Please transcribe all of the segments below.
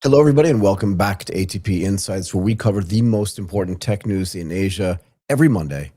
Hello, everybody, and welcome back to ATP Insights, where we cover the most important tech news in Asia every Monday,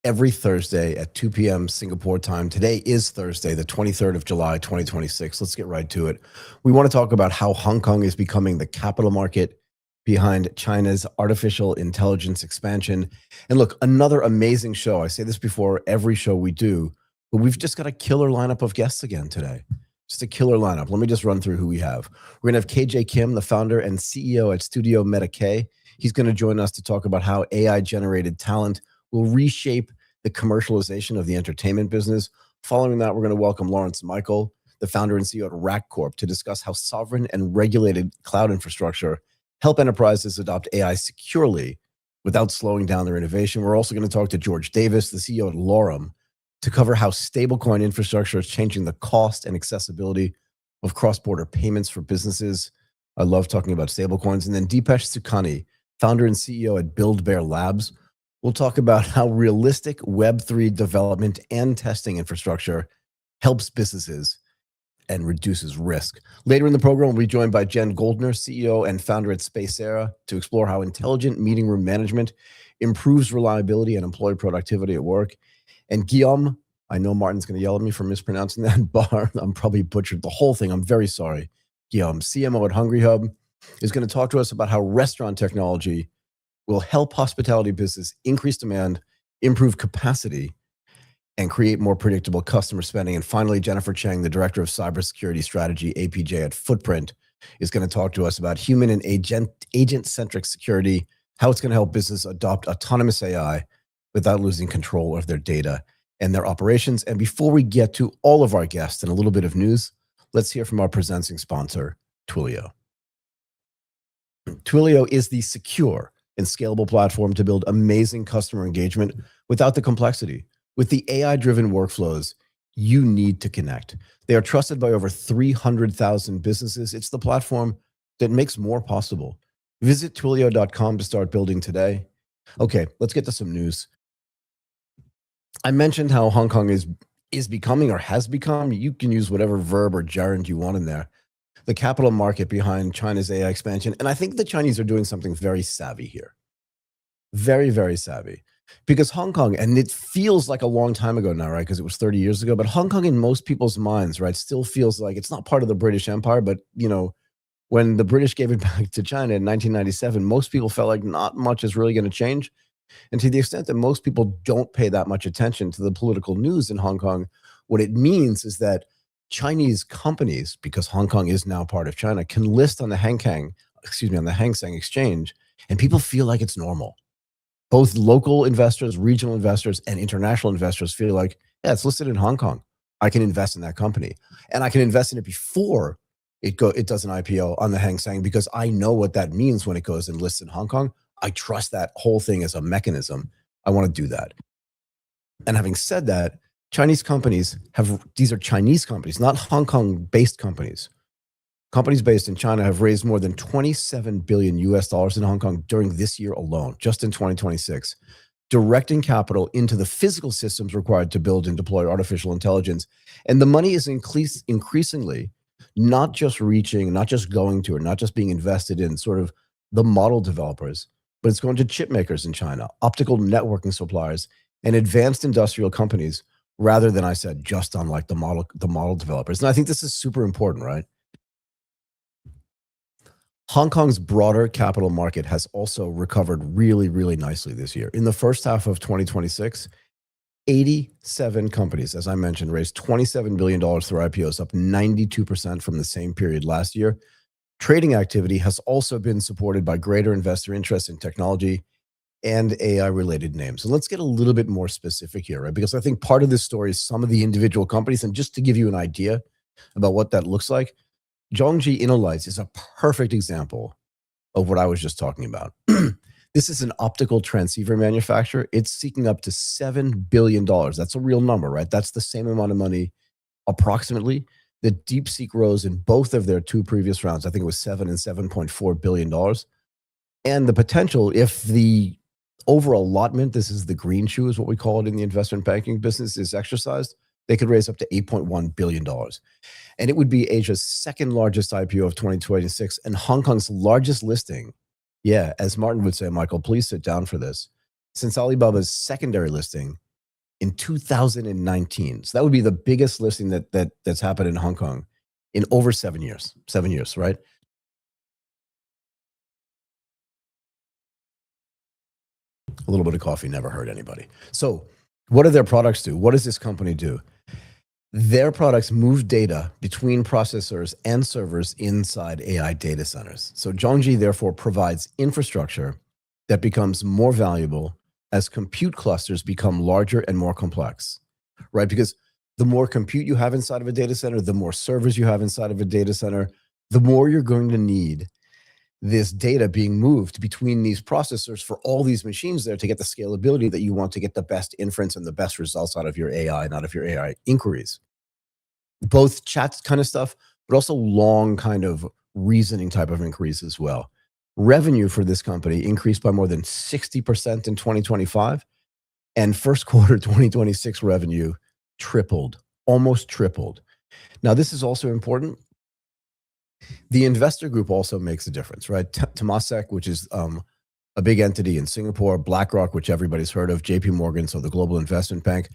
every Thursday at 2 p.m. Singapore time. Today is Thursday, the 23rd of July, 2026. Let's get right to it. We want to talk about how Hong Kong is becoming the capital market behind China's artificial intelligence expansion. And look, another amazing show. I say this before every show we do, but we've just got a killer lineup of guests again today. Just a killer lineup. Let me just run through who we have. We're going to have KJ Kim, the founder and CEO at Studio Meta K. He's going to join us to talk about how AI-generated talent will reshape the commercialization of the entertainment business. Following that, we're going to welcome Lawrence Michael, the founder and CEO at RackCorp, to discuss how sovereign and regulated cloud infrastructure help enterprises adopt AI securely without slowing down their innovation. We're also going to talk to George Davis, the CEO at Lorum, to cover how stablecoin infrastructure is changing the cost and accessibility of cross-border payments for businesses. I love talking about stablecoins. And then Dipesh Sukhani, founder and CEO at BuildBear Labs, will talk about how realistic Web3 development and testing infrastructure helps businesses and reduces risk. Later in the program, we'll be joined by Cheng, CEO and founder at Spacera, to explore how intelligent meeting room management improves reliability and employee productivity at work. And Guillaume, I know Martin's going to yell at me for mispronouncing that bar. I'm probably butchered the whole thing. I'm very sorry. Guillaume, CMO at Hungry Hub, is going to talk to us about how restaurant technology will help hospitality business increase demand, improve capacity, and create more predictable customer spending. And finally, Jennifer Cheng, the director of cybersecurity strategy, APJ at Footprint, is going to talk to us about human and agent-centric security, how it's going to help business adopt autonomous AI without losing control of their data and their operations. And before we get to all of our guests and a little bit of news, let's hear from our presenting sponsor, Twilio. Twilio is the secure and scalable platform to build amazing customer engagement without the complexity. With the AI-driven workflows, you need to connect. They are trusted by over 300,000 businesses. It's the platform that makes more possible. Visit Twilio.com to start building today. Okay, let's get to some news. I mentioned how Hong Kong is becoming, or has become, you can use whatever verb or gerund you want in there, the capital market behind China's AI expansion. And I think the Chinese are doing something very savvy here. Very, very savvy. Because Hong Kong, and it feels like a long time ago now, right? Because it was 30 years ago, but Hong Kong in most people's minds, right, still feels like it's not part of the British Empire, but, you know, when the British gave it back to China in 1997, most people felt like not much is really going to change. And to the extent that most people don't pay that much attention to the political news in Hong Kong, what it means is that Chinese companies, because Hong Kong is now part of China, can list on the Hang Seng exchange, and people feel like it's normal. Both local investors, regional investors, and international investors feel like, yeah, it's listed in Hong Kong. I can invest in that company. And I can invest in it before it does an IPO on the Hang Seng, because I know what that means when it goes and lists in Hong Kong. I trust that whole thing as a mechanism. I want to do that. And having said that, Chinese companies these are Chinese companies, not Hong Kong-based companies. Companies based in China have raised more than $27 billion in Hong Kong during this year alone, just in 2026, directing capital into the physical systems required to build and deploy artificial intelligence. And the money is increasingly not just going to, or not just being invested in sort of the model developers, but it's going to chip makers in China, optical networking suppliers, and advanced industrial companies, rather than, I said, just on like the model developers. And I think this is super important, right? Hong Kong's broader capital market has also recovered really, really nicely this year. In the first half of 2026, 87 companies, as I mentioned, raised $27 billion through IPOs, up 92% from the same period last year. Trading activity has also been supported by greater investor interest in technology and AI-related names. And let's get a little bit more specific here, right? Because I think part of this story is some of the individual companies. And just to give you an idea about what that looks like, Zhongji InnoLights is a perfect example of what I was just talking about. This is an optical transceiver manufacturer. It's seeking up to $7 billion. That's a real number, right? That's the same amount of money, approximately, that DeepSeek rose in both of their two previous rounds. I think it was $7 and $7.4 billion. And the potential, if the overall allotment, this is the green shoe, is what we call it in the investment banking business, is exercised, They could raise up to $8.1 billion. And it would be Asia's second largest IPO of 2026 and Hong Kong's largest listing. Yeah, as Martin would say, Michael, please sit down for this. Since Alibaba's secondary listing in 2019. So that would be the biggest listing that's happened in Hong Kong in over 7 years. 7 years, right? A little bit of coffee never hurt anybody. So what do their products do? What does this company do? Their products move data between processors and servers inside AI data centers. So Zhongji therefore provides infrastructure that becomes more valuable as compute clusters become larger and more complex, right? Because the more compute you have inside of a data center, the more servers you have inside of a data center, the more you're going to need this data being moved between these processors for all these machines there to get the scalability that you want to get the best inference and the best results out of your AI and out of your AI inquiries. Both chat kind of stuff, but also long kind of reasoning type of inquiries as well. Revenue for this company increased by more than 60% in 2025, and first quarter 2026 revenue tripled, almost tripled. Now, this is also important. The investor group also makes a difference, right? Temasek, which is a big entity in Singapore, BlackRock, which everybody's heard of, JP Morgan, so the global investment bank,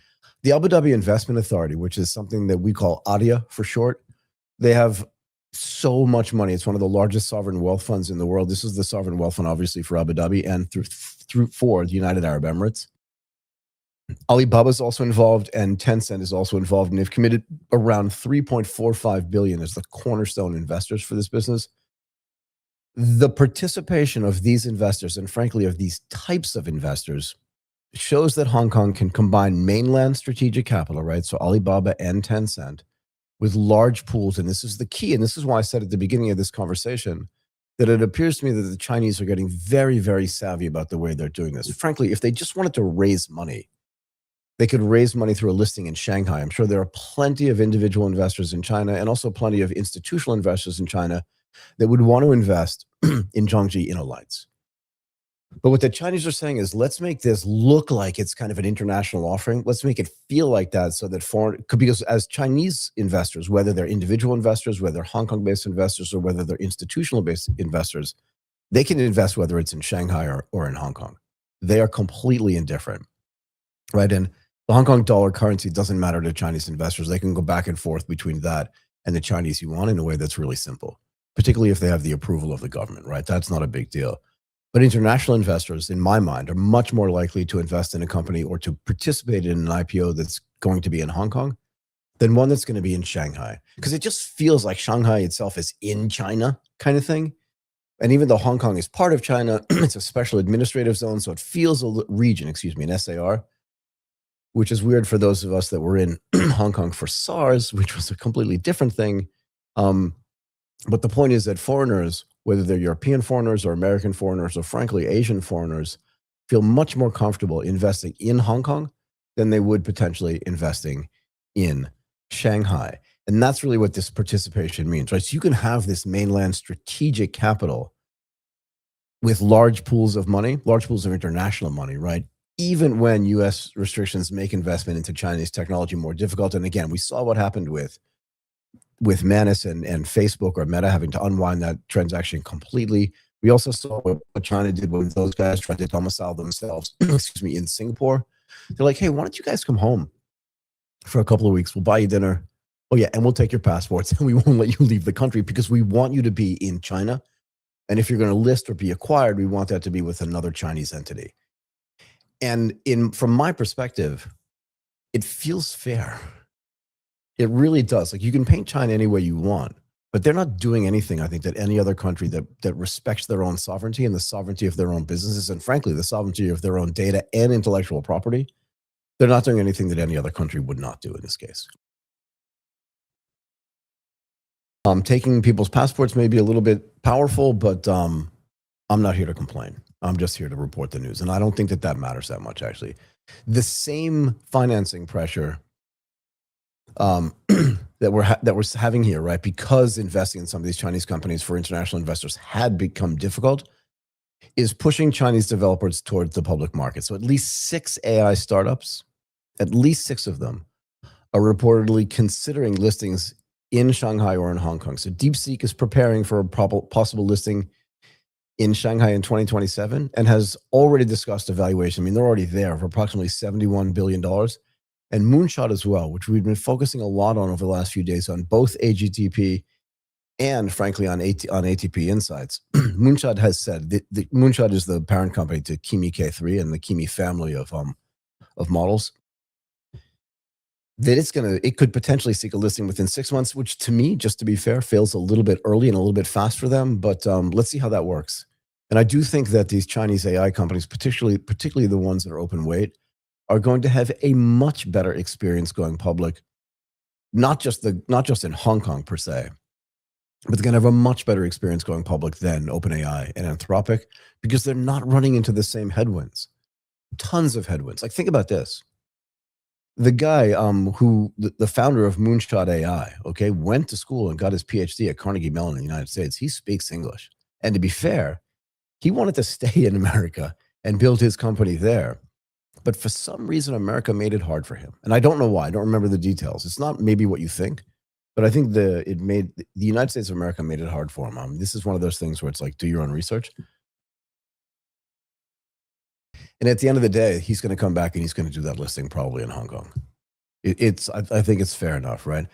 the Abu Dhabi Investment Authority, which is something that we call ADIA for short. They have so much money. It's one of the largest sovereign wealth funds in the world. This is the sovereign wealth fund, obviously, for Abu Dhabi and for the United Arab Emirates. Alibaba is also involved, and Tencent is also involved, and they've committed around 3.45 billion as the cornerstone investors for this business. The participation of these investors, and frankly of these types of investors, shows that Hong Kong can combine mainland strategic capital, right? So Alibaba and Tencent, with large pools. And this is the key. And this is why I said at the beginning of this conversation that it appears to me that the Chinese are getting very, very savvy about the way they're doing this. Frankly, if they just wanted to raise money, they could raise money through a listing in Shanghai. I'm sure there are plenty of individual investors in China and also plenty of institutional investors in China that would want to invest in Zhongji InnoLights. But what the Chinese are saying is, let's make this look like it's kind of an international offering. Let's make it feel like that so that because as Chinese investors, whether they're individual investors, whether they're Hong Kong-based investors, or whether they're institutional-based investors, they can invest whether it's in Shanghai or in Hong Kong. They are completely indifferent, right? And the Hong Kong dollar currency doesn't matter to Chinese investors. They can go back and forth between that and the Chinese yuan in a way that's really simple, particularly if they have the approval of the government, right? That's not a big deal. But international investors, in my mind, are much more likely to invest in a company or to participate in an IPO that's going to be in Hong Kong than one that's going to be in Shanghai. Because it just feels like Shanghai itself is in China kind of thing. And even though Hong Kong is part of China, it's a special administrative zone, so it feels an SAR, which is weird for those of us that were in Hong Kong for SARS, which was a completely different thing. But the point is that foreigners, whether they're European foreigners or American foreigners or frankly Asian foreigners, feel much more comfortable investing in Hong Kong than they would potentially investing in Shanghai. And that's really what this participation means, right? So you can have this mainland strategic capital with large pools of money, large pools of international money, right? Even when US restrictions make investment into Chinese technology more difficult. And again, we saw what happened with Manus and Facebook or Meta having to unwind that transaction completely. We also saw what China did when those guys tried to domicile themselves, in Singapore. They're like, hey, why don't you guys come home for a couple of weeks? We'll buy you dinner. Oh yeah, and we'll take your passports and we won't let you leave the country because we want you to be in China. And if you're going to list or be acquired, we want that to be with another Chinese entity. And from my perspective, it feels fair. It really does. Like, you can paint China any way you want, but they're not doing anything, I think, that any other country that respects their own sovereignty and the sovereignty of their own businesses, and frankly, the sovereignty of their own data and intellectual property. They're not doing anything that any other country would not do in this case. Taking people's passports may be a little bit powerful, but I'm not here to complain. I'm just here to report the news. And I don't think that matters that much, actually. The same financing pressure that we're having here, right? Because investing in some of these Chinese companies for international investors had become difficult, is pushing Chinese developers towards the public market. So at least 6 AI startups, at least 6 of them, are reportedly considering listings in Shanghai or in Hong Kong. So DeepSeek is preparing for a possible listing in Shanghai in 2027 and has already discussed a valuation. I mean, they're already there for approximately $71 billion. And Moonshot as well, which we've been focusing a lot on over the last few days on both AGTP and frankly on ATP Insights. Moonshot has said the Moonshot is the parent company to Kimi K3 and the Kimi family of models, that it could potentially seek a listing within 6 months, which to me, just to be fair, feels a little bit early and a little bit fast for them. But let's see how that works. And I do think that these Chinese AI companies, particularly the ones that are open weight, are going to have a much better experience going public, not just in Hong Kong per se, but they're going to have a much better experience going public than OpenAI and Anthropic, because they're not running into the same headwinds. Tons of headwinds. Like, think about this. The guy who, the founder of Moonshot AI, okay, went to school and got his PhD at Carnegie Mellon in the United States. He speaks English. And to be fair, he wanted to stay in America and build his company there. But for some reason, America made it hard for him. And I don't know why. I don't remember the details. It's not maybe what you think, but I think the United States of America made it hard for him. This is one of those things where it's like, do your own research. And at the end of the day, he's going to come back and he's going to do that listing probably in Hong Kong. I think it's fair enough, right?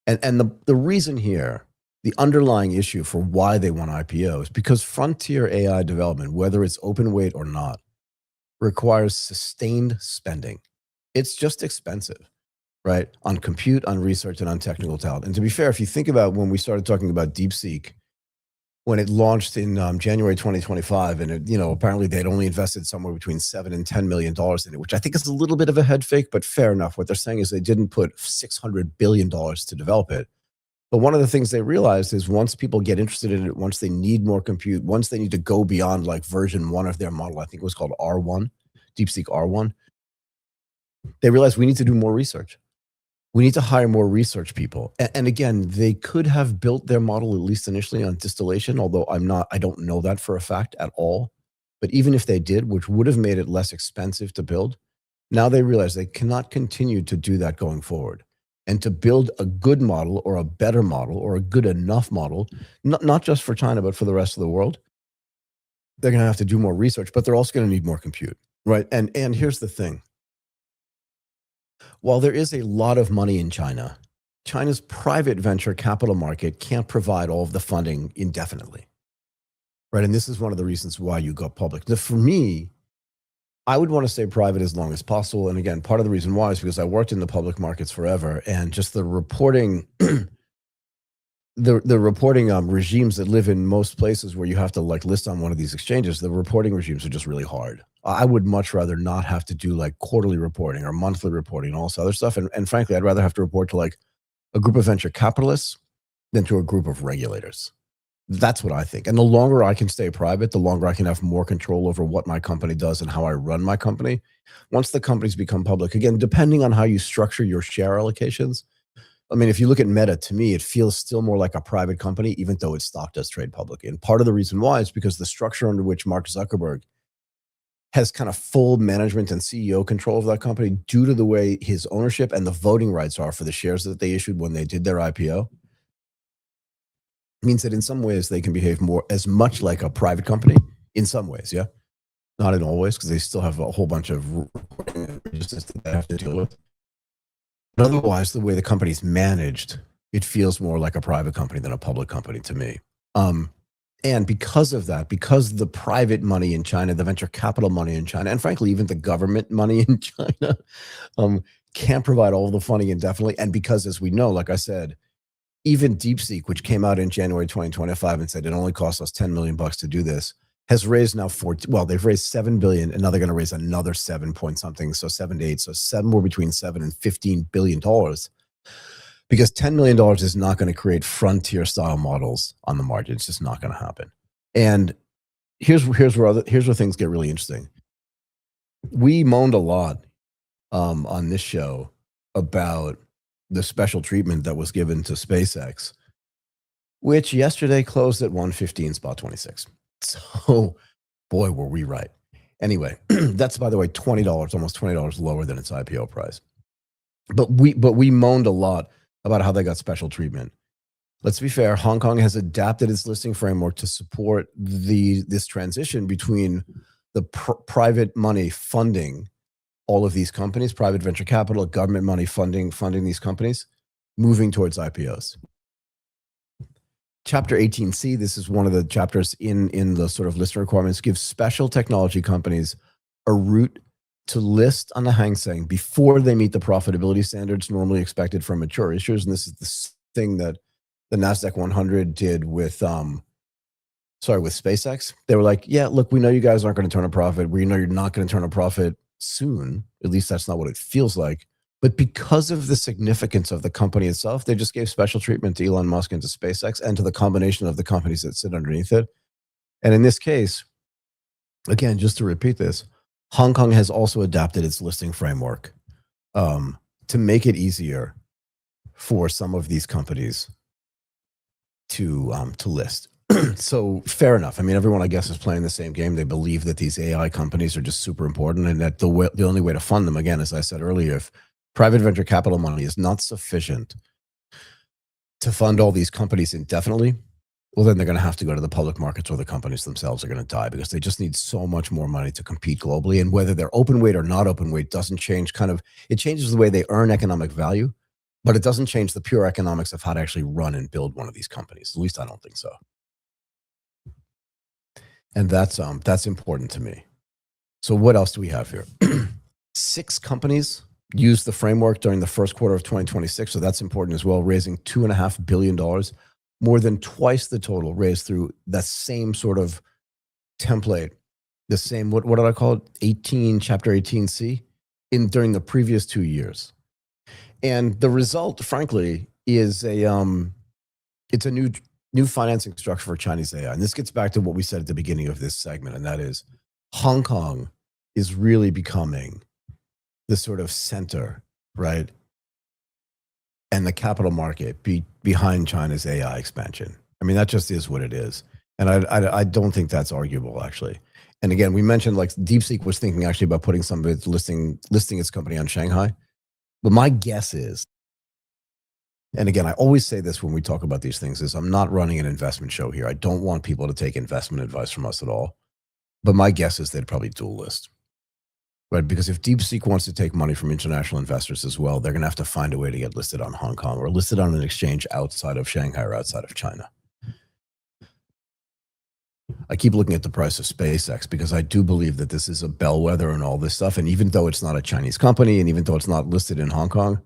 And the reason here, the underlying issue for why they want IPO is because frontier AI development, whether it's open weight or not, requires sustained spending. It's just expensive, right? On compute, on research, and on technical talent. And to be fair, if you think about when we started talking about DeepSeek, when it launched in January 2025, and it, apparently they'd only invested somewhere between $7 and $10 million in it, which I think is a little bit of a head fake, but fair enough. What they're saying is they didn't put $600 billion to develop it. But one of the things they realized is once people get interested in it, once they need more compute, once they need to go beyond like version 1 of their model, I think it was called R1, DeepSeek R1, they realized we need to do more research. We need to hire more research people. And again, they could have built their model, at least initially, on distillation, although I don't know that for a fact at all. But even if they did, which would have made it less expensive to build, now they realize they cannot continue to do that going forward. And to build a good model or a better model or a good enough model, not just for China, but for the rest of the world, they're going to have to do more research, but they're also going to need more compute, right? And here's the thing. While there is a lot of money in China, China's private venture capital market can't provide all of the funding indefinitely, right? And this is one of the reasons why you go public. Now, for me, I would want to stay private as long as possible. And again, part of the reason why is because I worked in the public markets forever, and just the reporting, the reporting regimes that live in most places where you have to like list on one of these exchanges, the reporting regimes are just really hard. I would much rather not have to do like quarterly reporting or monthly reporting and all this other stuff. And frankly, I'd rather have to report to like a group of venture capitalists than to a group of regulators. That's what I think. And the longer I can stay private, the longer I can have more control over what my company does and how I run my company. Once the companies become public, again, depending on how you structure your share allocations, I mean, if you look at Meta, to me, it feels still more like a private company, even though its stock does trade publicly. And part of the reason why is because the structure under which Mark Zuckerberg has kind of full management and CEO control of that company due to the way his ownership and the voting rights are for the shares that they issued when they did their IPO, means that in some ways they can behave more as much like a private company in some ways, yeah? Not in all ways, because they still have a whole bunch of reporting resistance that they have to deal with. But otherwise, the way the company's managed, it feels more like a private company than a public company to me. And because of that, because the private money in China, the venture capital money in China, and frankly, even the government money in China can't provide all the funding indefinitely. And because, as we know, like I said, even DeepSeek, which came out in January 2025 and said it only costs us $10 million to do this, has raised now they've raised $7 billion, and now they're going to raise another 7 point something, so 7 to 8, so somewhere between $7 and $15 billion. Because $10 million is not going to create frontier style models on the margin. It's just not going to happen. And here's where things get really interesting. We moaned a lot on this show about the special treatment that was given to SpaceX, which yesterday closed at 115 spot 26. So, boy, were we right. Anyway, that's, by the way, $20, almost $20 lower than its IPO price. But we moaned a lot about how they got special treatment. Let's be fair. Hong Kong has adapted its listing framework to support this transition between the private money funding all of these companies, private venture capital, government money funding these companies, moving towards IPOs. Chapter 18C, this is one of the chapters in the sort of listing requirements, gives special technology companies a route to list on the Hang Seng before they meet the profitability standards normally expected from mature issuers. And this is the thing that the NASDAQ 100 did with SpaceX. They were like, yeah, look, we know you guys aren't going to turn a profit. We know you're not going to turn a profit soon. At least that's not what it feels like. But because of the significance of the company itself, they just gave special treatment to Elon Musk and to SpaceX and to the combination of the companies that sit underneath it. And in this case, again, just to repeat this, Hong Kong has also adapted its listing framework to make it easier for some of these companies to list. So fair enough. I mean, everyone, I guess, is playing the same game. They believe that these AI companies are just super important and that the only way to fund them, again, as I said earlier, if private venture capital money is not sufficient to fund all these companies indefinitely, well, then they're going to have to go to the public markets, or the companies themselves are going to die, because they just need so much more money to compete globally. And whether they're open weight or not open weight doesn't change it changes the way they earn economic value, but it doesn't change the pure economics of how to actually run and build one of these companies. At least I don't think so. And that's important to me. So what else do we have here? 6 companies used the framework during the first quarter of 2026. So that's important as well, raising $2.5 billion, more than twice the total raised through that same sort of template, the same, what did I call it? Chapter 18C during the previous 2 years. And the result, frankly, is it's a new financing structure for Chinese AI. And this gets back to what we said at the beginning of this segment, and that is Hong Kong is really becoming the sort of center, right? And the capital market behind China's AI expansion. I mean, that just is what it is. And I don't think that's arguable, actually. And again, we mentioned like DeepSeek was thinking actually about putting some of its listing its company on Shanghai. But my guess is, and again, I always say this when we talk about these things, is I'm not running an investment show here. I don't want people to take investment advice from us at all. But my guess is they'd probably dual list. Right? Because if DeepSeek wants to take money from international investors as well, they're going to have to find a way to get listed on Hong Kong or listed on an exchange outside of Shanghai or outside of China. I keep looking at the price of SpaceX because I do believe that this is a bellwether and all this stuff. And even though it's not a Chinese company, and even though it's not listed in Hong Kong,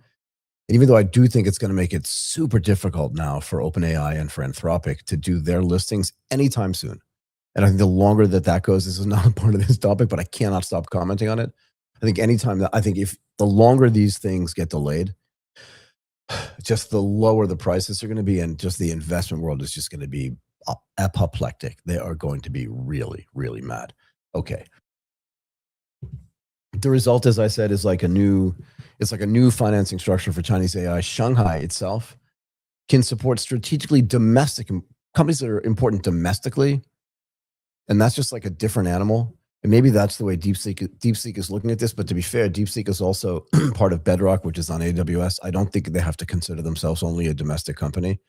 and even though I do think it's going to make it super difficult now for OpenAI and for Anthropic to do their listings anytime soon. And I think the longer that goes, this is not a part of this topic, but I cannot stop commenting on it. I think if the longer these things get delayed, just the lower the prices are going to be, and just the investment world is just going to be apoplectic. They are going to be really, really mad. Okay. The result, as I said, is like a new financing structure for Chinese AI. Shanghai itself can support strategically domestic companies that are important domestically. And that's just like a different animal. And maybe that's the way DeepSeek is looking at this. But to be fair, DeepSeek is also part of Bedrock, which is on AWS. I don't think they have to consider themselves only a domestic company.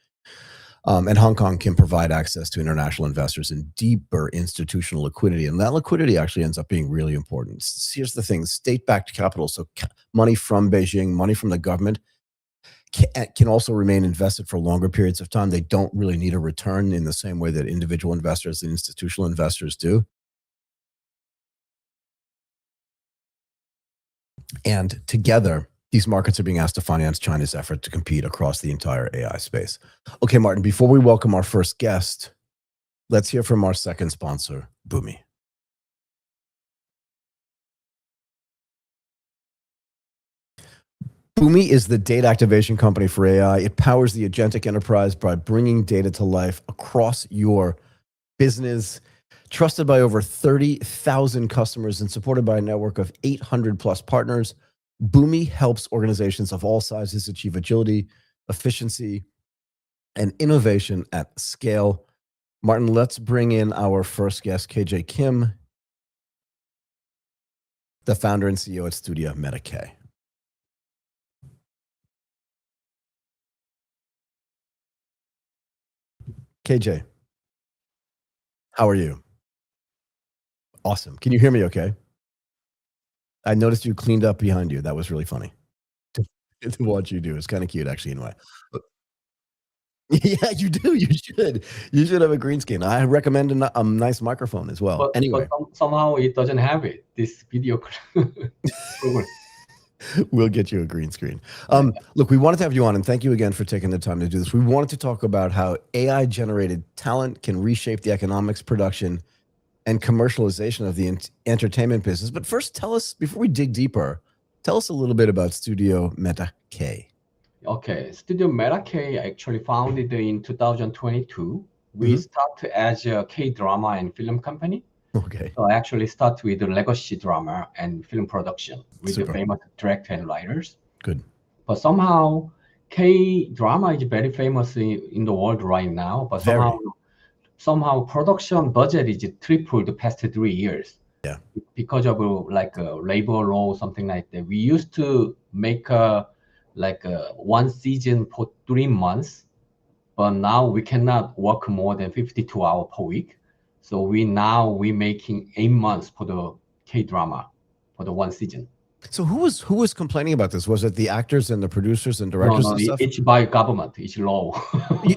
And Hong Kong can provide access to international investors and deeper institutional liquidity. And that liquidity actually ends up being really important. Here's the thing, state-backed capital, so money from Beijing, money from the government, can also remain invested for longer periods of time. They don't really need a return in the same way that individual investors and institutional investors do. And together, these markets are being asked to finance China's effort to compete across the entire AI space. Okay, Martin, before we welcome our first guest, let's hear from our second sponsor, Boomi. Boomi is the data activation company for AI. It powers the agentic enterprise by bringing data to life across your business. Trusted by over 30,000 customers and supported by a network of 800 plus partners, Boomi helps organizations of all sizes achieve agility, efficiency, and innovation at scale. Martin, let's bring in our first guest, KJ Kim, the founder and CEO at Studio Meta K. KJ, how are you? Awesome. Can you hear me okay? I noticed you cleaned up behind you. That was really funny to watch you do. It's kind of cute, actually, in a way. Yeah, you do. You should. You should have a green screen. I recommend a nice microphone as well. But Anyway, somehow it doesn't have it. This video program. we'll get you a green screen. Look, we wanted to have you on, and thank you again for taking the time to do this. We wanted to talk about how AI-generated talent can reshape the economics, production, and commercialization of the entertainment business. But first, tell us, before we dig deeper, tell us a little bit about Studio Meta K. Okay, Studio Meta K actually founded in 2022. We started as a K-drama and film company. Okay. So I actually start with the legacy drama and film production with the famous directors and writers. Good. But somehow K-drama is very famous in the world right now. But somehow production budget is tripled the past 3 years. Yeah. Because of like a labor law, something like that. We used to make one season for 3 months, but now we cannot work more than 52 hours per week. So we making 8 months for the K-drama for the one season. So who was complaining about this? Was it the actors and the producers and directors and stuff? It's by government. It's law.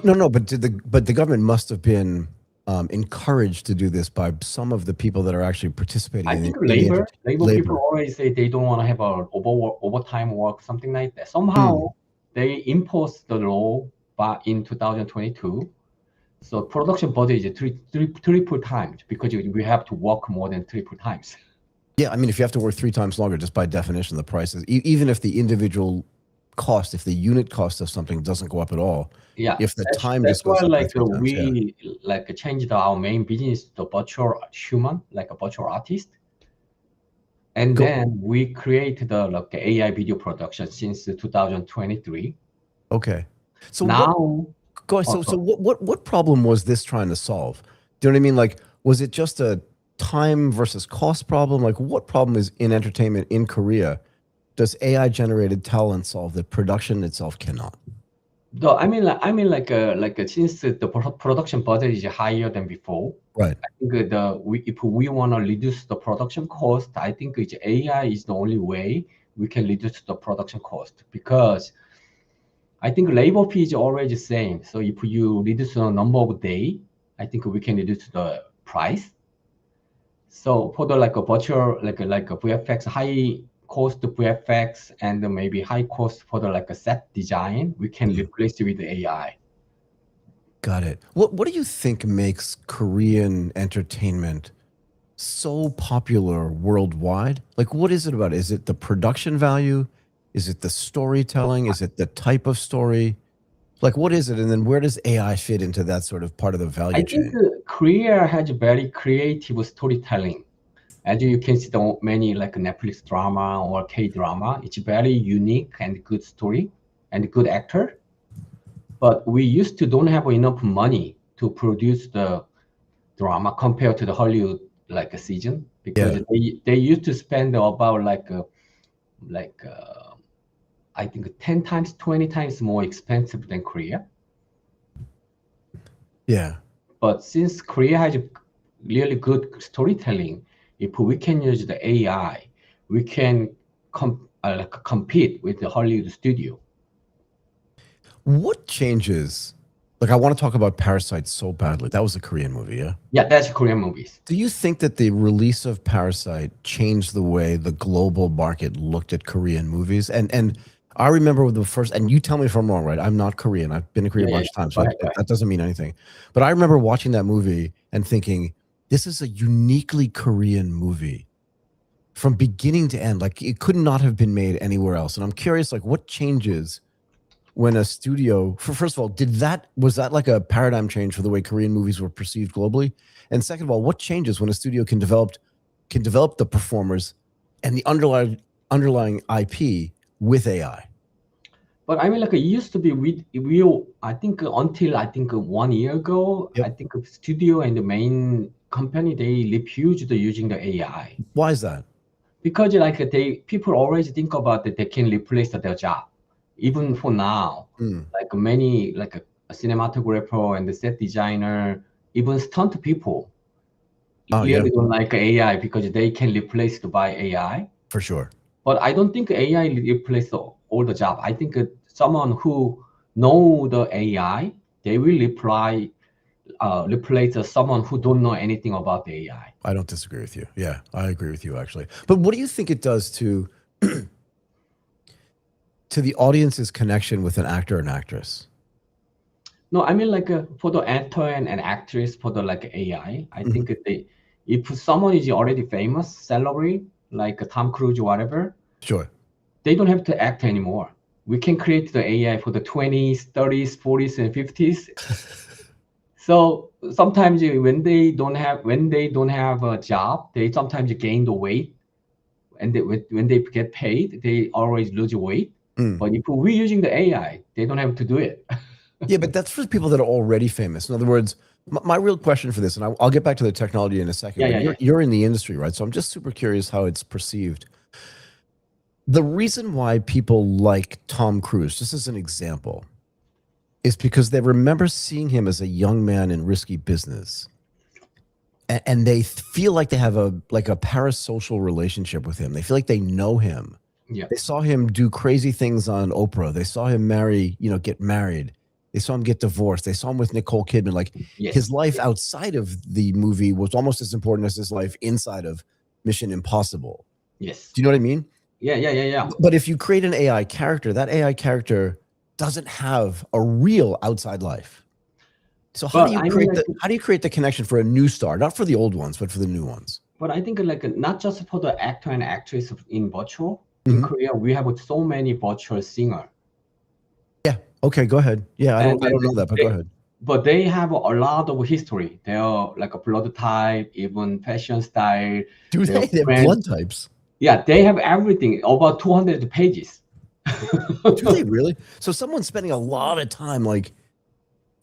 No, but the government must have been encouraged to do this by some of the people that are actually participating. I think labor people always say they don't want to have a overtime work, something like that. Somehow they imposed the law in 2022. So production budget is triple times because we have to work more than triple times. Yeah, I mean, if you have to work 3 times longer, just by definition, the prices, even if the individual cost, if the unit cost of something doesn't go up at all, yeah, if the time that's just goes why up we changed our main business to virtual human, like a virtual artist, and then we created the AI video production since 2023. Okay, so now, what problem was this trying to solve? Do you know what I mean? Like, was it just a time versus cost problem? Like, what problem is in entertainment in Korea does AI generated talent solve that production itself cannot? I mean, since the production budget is higher than before, right? I think if we want to reduce the production cost, I think AI is the only way we can reduce the production cost, because I think labor fee is already the same. So if you reduce the number of days, I think we can reduce the price. So for the a virtual like a VFX, high cost VFX and maybe high cost for the set design, we can replace it with the AI. Got it. What do you think makes Korean entertainment so popular worldwide? Like, what is it about? Is it the production value? Is it the storytelling? Is it the type of story? Like, what is it? And then where does AI fit into that sort of part of the value chain? I think Korea has very creative storytelling. As you can see, the many like Netflix drama or K-drama, it's very unique and good story and good actor. But we used to don't have enough money to produce the drama compared to the Hollywood like a season, because they used to spend about I think 10 times, 20 times more expensive than Korea. Yeah. But since Korea has really good storytelling, if we can use the AI, we can compete with the Hollywood studio. What changes? Like, I want to talk about Parasite so badly. That was a Korean movie, yeah? Yeah, that's Korean movies. Do you think that the release of Parasite changed the way the global market looked at Korean movies? And I remember the first, and you tell me if I'm wrong, right? I'm not Korean. I've been to Korea a bunch of times, so that doesn't mean anything. But I remember watching that movie and thinking, this is a uniquely Korean movie from beginning to end. Like, it could not have been made anywhere else. And I'm curious, like, what changes when a studio, first of all, was that like a paradigm change for the way Korean movies were perceived globally? And second of all, what changes when a studio can develop the performers and the underlying IP with AI? But I mean, like, it used to be real. I think until 1 year ago, I think the studio and the main company, they refused using the AI. Why is that? Because people always think about that they can replace their job. Even for now, like many a cinematographer and the set designer, even stunt people Oh, really yeah, don't like AI because they can replace it by AI. for sure. But I don't think AI replace all the job. I think someone who know the AI, they will replace someone who don't know anything about the AI. I don't disagree with you. Yeah, I agree with you actually. But what do you think it does to the audience's connection with an actor and actress? No, I mean like for the actor and actress for the like AI, I think if someone is already famous, celebrity like Tom Cruise or whatever, Sure. they don't have to act anymore. We can create the AI for the 20s, 30s, 40s, and 50s. So sometimes when they don't have a job, they sometimes gain the weight, and when they get paid, they always lose weight. But if we're using the AI, they don't have to do it. Yeah, but that's for people that are already famous. In other words, my real question for this, and I'll get back to the technology in a second, Yeah, but yeah, you're in the industry, right? So I'm just super curious how it's perceived. The reason why people like Tom Cruise, just as an example, is because they remember seeing him as a young man in risky business. And they feel like they have a parasocial relationship with him. They feel like they know him. yeah, They saw him do crazy things on Oprah. They saw him get married. They saw him get divorced. They saw him with Nicole Kidman. Like his yes, life outside of the movie was almost as important as his life inside of Mission Impossible. yes. Do you know what I mean? Yeah. But if you create an AI character, that AI character doesn't have a real outside life. So how do you create the connection for a new star, not for the old ones, but for the new ones? But I think like not just for the actor and actress in virtual. In Korea, we have so many virtual singer. Yeah. Okay. Go ahead. Yeah. I don't know that, but go they, ahead. but they have a lot of history. They are like a blood type, even fashion style. Do Their they have friend. blood types? Yeah, they have everything, about 200 pages. Do they really? So someone's spending a lot of time like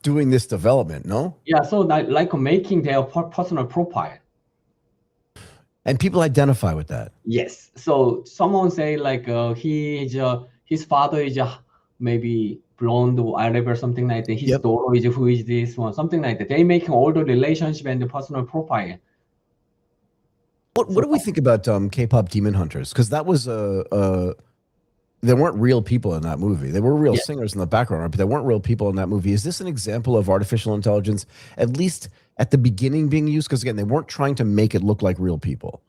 doing this development, no? Yeah, so like making their personal profile. And people identify with that. Yes. So someone say like his father is maybe blonde or whatever, something like that. His daughter is who is this one, something like that. They making all the relationship and the personal profile. What do we think about K-pop Demon Hunters? Because that was there weren't real people in that movie. There were real singers in the background, but there weren't real people in that movie. Is this an example of artificial intelligence, at least at the beginning, being used? Because again, they weren't trying to make it look like real people.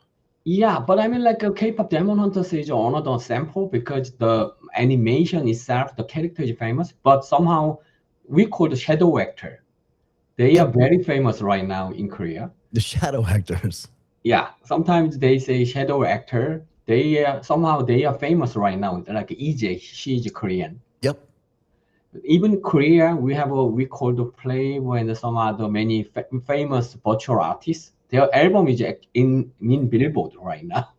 Yeah, but I mean, like K-pop Demon Hunters is another sample because the animation itself, the character is famous, but somehow we call the shadow actor. They are very famous right now in Korea. The shadow actors. Yeah, sometimes they say shadow actor. They somehow they are famous right now. Like EJ, she's Korean. Yep. Even Korea, we call the Playboy and some other many famous virtual artists. Their album is in Billboard right now.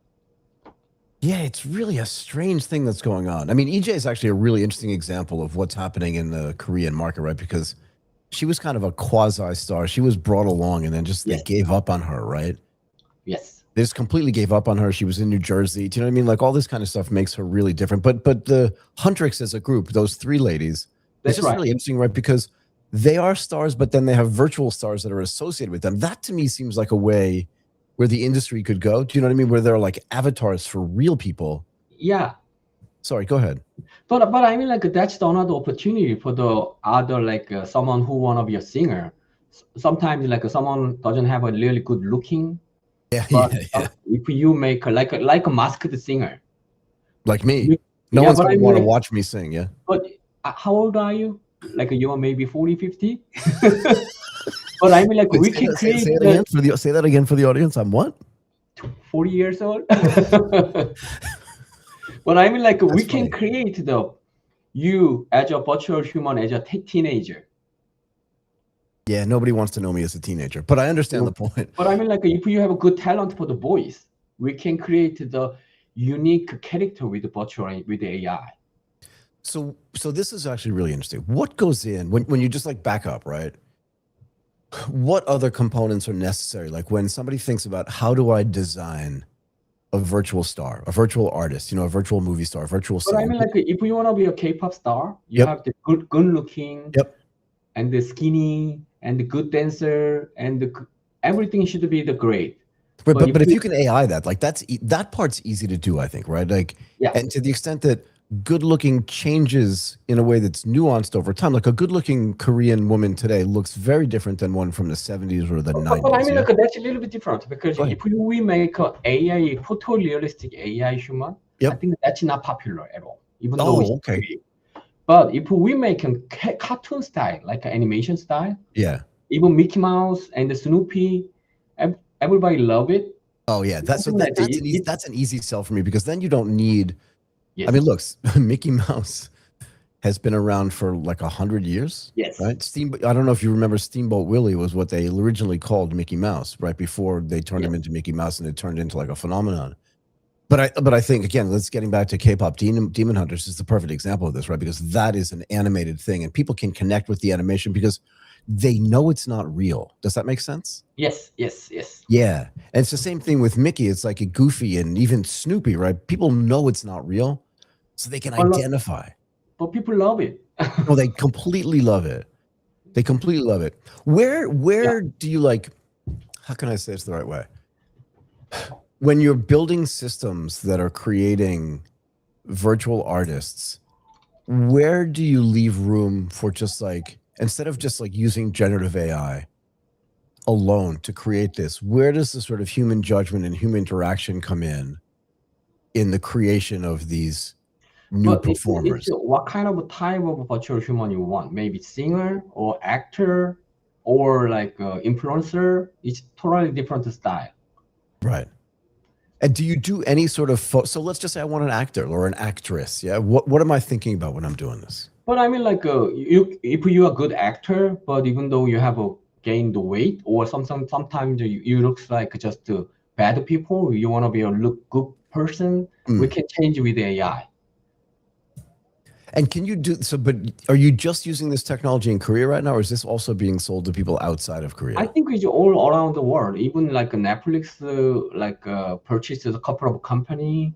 Yeah, it's really a strange thing that's going on. I mean, EJ is actually a really interesting example of what's happening in the Korean market, right? Because she was kind of a quasi-star. She was brought along and then just they gave up on her, right? Yes. They just completely gave up on her. She was in New Jersey. Do you know what I mean? Like all this kind of stuff makes her really different. But the Huntrix as a group, those three ladies, it's just really interesting, right? Because they are stars, but then they have virtual stars that are associated with them. That to me seems like a way where the industry could go. Do you know what I mean? Where they're like avatars for real people. Yeah. Sorry, go ahead. But I mean, like that's another opportunity for the other, like someone who wanna be a singer. Sometimes like someone doesn't have a really good looking. But if you make like a masked singer, like me, no one's gonna want to watch me sing. Yeah. But how old are you? Like you are maybe 40, 50? But I mean, like we can create. Say that again for the audience. I'm what? 40 years old. But I mean, like we can create you as a virtual human as a teenager. Yeah, nobody wants to know me as a teenager, but I understand the point. But I mean, like if you have a good talent for the voice, we can create the unique character with the virtual with the AI. So this is actually really interesting. What goes in when you just like back up, right? What other components are necessary? Like when somebody thinks about how do I design a virtual star, a virtual artist, a virtual movie star, a virtual singer. But I mean, like if you want to be a K-pop star, you have the good looking. Yep. and the skinny and the good dancer and everything should be the great. Right, But but if we, you can AI that, like that part's easy to do, I think, right? Like, yeah, and to the extent that good looking changes in a way that's nuanced over time, like a good looking Korean woman today looks very different than one from the 70s or the but I 90s. mean, Yeah. like that's a little bit different because Go ahead. if we make a AI photorealistic AI human, I Yep. think that's not popular at all, even though it's Oh, okay. free. But if we make a cartoon style, like an animation style, Yeah. even Mickey Mouse and the Snoopy, everybody love it. Oh, yeah. That's Something like that's an easy sell for me because then you don't need. I yes, mean, look, Mickey Mouse has been around for like 100 years, yes, right? I don't know if you remember Steamboat Willie was what they originally called Mickey Mouse, right before they turned yes, him into Mickey Mouse and it turned into like a phenomenon. But I think again, let's getting back to K-pop Demon Hunters is the perfect example of this, right? Because that is an animated thing, and people can connect with the animation because they know it's not real. Does that make sense? yes, yes, yes. Yeah, and it's the same thing with Mickey. It's like a Goofy and even Snoopy, right? People know it's not real, so they can identify. But people love it. Oh, they completely love it. They completely love it. Where Yeah. do you like? How can I say this the right way? When you're building systems that are creating virtual artists, where do you leave room for just like instead of just like using generative AI alone to create this? Where does the sort of human judgment and human interaction come in the creation of these new But it's performers? what kind of a type of virtual human you want? Maybe singer or actor or like influencer. It's totally different style. Right. And do you do any sort of so let's just say I want an actor or an actress. Yeah. What am I thinking about when I'm doing this? But I mean, like you, if you are a good actor, but even though you have gained the weight, or sometimes you looks like just bad people, you want to be a look good person, we can change with AI. And can you do so? But are you just using this technology in Korea right now, or is this also being sold to people outside of I Korea? think it's all around the world. Even like Netflix, purchased a couple of company.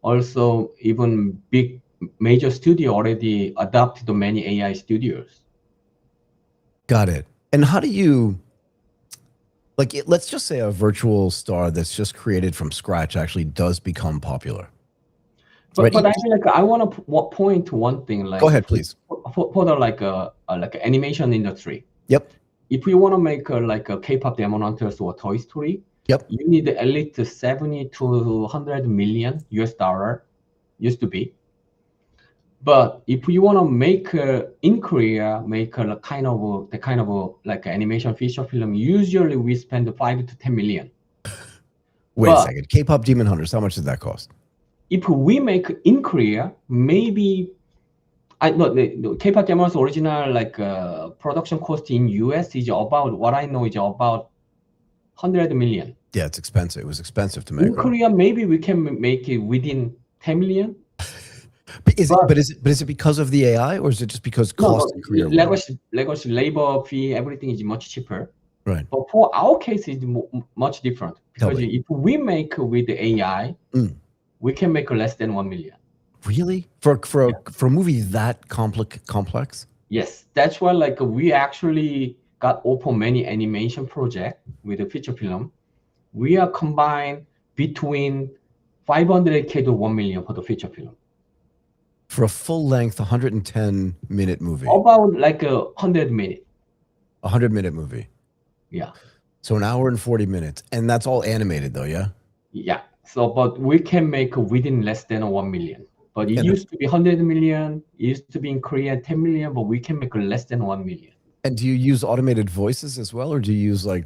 Also, even big major studio already adopted many AI studios. Got it. And how do you like? Let's just say a virtual star that's just created from scratch actually does become popular, right? But I feel like I want to point to one thing, Go like ahead, please. for the like animation industry. Yep. If you want to make like a K-pop Demon Hunters or Toy Story, Yep. you need at least 70 to 100 million US dollar used to be. But if you want to make in Korea, make a kind of the kind of like animation feature film, usually we spend 5 to 10 million. Wait a But second. K-pop Demon Hunters. How much did that cost? if we make in Korea, maybe I know the K-pop Demon's original like production cost in US is about what I know is about 100 million. Yeah, it's expensive. It was expensive to make. In Right? Korea, maybe we can make it within 10 million. But is it because of the AI or is it just because cost in Korea? Legacy labor fee, everything is much cheaper. Right. But for our case, it's much different Tell because me. if we make with the AI, we can make less than 1 million. Really? For a movie that complex? Yes, that's why like we actually got open many animation project with the feature film. We are combined between 500K to 1 million for the feature film. For a full length 110-minute movie. About like 100 minutes. 100-minute movie. Yeah. So an hour and 40 minutes. And that's all animated though, yeah? Yeah. So, but we can make within less than 1 million. But it used to be 100 million. It used to be in Korea 10 million, but we can make less than 1 million. And do you use automated voices as well, or do you use like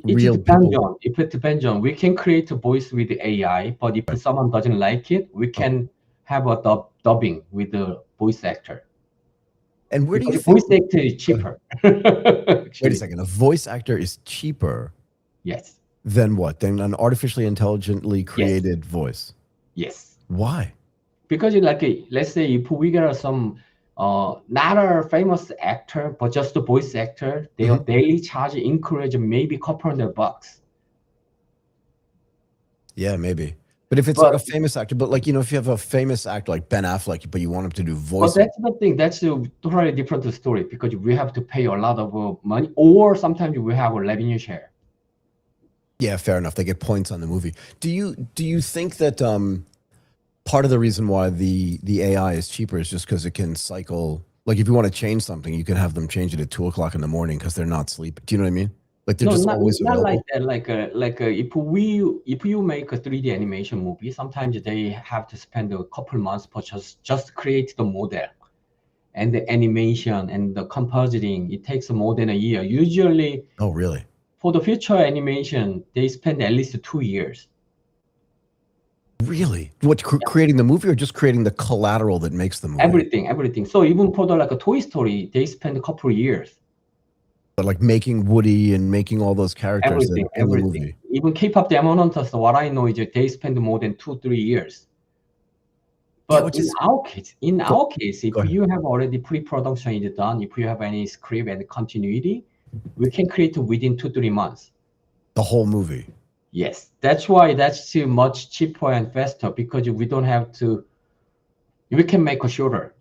real people? It depends on. We can create a voice with the AI, but if someone doesn't like it, we can have a dubbing with the voice actor. And where do you think voice actor is cheaper? Wait a second. A voice actor is cheaper. Yes. Than what? Than an artificially intelligently created voice. Yes. Why? Because like let's say if we get some not a famous actor, but just a voice actor, their daily charge increase maybe $200. Yeah, maybe. But if it's But like a famous actor, but like, if you have a famous actor like Ben Affleck, but you want him to do voice. that's the thing. That's a totally different story because we have to pay a lot of money, or sometimes we have a revenue share. Yeah, fair enough. They get points on the movie. Do you think that part of the reason why the AI is cheaper is just because it can cycle? Like if you want to change something, you can have them change it at 2:00 in the morning because they're not sleeping. Do you know what I mean? Like they're just always not available. like that. If you make a 3D animation movie, sometimes they have to spend a couple months for just create the model and the animation and the compositing. It takes more than a year. Usually, Oh, really? for the future animation, they spend at least 2 years. Really? What, creating the movie or just creating the collateral that makes the movie? Everything. So even for the like a Toy Story, they spend a couple of years. But like making Woody and making all those characters in the movie. Even K-pop Demon Hunters, what I know is that they spend more than 2-3 years. But Yeah, in our case, if ahead. you have already pre-production is done, if you have any script and continuity, we can create within 2-3 months. The whole movie. Yes, that's why that's too much cheaper and faster because we don't have to. We can make a shorter.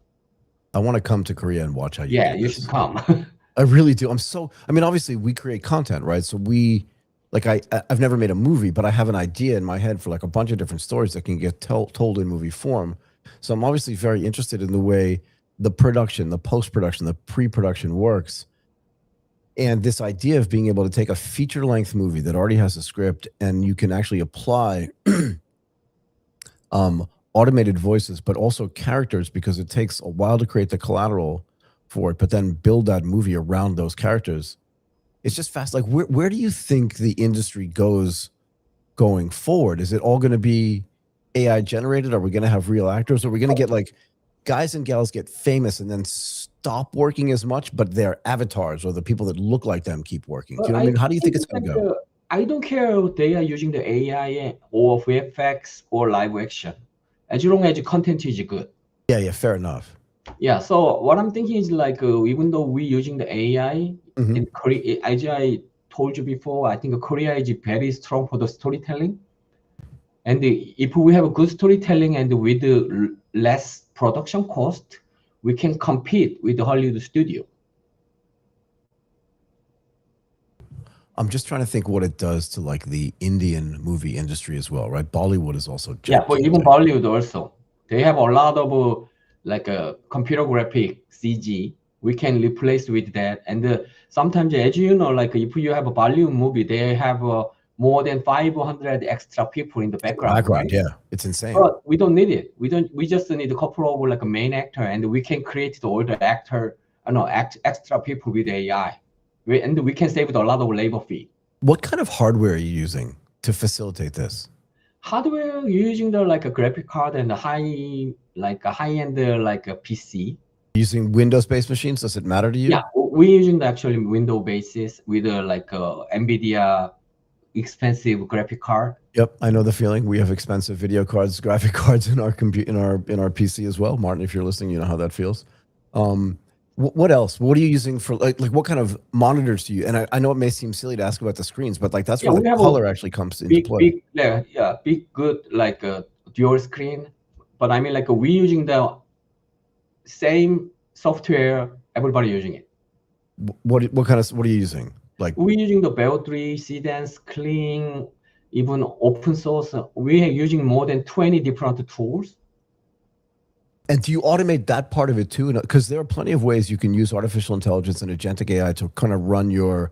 I want to come to Korea and watch how you do this. You should come. I really do. I mean, obviously we create content, right? So I've never made a movie, but I have an idea in my head for like a bunch of different stories that can get told in movie form. So I'm obviously very interested in the way the production, the post-production, the pre-production works. And this idea of being able to take a feature-length movie that already has a script and you can actually apply automated voices, but also characters, because it takes a while to create the collateral for it, but then build that movie around those characters. It's just fast. Like, where do you think the industry goes going forward? Is it all going to be AI generated? Are we going to have real actors? Are we going to get like guys and gals get famous and then stop working as much, but their avatars or the people that look like them keep working? Do you know what I mean? How do you think it's going to go? I don't care if they are using the AI or VFX or live action, as long as the content is good. Yeah, fair enough. Yeah, so what I'm thinking is like, even though we're using the AI in Korea, as I told you before, I think Korea is very strong for the storytelling. And if we have a good storytelling and with less production cost, we can compete with the Hollywood studio. I'm just trying to think what it does to like the Indian movie industry as well, right? Bollywood is also but even Bollywood also, they have a lot of like a computer graphic CG. We can replace with that. And sometimes, as you know, like if you have a Bollywood movie, they have more than 500 extra people in the background. Right? Yeah, it's insane. But we don't need it. We just need a couple of like a main actor, and we can create all the extra people with AI. And we can save a lot of labor fee. What kind of hardware are you using to facilitate this? Hardware, you're using the like a graphic card and a high-end like a PC. Using Windows-based machines, does it matter to you? Yeah, we're using the actually Windows basis with like a NVIDIA expensive graphic card. Yep, I know the feeling. We have expensive video cards, graphic cards in our in our PC as well. Martin, if you're listening, you know how that feels. What else? What are you using for like what kind of monitors do you? And I know it may seem silly to ask about the screens, but like that's where the color actually comes into play. Big good like a dual screen. But I mean like we're using the same software, everybody using it. What are you using? Like we're using the Bell 3, Cdance, Clean, even open source. We are using more than 20 different tools. And do you automate that part of it too? Because there are plenty of ways you can use artificial intelligence and agentic AI to kind of run your,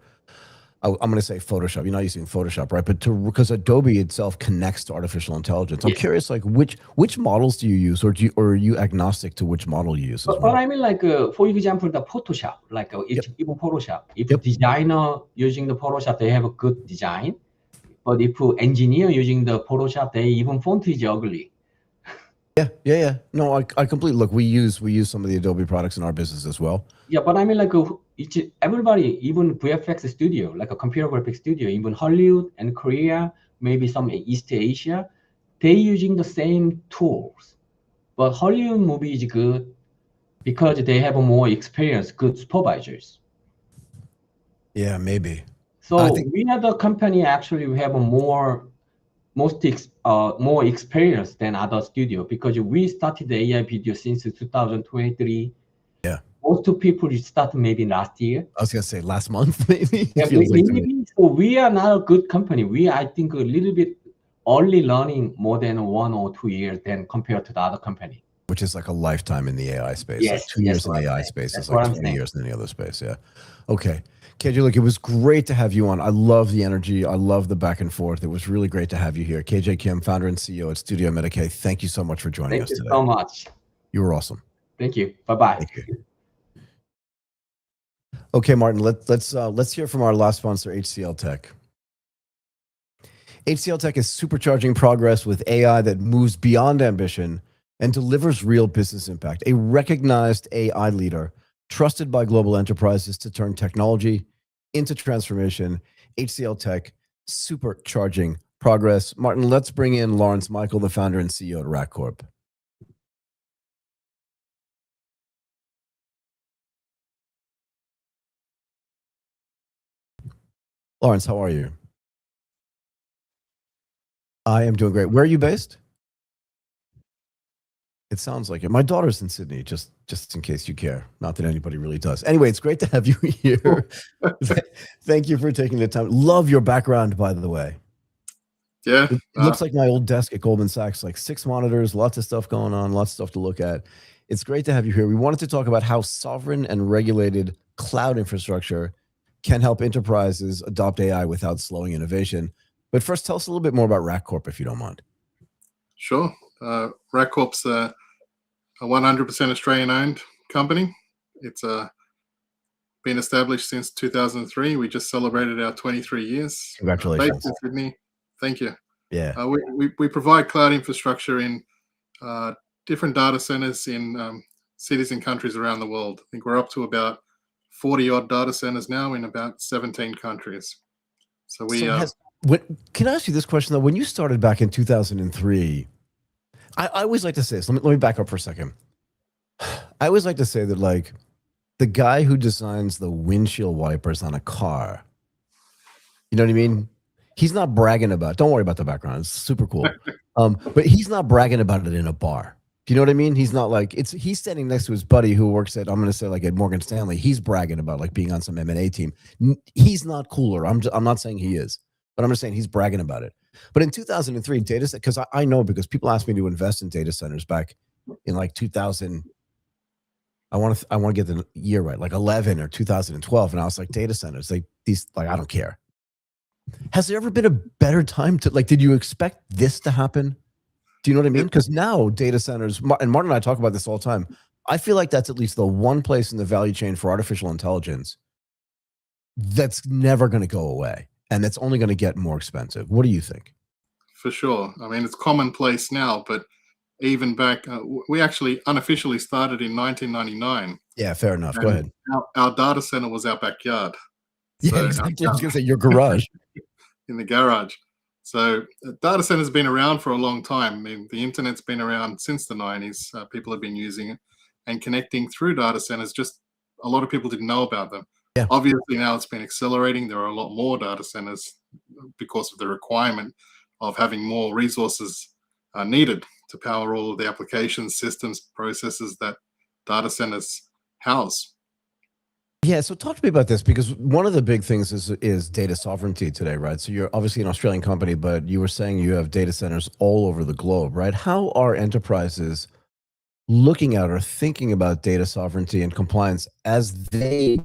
I'm going to say Photoshop. You're not using Photoshop, right? But because Adobe itself connects to artificial intelligence. I'm curious, like which models do you use, or are you agnostic to which model you use? But I mean, like for example, the Photoshop, like even Photoshop. If designer using the Photoshop, they have a good design. But if engineer using the Photoshop, they even font is ugly. Yeah. No, I completely look. We use some of the Adobe products in our business as well. Yeah, but I mean, like everybody, even VFX studio, like a computer graphics studio, even Hollywood and Korea, maybe some East Asia, they using the same tools. But Hollywood movie is good because they have a more experienced, good supervisors. Yeah, maybe. So we are the company. Actually, we have a more more experienced than other studio because we started the AI video since 2023. Yeah. Most people start maybe last year. I was gonna say last month, maybe. Yeah, It feels like to me. maybe. So we are not a good company. We, I think, a little bit only learning more than 1 or 2 years than compared to the other company. Which is like a lifetime in the AI space. Like Yes, 2 that's years in what the I'm AI saying. space That's is what like I'm 20 saying. years in any other space. Yeah. Okay. KJ, look, it was great to have you on. I love the energy. I love the back and forth. It was really great to have you here. KJ Kim, founder and CEO at Studio Medicaid. Thank you so much for joining Thank us you today. so much. You were awesome. Thank you. Bye-bye. Thank you. Okay, Martin, let's hear from our last sponsor, HCL Tech. HCL Tech is supercharging progress with AI that moves beyond ambition and delivers real business impact. A recognized AI leader, trusted by global enterprises to turn technology into transformation. HCL Tech, supercharging progress. Martin, let's bring in Lawrence Michael, the founder and CEO at RackCorp. Lawrence, how are you? I am doing great. Where are you based? It sounds like it. My daughter's in Sydney, just in case you care. Not that anybody really does. Anyway, it's great to have you here. Thank you for taking the time. Love your background, by the way. Yeah. It looks like my old desk at Goldman Sachs, like 6 monitors, lots of stuff going on, lots of stuff to look at. It's great to have you here. We wanted to talk about how sovereign and regulated cloud infrastructure can help enterprises adopt AI without slowing innovation. But first, tell us a little bit more about RackCorp, if you don't mind. Sure. RackCorp's a 100% Australian-owned company. It's been established since 2003. We just celebrated our 23 years. Congratulations. Based in Sydney. Thank you. Yeah. We provide cloud infrastructure in different data centers in cities and countries around the world. I think we're up to about 40-odd data centers now in about 17 countries. So we... can I ask you this question, though? When you started back in 2003, I always like to say this. Let me back up for a second. I always like to say that, like, the guy who designs the windshield wipers on a car, you know what I mean? He's not bragging about, don't worry about the background. It's super cool. But he's not bragging about it in a bar. Do you know what I mean? He's not like, he's standing next to his buddy who works at, I'm going to say like at Morgan Stanley. He's bragging about like being on some M&A team. He's not cooler. I'm not saying he is, but I'm just saying he's bragging about it. But in 2003, data set, because I know, because people asked me to invest in data centers back in like 2000. I want to get the year right, like 11 or 2012, and I was like, data centers, I don't care. Has there ever been a better time to, like, did you expect this to happen? Do you know what I mean? Because now data centers, and Martin and I talk about this all the time. I feel like that's at least the one place in the value chain for artificial intelligence that's never going to go away, and that's only going to get more expensive. What do you think? For sure. I mean, it's commonplace now, but even back, we actually unofficially started in 1999. Yeah, fair enough. Go ahead. Our data center was our backyard. Yeah, exactly. I was going to say your garage. In the garage. So data centers have been around for a long time. I mean, the internet's been around since the 90s. People have been using it and connecting through data centers. Just a lot of people didn't know about them. Yeah. Obviously, now it's been accelerating. There are a lot more data centers because of the requirement of having more resources needed to power all of the applications, systems, processes that data centers house. Yeah, so talk to me about this, because one of the big things is data sovereignty today, right? So you're obviously an Australian company, but you were saying you have data centers all over the globe, right? How are enterprises looking at or thinking about data sovereignty and compliance as they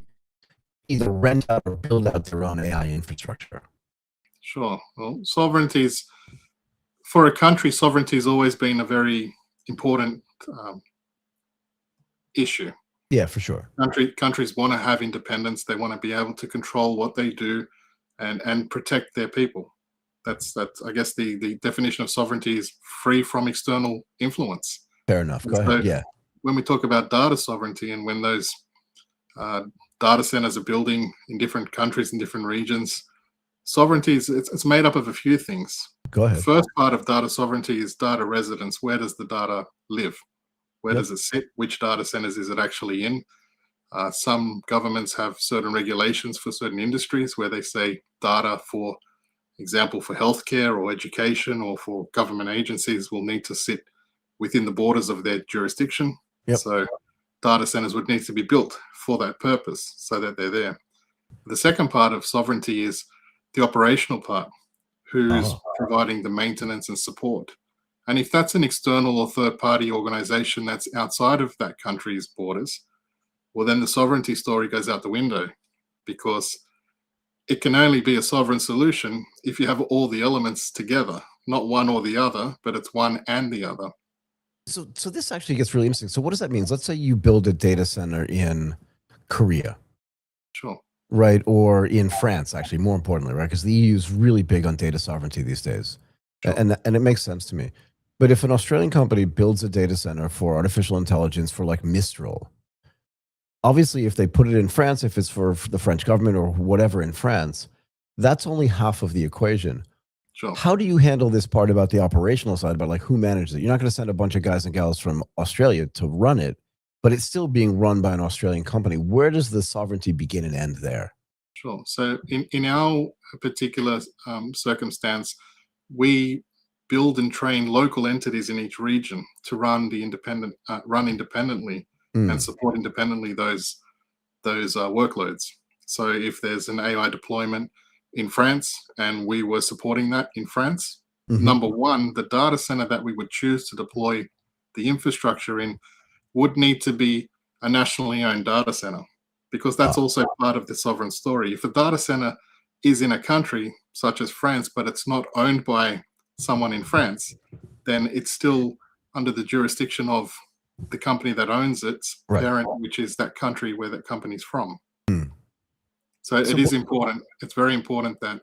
either rent out or build out their own AI infrastructure? Sure. Well, for a country, sovereignty has always been a very important issue. Yeah, for sure. Countries want to have independence. They want to be able to control what they do and protect their people. That's I guess the definition of sovereignty is free from external influence. Fair enough. Go ahead. Yeah. When we talk about data sovereignty and when those data centers are building in different countries and different regions, sovereignty it's made up of a few things. Go ahead. The first part of data sovereignty is data residence. Where does the data live? Where does it sit? Which data centers is it actually in? Some governments have certain regulations for certain industries where they say data for example, for healthcare or education or for government agencies, will need to sit within the borders of their jurisdiction. Yep. So data centers would need to be built for that purpose so that they're there. The second part of sovereignty is the operational part, who's providing the maintenance and support. And if that's an external or third-party organization that's outside of that country's borders, well, then the sovereignty story goes out the window, because it can only be a sovereign solution if you have all the elements together, not one or the other, but it's one and the other. So this actually gets really interesting. So what does that mean? Let's say you build a data center in Korea. Sure. Right, or in France, actually, more importantly, right? Because the EU is really big on data sovereignty these days. Sure. And it makes sense to me. But if an Australian company builds a data center for artificial intelligence for like Mistral, obviously if they put it in France, if it's for the French government or whatever in France, that's only half of the equation. Sure. How do you handle this part about the operational side, about like who manages it? You're not going to send a bunch of guys and gals from Australia to run it, but it's still being run by an Australian company. Where does the sovereignty begin and end there? Sure. So in our particular circumstance, we build and train local entities in each region to run independently and support independently those workloads. So if there's an AI deployment in France and we were supporting that in France, number one, the data center that we would choose to deploy the infrastructure in would need to be a nationally owned data center, because that's also part of the sovereign story. If a data center is in a country such as France, but it's not owned by someone in France, then it's still under the jurisdiction of the company that owns its parent, which is that country where that company's from. So it is important. It's very important that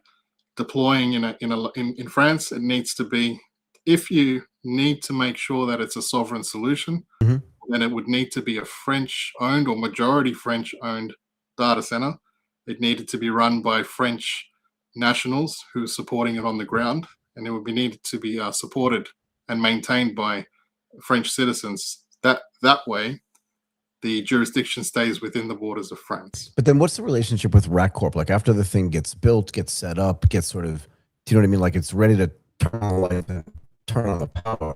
deploying in France, it needs to be, if you need to make sure that it's a sovereign solution, then it would need to be a French-owned or majority French-owned data center. It needed to be run by French nationals who are supporting it on the ground, and it would be needed to be supported and maintained by French citizens. That way, the jurisdiction stays within the borders of France. But then what's the relationship with RackCorp? Like after the thing gets built, gets set up, gets sort of, do you know what I mean? Like it's ready to turn on the light and turn on the power.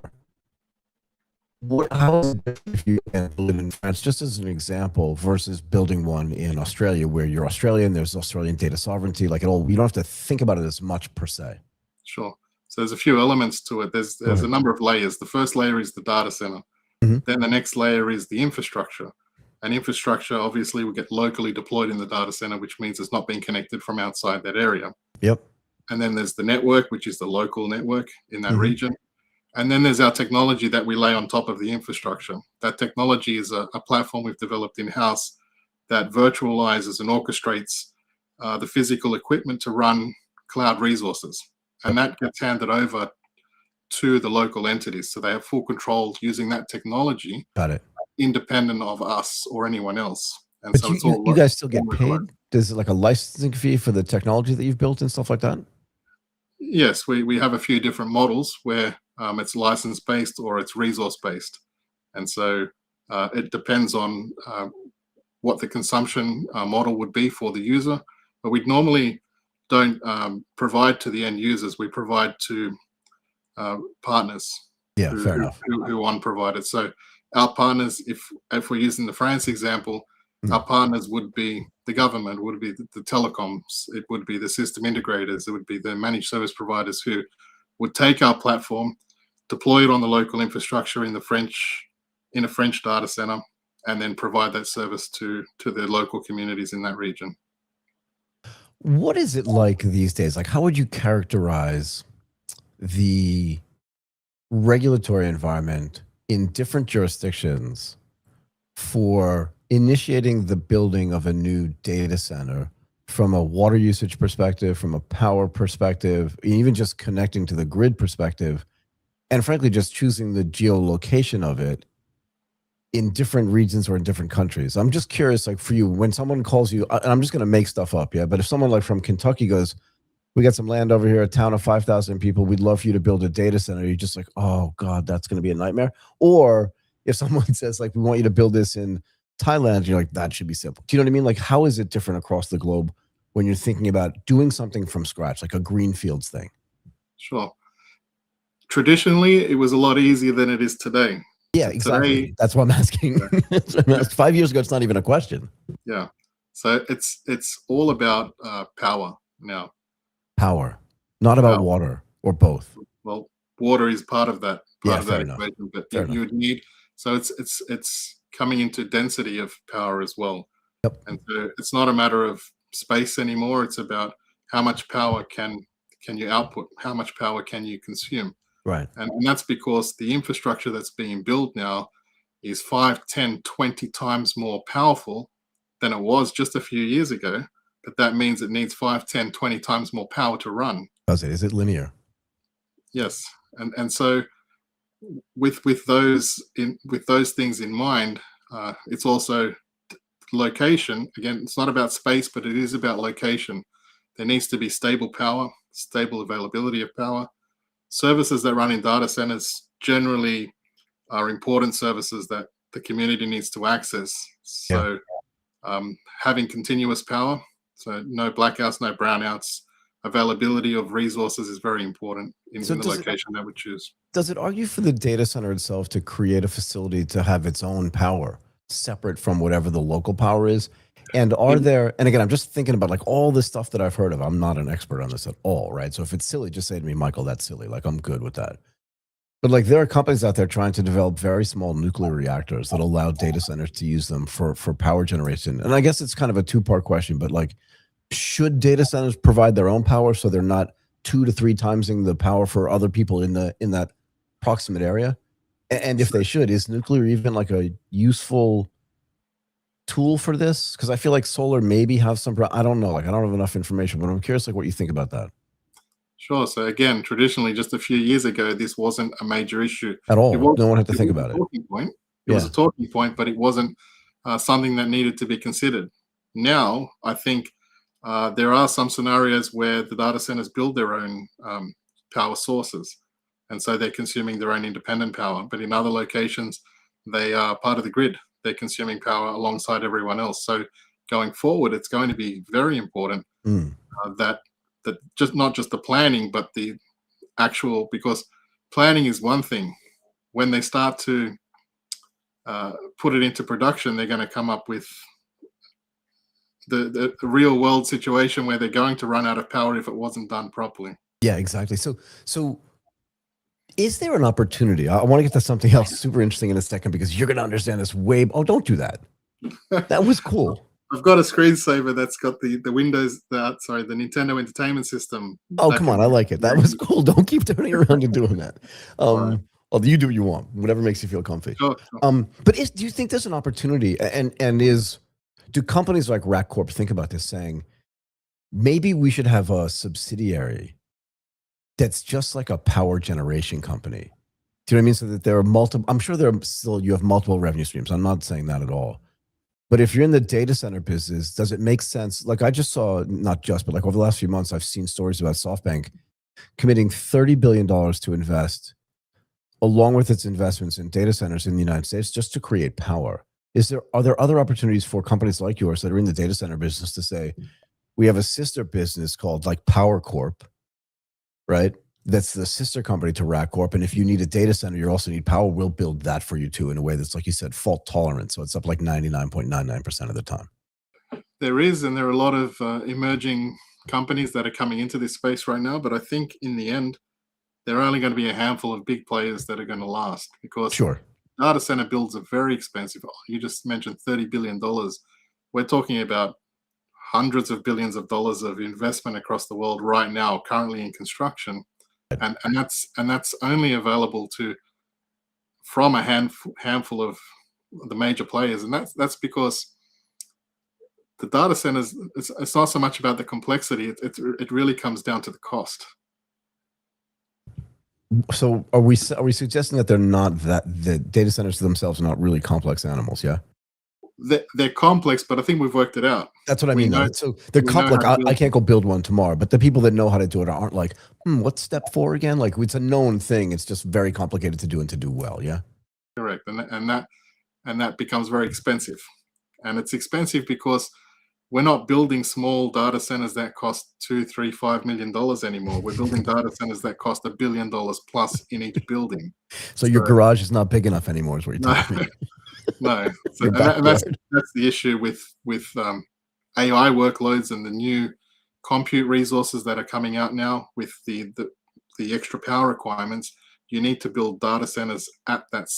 How is it different if you live in France, just as an example, versus building one in Australia where you're Australian, there's Australian data sovereignty, like it all, you don't have to think about it as much per se. Sure. So there's a few elements to it. There's a number of layers. The first layer is the data center. Then the next layer is the infrastructure. And infrastructure obviously will get locally deployed in the data center, which means it's not being connected from outside that area. Yep. And then there's the network, which is the local network in that region. And then there's our technology that we lay on top of the infrastructure. That technology is a platform we've developed in-house that virtualizes and orchestrates the physical equipment to run cloud resources. And that gets handed over to the local entities. So they have full control using that technology. Got it. Independent of us or anyone else. And but so it's all you guys still get paid? Does it like a licensing fee for the technology that you've built and stuff like that? Yes, we have a few different models where it's license-based or it's resource-based. And so it depends on what the consumption model would be for the user. But we normally don't provide to the end users. We provide to partners who on provided. So our partners, if we're using the France example, our partners would be the government, would be the telecoms, it would be the system integrators, it would be the managed service providers who would take our platform, deploy it on the local infrastructure in a French data center, and then provide that service to the local communities in that region. What is it like these days? Like, how would you characterize the regulatory environment in different jurisdictions for initiating the building of a new data center from a water usage perspective, from a power perspective, even just connecting to the grid perspective, and frankly, just choosing the geolocation of it in different regions or in different countries? I'm just curious, like for you, when someone calls you, and I'm just going to make stuff up, yeah, but if someone like from Kentucky goes, we got some land over here, a town of 5,000 people, we'd love for you to build a data center, you're just like, oh God, that's going to be a nightmare. Or if someone says like, we want you to build this in Thailand, you're like, that should be simple. Do you know what I mean? Like, how is it different across the globe when you're thinking about doing something from scratch, like a greenfields thing? Sure. Traditionally, it was a lot easier than it is today. Yeah, So exactly. today, That's what I'm asking. Yeah. 5 years ago, it's not even a question. yeah. So it's all about power now. Power, not about Power. water or both. Well, water is part of that Fair enough. equation, but Fair you would need. So it's coming into density of power as well. Yep. And so it's not a matter of space anymore. It's about how much power can you output, how much power can you consume. Right. And that's because the infrastructure that's being built now is 5, 10, 20 times more powerful than it was just a few years ago. But that means it needs 5, 10, 20 times more power to run. Does it? Is it linear? Yes. And so with those things in mind, it's also location. Again, it's not about space, but it is about location. There needs to be stable power, stable availability of power. Services that run in data centers generally are important services that the community needs to access. So having continuous power, so no blackouts, no brownouts, availability of resources is very important in the location that we choose. Does it argue for the data center itself to create a facility to have its own power separate from whatever the local power is? And are there, and again, I'm just thinking about like all the stuff that I've heard of. I'm not an expert on this at all, right? So if it's silly, just say to me, Michael, that's silly. Like, I'm good with that. But like, there are companies out there trying to develop very small nuclear reactors that allow data centers to use them for power generation. And I guess it's kind of a two-part question, but like, should data centers provide their own power so they're not 2 to 3 timesing the power for other people in that proximate area? And if they should, is nuclear even like a useful tool for this? Because I feel like solar maybe have some, I don't know, like I don't have enough information, but I'm curious like what you think about that. Sure. So again, traditionally, just a few years ago, this wasn't a major issue At all. No one had to think about it. It was a talking point, but it wasn't something that needed to be considered. Now, I think there are some scenarios where the data centers build their own power sources. And so they're consuming their own independent power. But in other locations, they are part of the grid. They're consuming power alongside everyone else. So going forward, it's going to be very important that just not just the planning, but the actual, because planning is one thing. When they start to put it into production, they're going to come up with the real world situation where they're going to run out of power if it wasn't done properly. Yeah, exactly. So is there an opportunity? I want to get to something else super interesting in a second because you're going to understand this way. Oh, don't do that. That was cool. I've got a screensaver that's got the Windows, the Nintendo Entertainment System. Oh, come on. I like it. That was cool. Don't keep turning around and doing that. Right. Well, you do what you want, whatever makes you feel comfy. Sure. But do you think there's an opportunity do companies like RackCorp think about this saying, maybe we should have a subsidiary that's just like a power generation company? Do you know what I mean? So that there are multiple, I'm sure you have multiple revenue streams. I'm not saying that at all. But if you're in the data center business, does it make sense? Like I just saw, not just, but like over the last few months, I've seen stories about SoftBank committing $30 billion to invest along with its investments in data centers in the United States just to create power. Are there other opportunities for companies like yours that are in the data center business to say, we have a sister business called like PowerCorp, right? That's the sister company to RackCorp. And if you need a data center, you also need power. We'll build that for you too in a way that's, like you said, fault tolerant. So it's up like 99.99% of the time. There is, and there are a lot of emerging companies that are coming into this space right now. But I think in the end, there are only going to be a handful of big players that are going to last because data center builds are very expensive. You just mentioned $30 billion. We're talking about hundreds of billions of dollars of investment across the world right now, currently in construction. And that's only available from a handful of the major players, and that's because the data centers. It's not so much about the complexity; it really comes down to the cost. So are we suggesting that they're not the data centers themselves are not really complex animals? Yeah. They're complex, but I think we've worked it out. That's what I mean. So they're complex. I can't go build one tomorrow, but the people that know how to do it aren't like, what's step 4 again? Like it's a known thing. It's just very complicated to do and to do well. Yeah. Correct. And that becomes very expensive. And it's expensive because we're not building small data centers that cost $2, $3, $5 million anymore. We're building data centers that cost $1 billion plus in each building. So your garage is not big enough anymore, is what you're telling me. No. So, Your and that's backyard. the issue with AI workloads and the new compute resources that are coming out now with the extra power requirements. You need to build data centers at that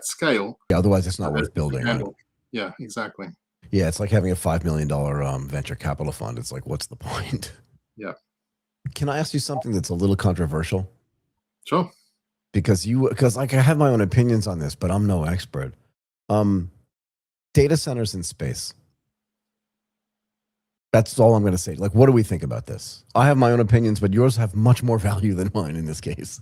scale. Yeah, otherwise it's not worth building. Right? Yeah, exactly. Yeah, it's like having a $5 million venture capital fund. It's like, what's the point? Yeah. Can I ask you something that's a little controversial? Sure. Because like I have my own opinions on this, but I'm no expert. Data centers in space. That's all I'm going to say. Like, what do we think about this? I have my own opinions, but yours have much more value than mine in this case.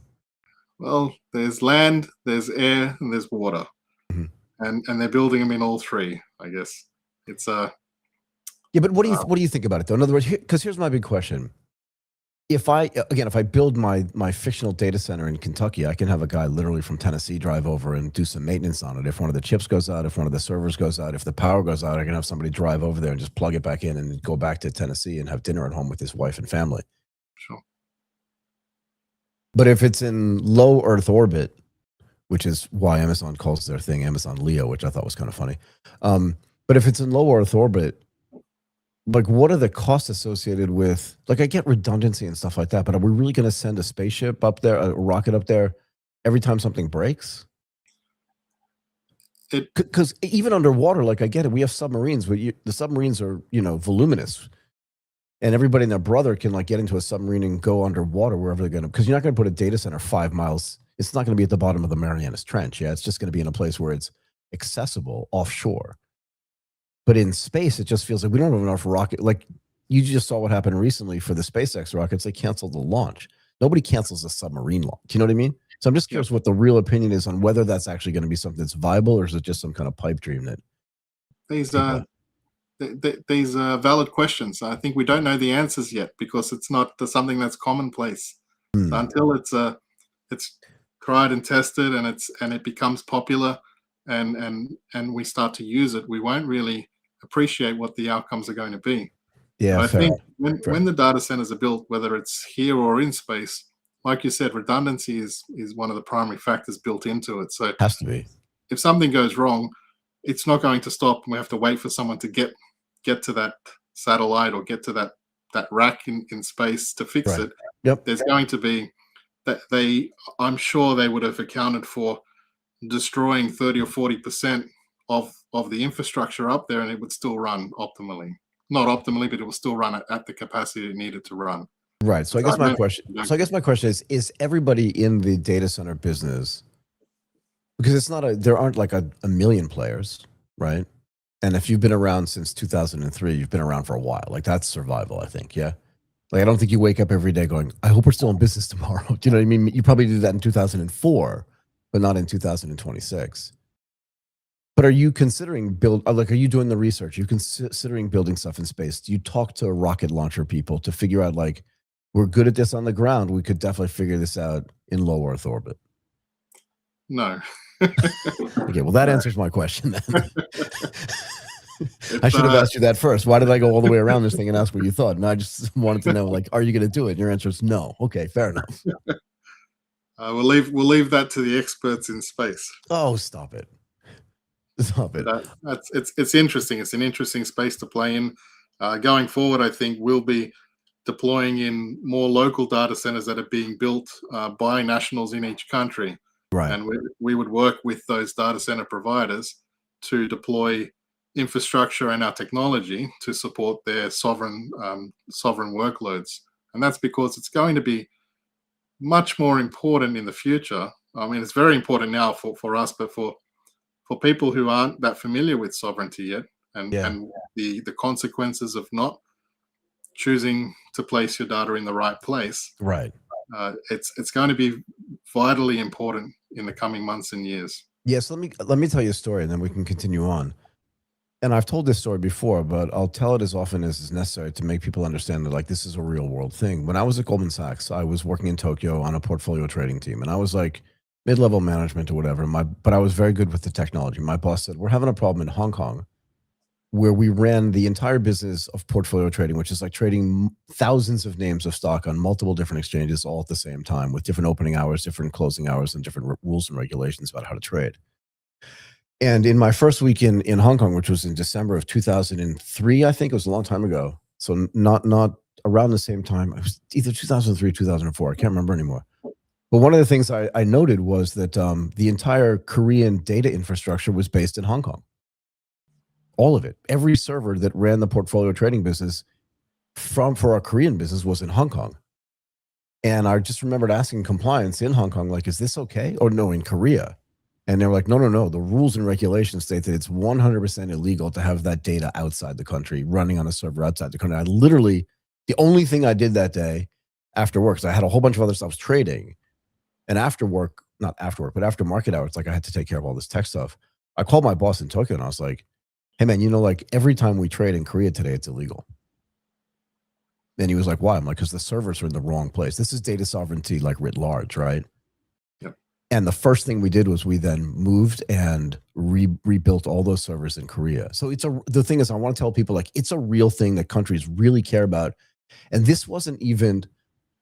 Well, there's land, there's air, and there's water. Mm-hmm. And they're building them in all three, I guess. It's yeah, but what do you think about it though? In other words, because here's my big question. If I build my fictional data center in Kentucky, I can have a guy literally from Tennessee drive over and do some maintenance on it. If one of the chips goes out, if one of the servers goes out, if the power goes out, I can have somebody drive over there and just plug it back in and go back to Tennessee and have dinner at home with his wife and family. Sure. But if it's in low Earth orbit, which is why Amazon calls their thing Amazon Leo, which I thought was kind of funny. But if it's in low Earth orbit, like, what are the costs associated with, like, I get redundancy and stuff like that, but are we really going to send a spaceship up there, a rocket up there every time something breaks? Because even underwater, like, I get it. We have submarines, but the submarines are, voluminous. And everybody and their brother can, like, get into a submarine and go underwater wherever they're going to, because you're not going to put a data center 5 miles. It's not going to be at the bottom of the Marianas Trench. Yeah, it's just going to be in a place where it's accessible offshore. But in space, it just feels like we don't have enough rocket. Like, you just saw what happened recently for the SpaceX rockets. They canceled the launch. Nobody cancels a submarine launch. Do you know what I mean? So I'm just curious what the real opinion is on whether that's actually going to be something that's viable, or is it just some kind of pipe dream that these are valid questions. I think we don't know the answers yet because it's not something that's commonplace. Until it's tried and tested and it becomes popular and we start to use it, we won't really appreciate what the outcomes are going to be. Yeah, but I think when the data centers are built, whether it's here or in space, like you said, redundancy is one of the primary factors built into it. So it has to be. If something goes wrong, it's not going to stop, and we have to wait for someone to get to that satellite or get to that rack in space to fix it. Yep. There's going to be that I'm sure they would have accounted for destroying 30 or 40% of the infrastructure up there, and it would still run optimally. Not optimally, but it will still run at the capacity it needed to run. Right. So I guess my question is everybody in the data center business, because there aren't like a million players, right? And if you've been around since 2003, you've been around for a while. Like, that's survival, I think. Yeah. Like, I don't think you wake up every day going, I hope we're still in business tomorrow. Do you know what I mean? You probably did that in 2004, but not in 2026. But are you considering are you doing the research? Are you considering building stuff in space? Do you talk to rocket launcher people to figure out, like, we're good at this on the ground, we could definitely figure this out in low Earth orbit? No. Okay, well, that answers my question then. I should have asked you that first. Why did I go all the way around this thing and ask what you thought? And I just wanted to know, like, are you going to do it? And your answer is no. Okay, fair enough. We'll leave that to the experts in space. Oh, stop it. Stop it. It's interesting. It's an interesting space to play in. Going forward, I think we'll be deploying in more local data centers that are being built by nationals in each country. Right. And we would work with those data center providers to deploy infrastructure and our technology to support their sovereign workloads. And that's because it's going to be much more important in the future. I mean, it's very important now for us, but for people who aren't that familiar with sovereignty yet, and the consequences of not choosing to place your data in the right place, right? It's going to be vitally important in the coming months and years. Yes, let me tell you a story, and then we can continue on. And I've told this story before, but I'll tell it as often as is necessary to make people understand that, like, this is a real world thing. When I was at Goldman Sachs, I was working in Tokyo on a portfolio trading team, and I was like mid-level management or whatever. But I was very good with the technology. My boss said, we're having a problem in Hong Kong. where we ran the entire business of portfolio trading, which is like trading thousands of names of stock on multiple different exchanges all at the same time with different opening hours, different closing hours, and different rules and regulations about how to trade. And in my first week in Hong Kong, which was in December of 2003, I think it was a long time ago. So not around the same time. It was either 2003, 2004. I can't remember anymore. But one of the things I noted was that the entire Korean data infrastructure was based in Hong Kong. All of it. Every server that ran the portfolio trading business for our Korean business was in Hong Kong. And I just remembered asking compliance in Hong Kong, like, is this okay? Or no, in Korea. And they were like, no. The rules and regulations state that it's 100% illegal to have that data outside the country, running on a server outside the country. The only thing I did that day after work, because I had a whole bunch of other stuff, I was trading. And after work, not after work, but after market hours, like I had to take care of all this tech stuff. I called my boss in Tokyo and I was like, hey man, like every time we trade in Korea today, it's illegal. And he was like, why? I'm like, because the servers are in the wrong place. This is data sovereignty, like writ large, right? Yep. And the first thing we did was we then moved and rebuilt all those servers in Korea. So the thing is, I want to tell people, like, it's a real thing that countries really care about. And this wasn't even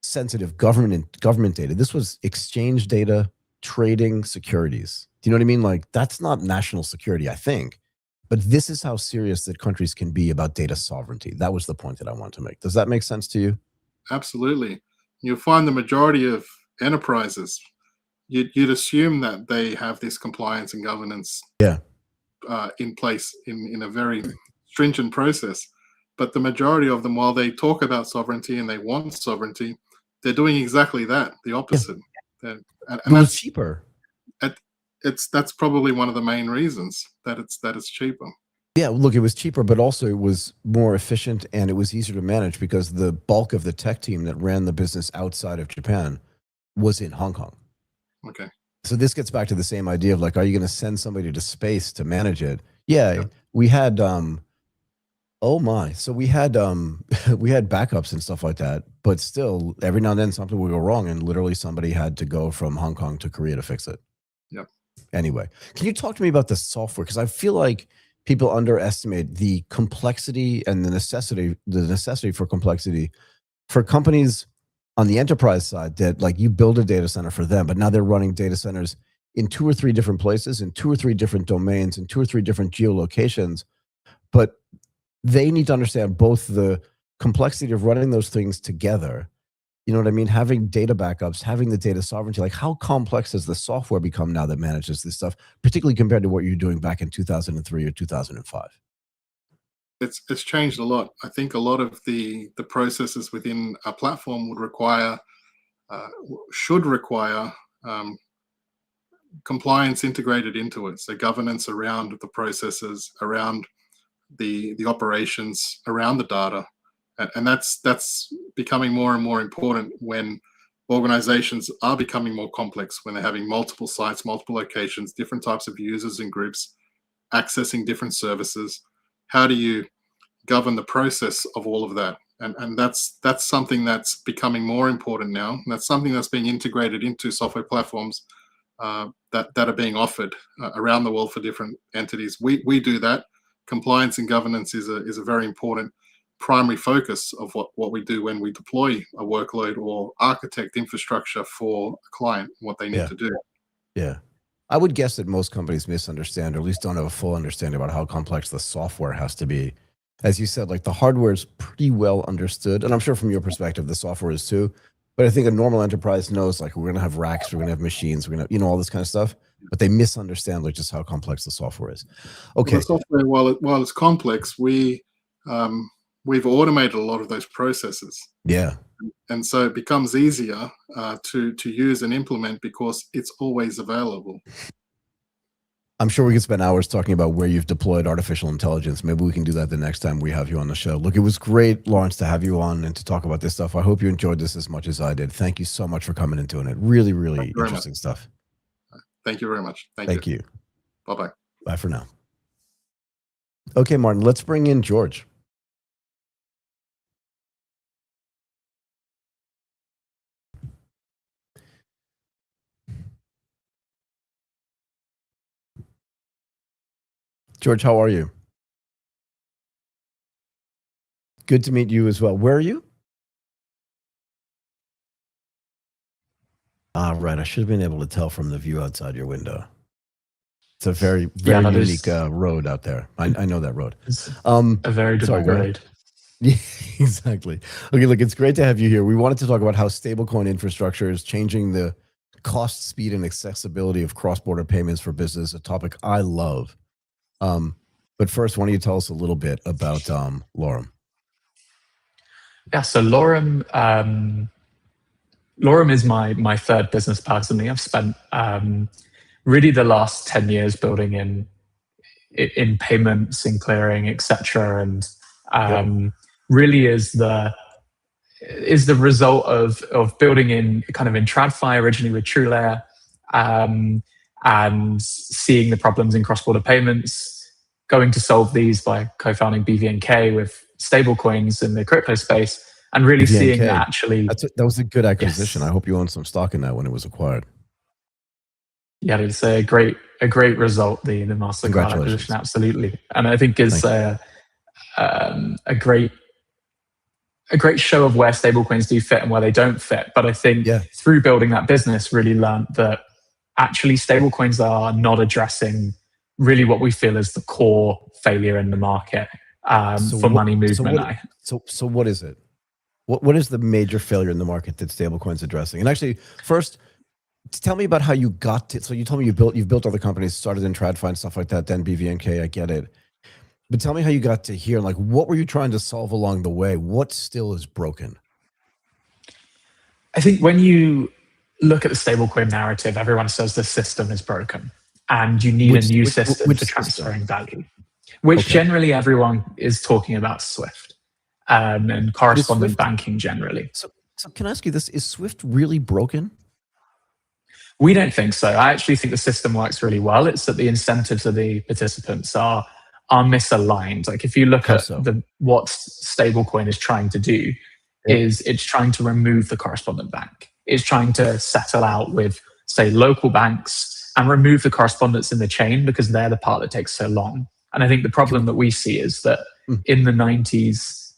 sensitive government data. This was exchange data, trading, securities. Do you know what I mean? Like, that's not national security, I think. But this is how serious that countries can be about data sovereignty. That was the point that I want to make. Does that make sense to you? Absolutely. You'll find the majority of enterprises, you'd assume that they have this compliance and governance in place in a very stringent process. But the majority of them, while they talk about sovereignty and they want sovereignty, they're doing exactly that, the opposite. Yeah. And that's cheaper. That's probably one of the main reasons that it's cheaper. Yeah, look, it was cheaper, but also it was more efficient and it was easier to manage because the bulk of the tech team that ran the business outside of Japan was in Hong Kong. Okay. So this gets back to the same idea of like, are you going to send somebody to space to manage it? Yeah. We had oh my. So we had we had backups and stuff like that, but still every now and then something would go wrong and literally somebody had to go from Hong Kong to Korea to fix it. Yep. Anyway, can you talk to me about the software? Because I feel like people underestimate the complexity and the necessity for complexity for companies on the enterprise side that, like, you build a data center for them, but now they're running data centers in 2 or 3 different places, in 2 or 3 different domains, in 2 or 3 different geolocations. But they need to understand both the complexity of running those things together. You know what I mean? Having data backups, having the data sovereignty, like how complex has the software become now that manages this stuff, particularly compared to what you're doing back in 2003 or 2005? It's changed a lot. I think a lot of the processes within a platform should require compliance integrated into it. So governance around the processes, around the operations, around the data. And that's becoming more and more important when organizations are becoming more complex, when they're having multiple sites, multiple locations, different types of users and groups accessing different services. How do you govern the process of all of that? And that's something that's becoming more important now. And that's something that's being integrated into software platforms that are being offered around the world for different entities. We do that. Compliance and governance is a very important primary focus of what we do when we deploy a workload or architect infrastructure for a client, what they need to do. Yeah. I would guess that most companies misunderstand, or at least don't have a full understanding about how complex the software has to be. As you said, like the hardware is pretty well understood. And I'm sure from your perspective, the software is too. But I think a normal enterprise knows, like, we're going to have racks, we're going to have machines, we're going to, all this kind of stuff. But they misunderstand, like, just how complex the software is. Okay. Well, the software, while it's complex, we've automated a lot of those processes. Yeah. And so it becomes easier to use and implement because it's always available. I'm sure we could spend hours talking about where you've deployed artificial intelligence. Maybe we can do that the next time we have you on the show. Look, it was great, Lawrence, to have you on and to talk about this stuff. I hope you enjoyed this as much as I did. Thank you so much for coming and doing it. Really, really interesting stuff. Thank you very much. Thank you. Bye-bye. Bye for now. Okay, Martin, let's bring in George. George, how are you? Good to meet you as well. Where are you? Ah, right. I should have been able to tell from the view outside your window. It's a very unique road out there. I know that road. It's a very different road. Yeah, exactly. Okay, look, it's great to have you here. We wanted to talk about how stablecoin infrastructure is changing the cost, speed, and accessibility of cross-border payments for business, a topic I love. But first, why don't you tell us a little bit about Lorum? Yeah, so Lorum is my third business personally. I've spent really the last 10 years building in payments, in clearing, etc. And really is the result of building in TradFi originally with TrueLayer, and seeing the problems in cross-border payments, going to solve these by co-founding BVNK with stablecoins in the crypto space, and really BVNK, seeing that actually that was a good acquisition. Yes. I hope you owned some stock in that when it was acquired. Yeah, it's a great result, the MasterCard acquisition, absolutely. And I think is a great show of where stablecoins do fit and where they don't fit. But I think through building that business, really learned that actually stablecoins are not addressing really what we feel is the core failure in the market for money movement. So what is it? What is the major failure in the market that stablecoins addressing? And actually, first, tell me about how you got to. So you told me you've built other companies, started in TradFi and stuff like that, then BVNK. I get it. But tell me how you got to here. Like, what were you trying to solve along the way? What still is broken? I think when you look at the stablecoin narrative, everyone says the system is broken and you need a new system for transferring value, which generally everyone is talking about SWIFT and correspondent banking generally. So can I ask you this? Is SWIFT really broken? We don't think so. I actually think the system works really well. It's that the incentives of the participants are misaligned. Like if you look at what stablecoin is trying to do, is it's trying to remove the correspondent bank. It's trying to settle out with, say, local banks and remove the correspondents in the chain because they're the part that takes so long. And I think the problem that we see is that in the 90s,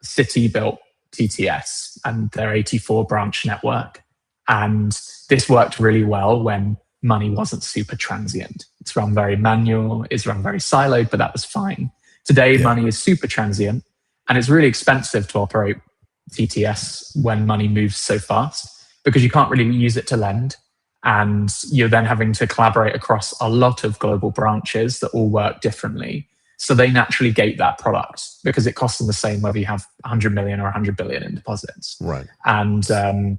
Citi built TTS and their 84 branch network. And this worked really well when money wasn't super transient. It's run very manual, it's run very siloed, but that was fine. Today, money is super transient, and it's really expensive to operate TTS when money moves so fast because you can't really use it to lend. And you're then having to collaborate across a lot of global branches that all work differently. So they naturally gate that product because it costs them the same whether you have 100 million or 100 billion in deposits. Right. And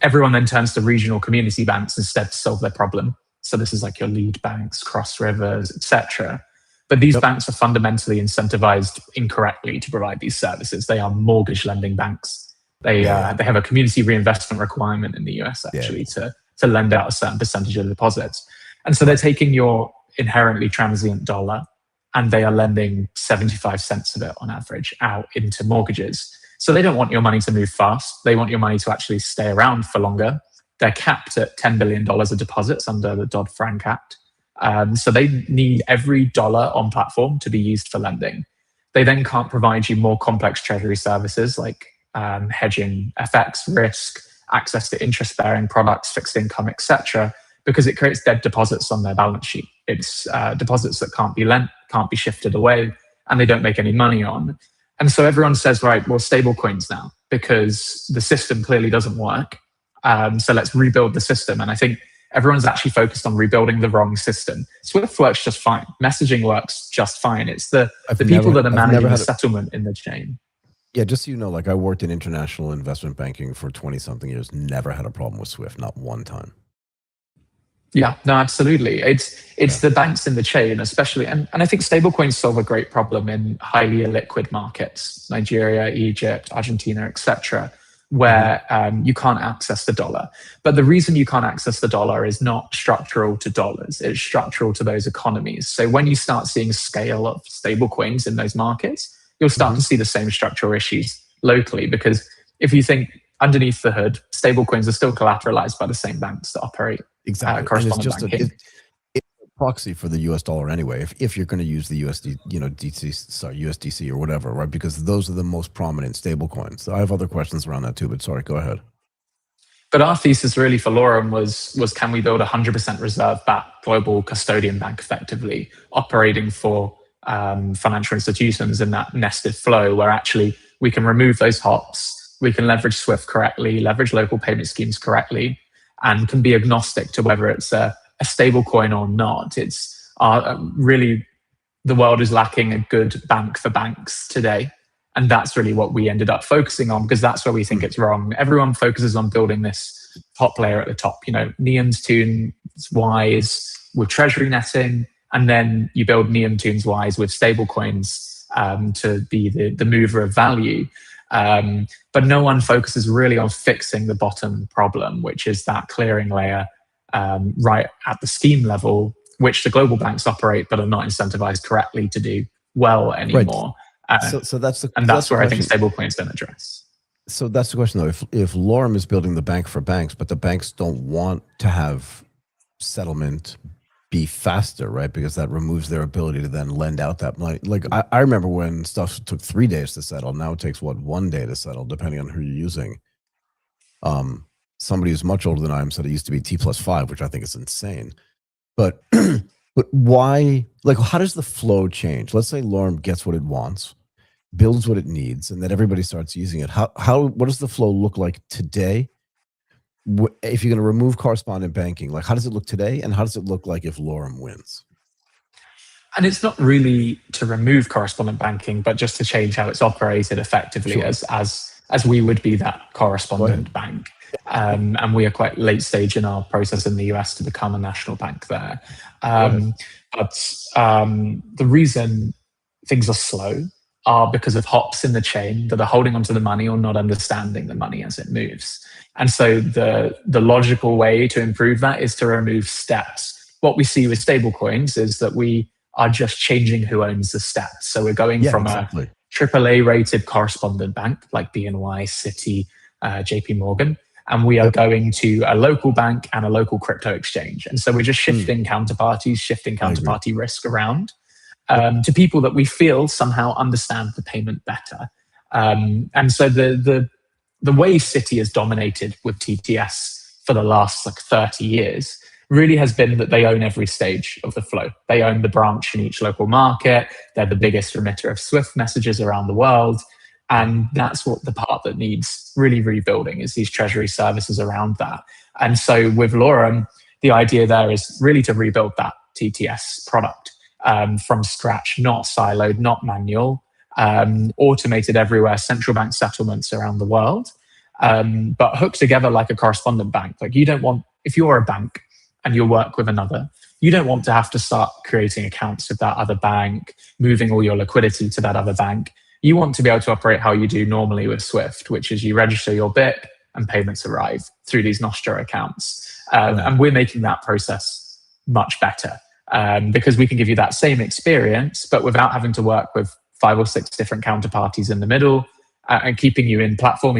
everyone then turns to regional community banks instead to solve their problem. So this is like your lead banks, Cross Rivers, etc. But these banks are fundamentally incentivized incorrectly to provide these services. They are mortgage lending banks. They have a community reinvestment requirement in the US actually to lend out a certain percentage of the deposits. And so they're taking your inherently transient dollar and they are lending 75 cents of it on average out into mortgages. So they don't want your money to move fast. They want your money to actually stay around for longer. They're capped at $10 billion of deposits under the Dodd-Frank Act. So they need every dollar on platform to be used for lending. They then can't provide you more complex treasury services like hedging FX risk, access to interest-bearing products, fixed income, etc., because it creates dead deposits on their balance sheet. It's deposits that can't be lent, can't be shifted away, and they don't make any money on. And so everyone says, right, well, stable coins now, because the system clearly doesn't work. So let's rebuild the system. And I think everyone's actually focused on rebuilding the wrong system. Swift works just fine. Messaging works just fine. It's the people that are managing the settlement in the chain. Yeah, just so you know, like I worked in international investment banking for 20-something years, never had a problem with Swift, not one time. Yeah, no, absolutely. It's the banks in the chain, especially, and I think stablecoins solve a great problem in highly illiquid markets, Nigeria, Egypt, Argentina, etc., where you can't access the dollar. But the reason you can't access the dollar is not structural to dollars, it's structural to those economies. So when you start seeing scale of stablecoins in those markets, you'll start to see the same structural issues locally, because if you think underneath the hood, stablecoins are still collateralized by the same banks that operate correspondent banking. proxy for the US dollar anyway, if you're going to use the USDC or whatever, right? Because those are the most prominent stable coins. So I have other questions around that too, but sorry, go ahead. But our thesis really for Lorum was can we build a 100% reserve-backed global custodian bank effectively operating for financial institutions in that nested flow where actually we can remove those hops, we can leverage SWIFT correctly, leverage local payment schemes correctly, and can be agnostic to whether it's a stable coin or not. It's really, the world is lacking a good bank for banks today. And that's really what we ended up focusing on, because that's where we think it's wrong. Everyone focuses on building this top layer at the top. Neum's tunes Wise with treasury netting, and then you build Neum tunes Wise with stable coins to be the mover of value. But no one focuses really on fixing the bottom problem, which is that clearing layer right at the scheme level, which the global banks operate but are not incentivized correctly to do well anymore. Right. So that's the and that's where I think stablecoins don't address. So that's the question, though. If Lorum is building the bank for banks, but the banks don't want to have settlement be faster, right? Because that removes their ability to then lend out that money. Like I remember when stuff took 3 days to settle. Now it takes 1 day to settle, depending on who you're using. Somebody who's much older than I am said it used to be T+5, which I think is insane. But but why? Like, how does the flow change? Let's say Lorum gets what it wants, builds what it needs, and then everybody starts using it. What does the flow look like today? If you're going to remove correspondent banking, like how does it look today, and how does it look like if Lorum wins? And it's not really to remove correspondent banking, but just to change how it's operated effectively, sure, as we would be that correspondent bank. And we are quite late stage in our process in the US to become a national bank there. But the reason things are slow are because of hops in the chain that are holding onto the money or not understanding the money as it moves. And so the logical way to improve that is to remove steps. What we see with stablecoins is that we are just changing who owns the steps. So we're going from a AAA rated correspondent bank like BNY, Citi, JP Morgan, and we are going to a local bank and a local crypto exchange. And so we're just shifting counterparties, shifting counterparty risk around to people that we feel somehow understand the payment better. And so the way Citi has dominated with TTS for the last 30 years really has been that they own every stage of the flow. They own the branch in each local market. They're the biggest remitter of SWIFT messages around the world. And that's what the part that needs really rebuilding is these treasury services around that. And so with Lorum, the idea there is really to rebuild that TTS product from scratch, not siloed, not manual, automated everywhere, central bank settlements around the world, but hooked together like a correspondent bank. Like you don't want, if you're a bank and you work with another, you don't want to have to start creating accounts with that other bank, moving all your liquidity to that other bank. You want to be able to operate how you do normally with SWIFT, which is you register your BIP and payments arrive through these Nostra accounts. And we're making that process much better because we can give you that same experience, but without having to work with 5 or 6 different counterparties in the middle and keeping you in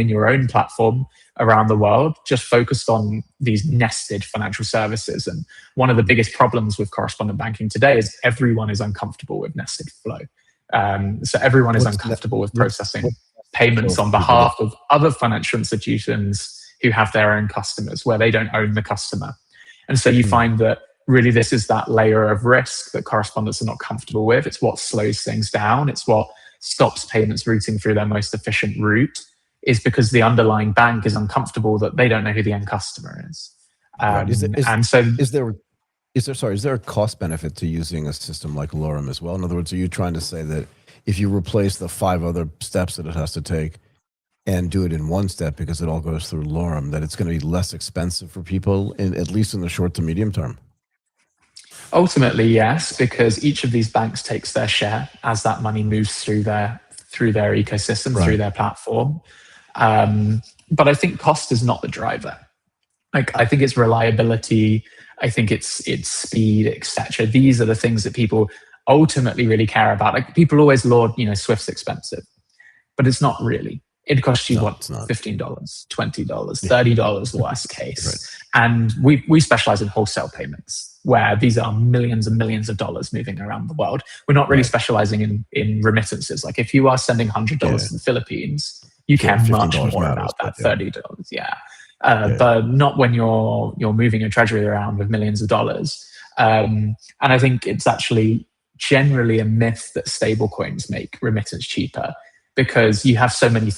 your own platform around the world, just focused on these nested financial services. And one of the biggest problems with correspondent banking today is everyone is uncomfortable with nested flow. So everyone is uncomfortable with processing payments on behalf of other financial institutions who have their own customers where they don't own the customer. And so you find that really this is that layer of risk that correspondents are not comfortable with. It's what slows things down. It's what stops payments routing through their most efficient route, is because the underlying bank is uncomfortable that they don't know who the end customer is. Is there a cost benefit to using a system like Lorum as well? In other words, are you trying to say that if you replace the 5 other steps that it has to take and do it in 1 step because it all goes through Lorum, that it's going to be less expensive for people, at least in the short to medium term? Ultimately, yes, because each of these banks takes their share as that money moves through their ecosystem, through their platform. But I think cost is not the driver. I think it's reliability. I think it's speed, etc. These are the things that people ultimately really care about. People always laud, Swift's expensive, but it's not really. It costs you $15, $20, $30 worst case. Right. And we specialize in wholesale payments. where these are millions and millions of dollars moving around the world. We're not really specializing in remittances. Like if you are sending $100 to the Philippines, you care much more matters, about that $30. But not when you're moving your treasury around with millions of dollars. And I think it's actually generally a myth that stablecoins make remittance cheaper, because you have so many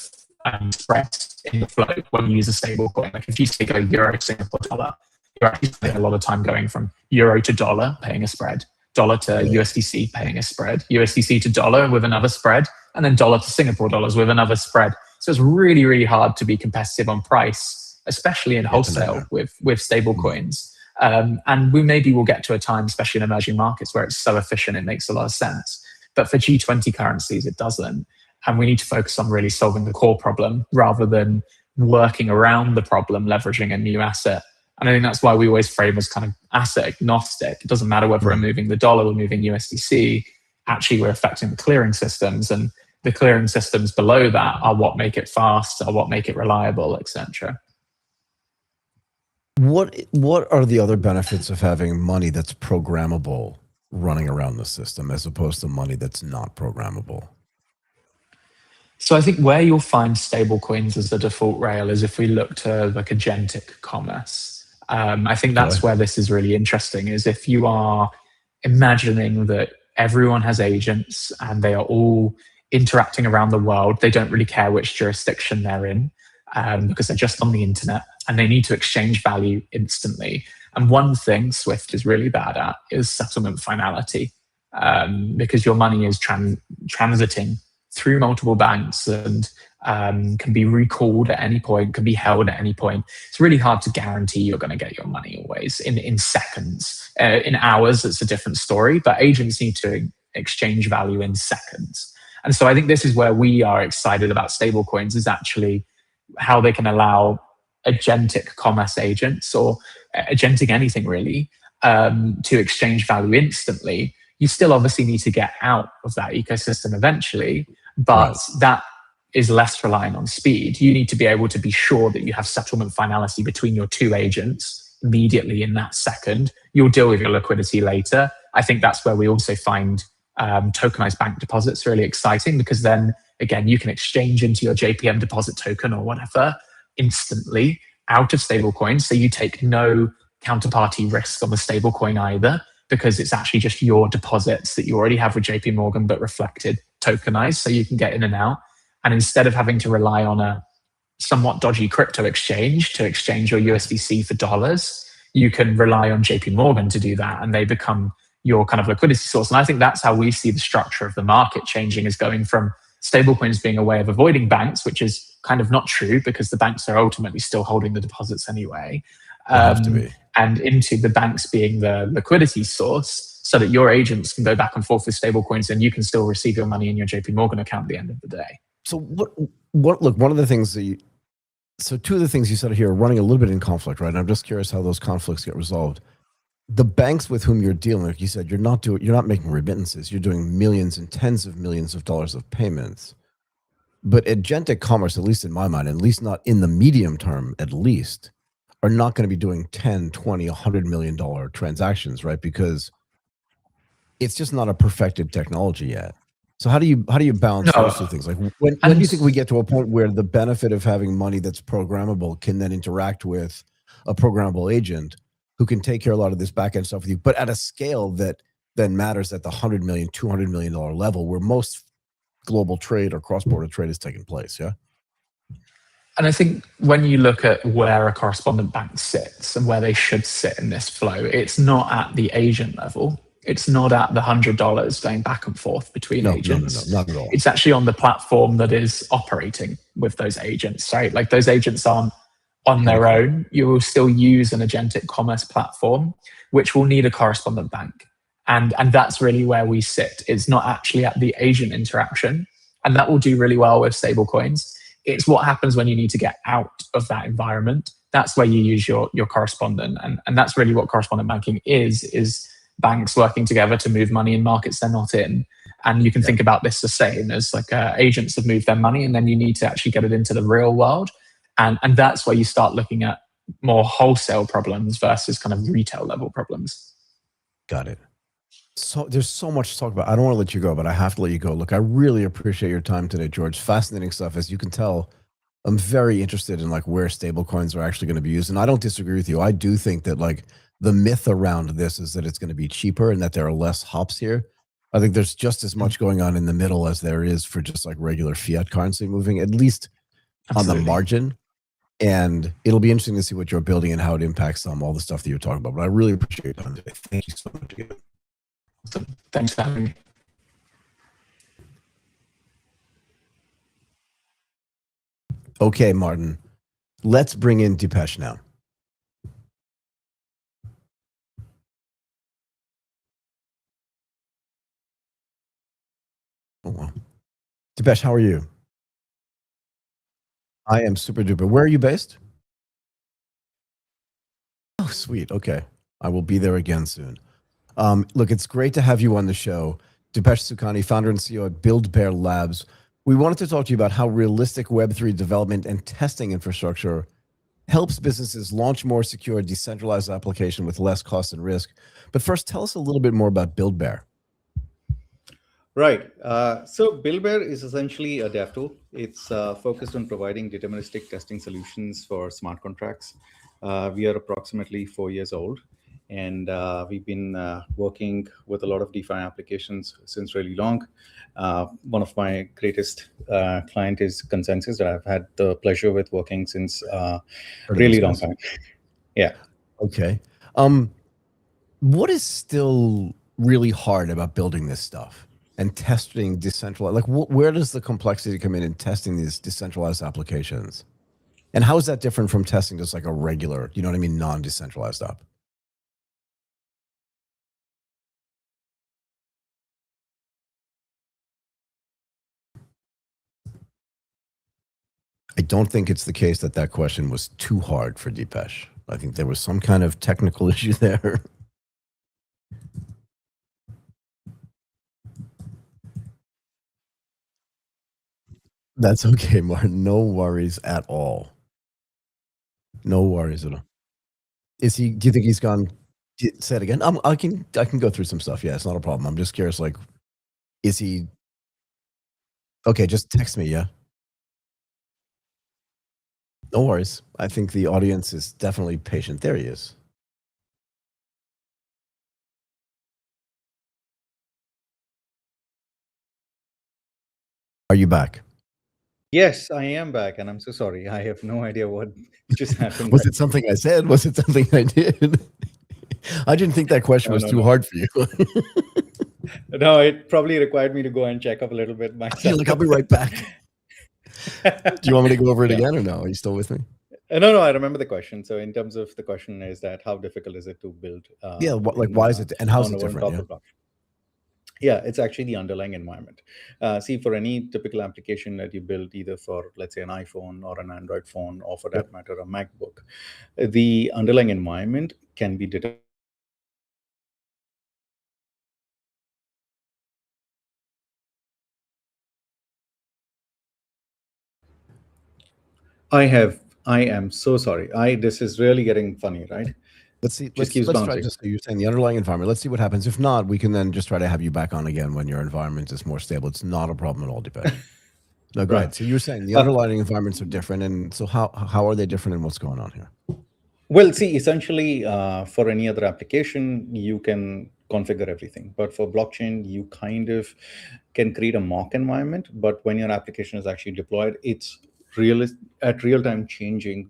spreads in the flow when you use a stablecoin. Like if you say go euro to Singapore dollar, you're actually spending a lot of time going from euro to dollar, paying a spread, dollar to USDC, paying a spread, USDC to dollar with another spread, and then dollar to Singapore dollars with another spread. So it's really, really hard to be competitive on price, especially in wholesale with stable coins. And we maybe will get to a time, especially in emerging markets, where it's so efficient, it makes a lot of sense. But for G20 currencies, it doesn't. And we need to focus on really solving the core problem rather than working around the problem, leveraging a new asset. And I think that's why we always frame as kind of asset agnostic. It doesn't matter whether we're moving the dollar, we're moving USDC. Actually, we're affecting the clearing systems, and the clearing systems below that are what make it fast, are what make it reliable, etc. What are the other benefits of having money that's programmable running around the system as opposed to money that's not programmable? So I think where you'll find stablecoins as the default rail is if we look to like agentic commerce. I think that's where this is really interesting, is if you are imagining that everyone has agents and they are all interacting around the world, they don't really care which jurisdiction they're in, because they're just on the internet and they need to exchange value instantly. And one thing Swift is really bad at is settlement finality, because your money is transiting through multiple banks and can be recalled at any point, can be held at any point. It's really hard to guarantee you're going to get your money always in seconds. In hours, it's a different story, but agents need to exchange value in seconds. And so I think this is where we are excited about stablecoins, is actually how they can allow agentic commerce agents, or agentic anything really, to exchange value instantly. You still obviously need to get out of that ecosystem eventually, but that is less reliant on speed. You need to be able to be sure that you have settlement finality between your two agents immediately in that second. You'll deal with your liquidity later. I think that's where we also find tokenized bank deposits really exciting, because then again, you can exchange into your JPM deposit token or whatever instantly out of stablecoins. So you take no counterparty risk on the stablecoin either, because it's actually just your deposits that you already have with JP Morgan, but reflected, tokenized, so you can get in and out. And instead of having to rely on a somewhat dodgy crypto exchange to exchange your USDC for dollars, you can rely on JP Morgan to do that, and they become your kind of liquidity source. And I think that's how we see the structure of the market changing, is going from stablecoins being a way of avoiding banks, which is kind of not true because the banks are ultimately still holding the deposits anyway, and into the banks being the liquidity source, so that your agents can go back and forth with stablecoins and you can still receive your money in your JP Morgan account at the end of the day. So look, one of the things that two of the things you said here are running a little bit in conflict, right? And I'm just curious how those conflicts get resolved. The banks with whom you're dealing, like you said, you're not making remittances. You're doing millions and tens of millions of dollars of payments. But agentic commerce, at least in my mind, at least not in the medium term, at least, are not going to be doing 10, 20, $100 million transactions, right? Because it's just not a perfected technology yet. So how do you balance those two things? Like when do you think we get to a point where the benefit of having money that's programmable can then interact with a programmable agent who can take care of a lot of this back-end stuff with you, but at a scale that then matters at the $100 million, $200 million level where most global trade or cross-border trade is taking place, yeah? And I think when you look at where a correspondent bank sits and where they should sit in this flow, it's not at the agent level. It's not at the $100 going back and forth between agents. No, not at all. It's actually on the platform that is operating with those agents, right? Like those agents aren't on their own. You will still use an agentic commerce platform, which will need a correspondent bank. And that's really where we sit. It's not actually at the agent interaction. And that will do really well with stablecoins. It's what happens when you need to get out of that environment. That's where you use your correspondent. And that's really what correspondent banking is banks working together to move money in markets they're not in. And you can think about this the same as like agents have moved their money, and then you need to actually get it into the real world. And that's where you start looking at more wholesale problems versus kind of retail level problems. Got it. So there's so much to talk about. I don't want to let you go, but I have to let you go. Look, I really appreciate your time today, George. Fascinating stuff. As you can tell, I'm very interested in like where stablecoins are actually going to be used. And I don't disagree with you. I do think that like the myth around this is that it's going to be cheaper and that there are less hops here. I think there's just as much going on in the middle as there is for just like regular fiat currency moving, at least Absolutely. on the margin. And it'll be interesting to see what you're building and how it impacts all the stuff that you're talking about. But I really appreciate your time today. Thank you so much again. So thanks for having me. Okay, Martin, let's bring in Dipesh now. Oh, wow. Dipesh, how are you? I am super duper. Where are you based? Oh, sweet. Okay. I will be there again soon. Look, it's great to have you on the show. Dipesh Sukhani, founder and CEO at BuildBear Labs. We wanted to talk to you about how realistic Web3 development and testing infrastructure helps businesses launch more secure, decentralized application with less cost and risk. But first, tell us a little bit more about BuildBear. Right. So BuildBear is essentially a dev tool. It's focused on providing deterministic testing solutions for smart contracts. We are approximately 4 years old, and we've been working with a lot of DeFi applications since really long. One of my greatest client is Consensus, that I've had the pleasure with working since really long time. Yeah. Okay. What is still really hard about building this stuff and testing decentralized? Like, where does the complexity come in testing these decentralized applications? And how is that different from testing just like a regular, you know what I mean, non-decentralized app? I don't think it's the case that that question was too hard for Dipesh. I think there was some kind of technical issue there. That's okay, Martin. No worries at all. No worries at all. Is he? Do you think he's gone? Say it again. I can go through some stuff. Yeah, it's not a problem. I'm just curious. Like, is he? Okay, just text me. Yeah. No worries. I think the audience is definitely patient. There he is. Are you back? Yes, I am back, and I'm so sorry. I have no idea what just happened. Was it something I said? Was it something I did? I didn't think that question was too hard for you. No, it probably required me to go and check up a little bit myself. Like, I'll be right back. Do you want me to go over it again or no? Are you still with me? No, I remember the question. So in terms of the question is that how difficult is it to build? Yeah, why is it, and how's it different? Yeah, it's actually the underlying environment. See, for any typical application that you build, either for, let's say, an iPhone or an Android phone, or for that matter, a MacBook, the underlying environment can be determined. I am so sorry. This is really getting funny, right? Let's see. Let's try. Just you're saying the underlying environment. Let's see what happens. If not, we can then just try to have you back on again when your environment is more stable. It's not a problem at all, Dipesh. No, go ahead. So you're saying the underlying environments are different, and so how are they different, and what's going on here? Well, see, essentially, for any other application, you can configure everything, but for blockchain, you kind of can create a mock environment. But when your application is actually deployed, it's real time changing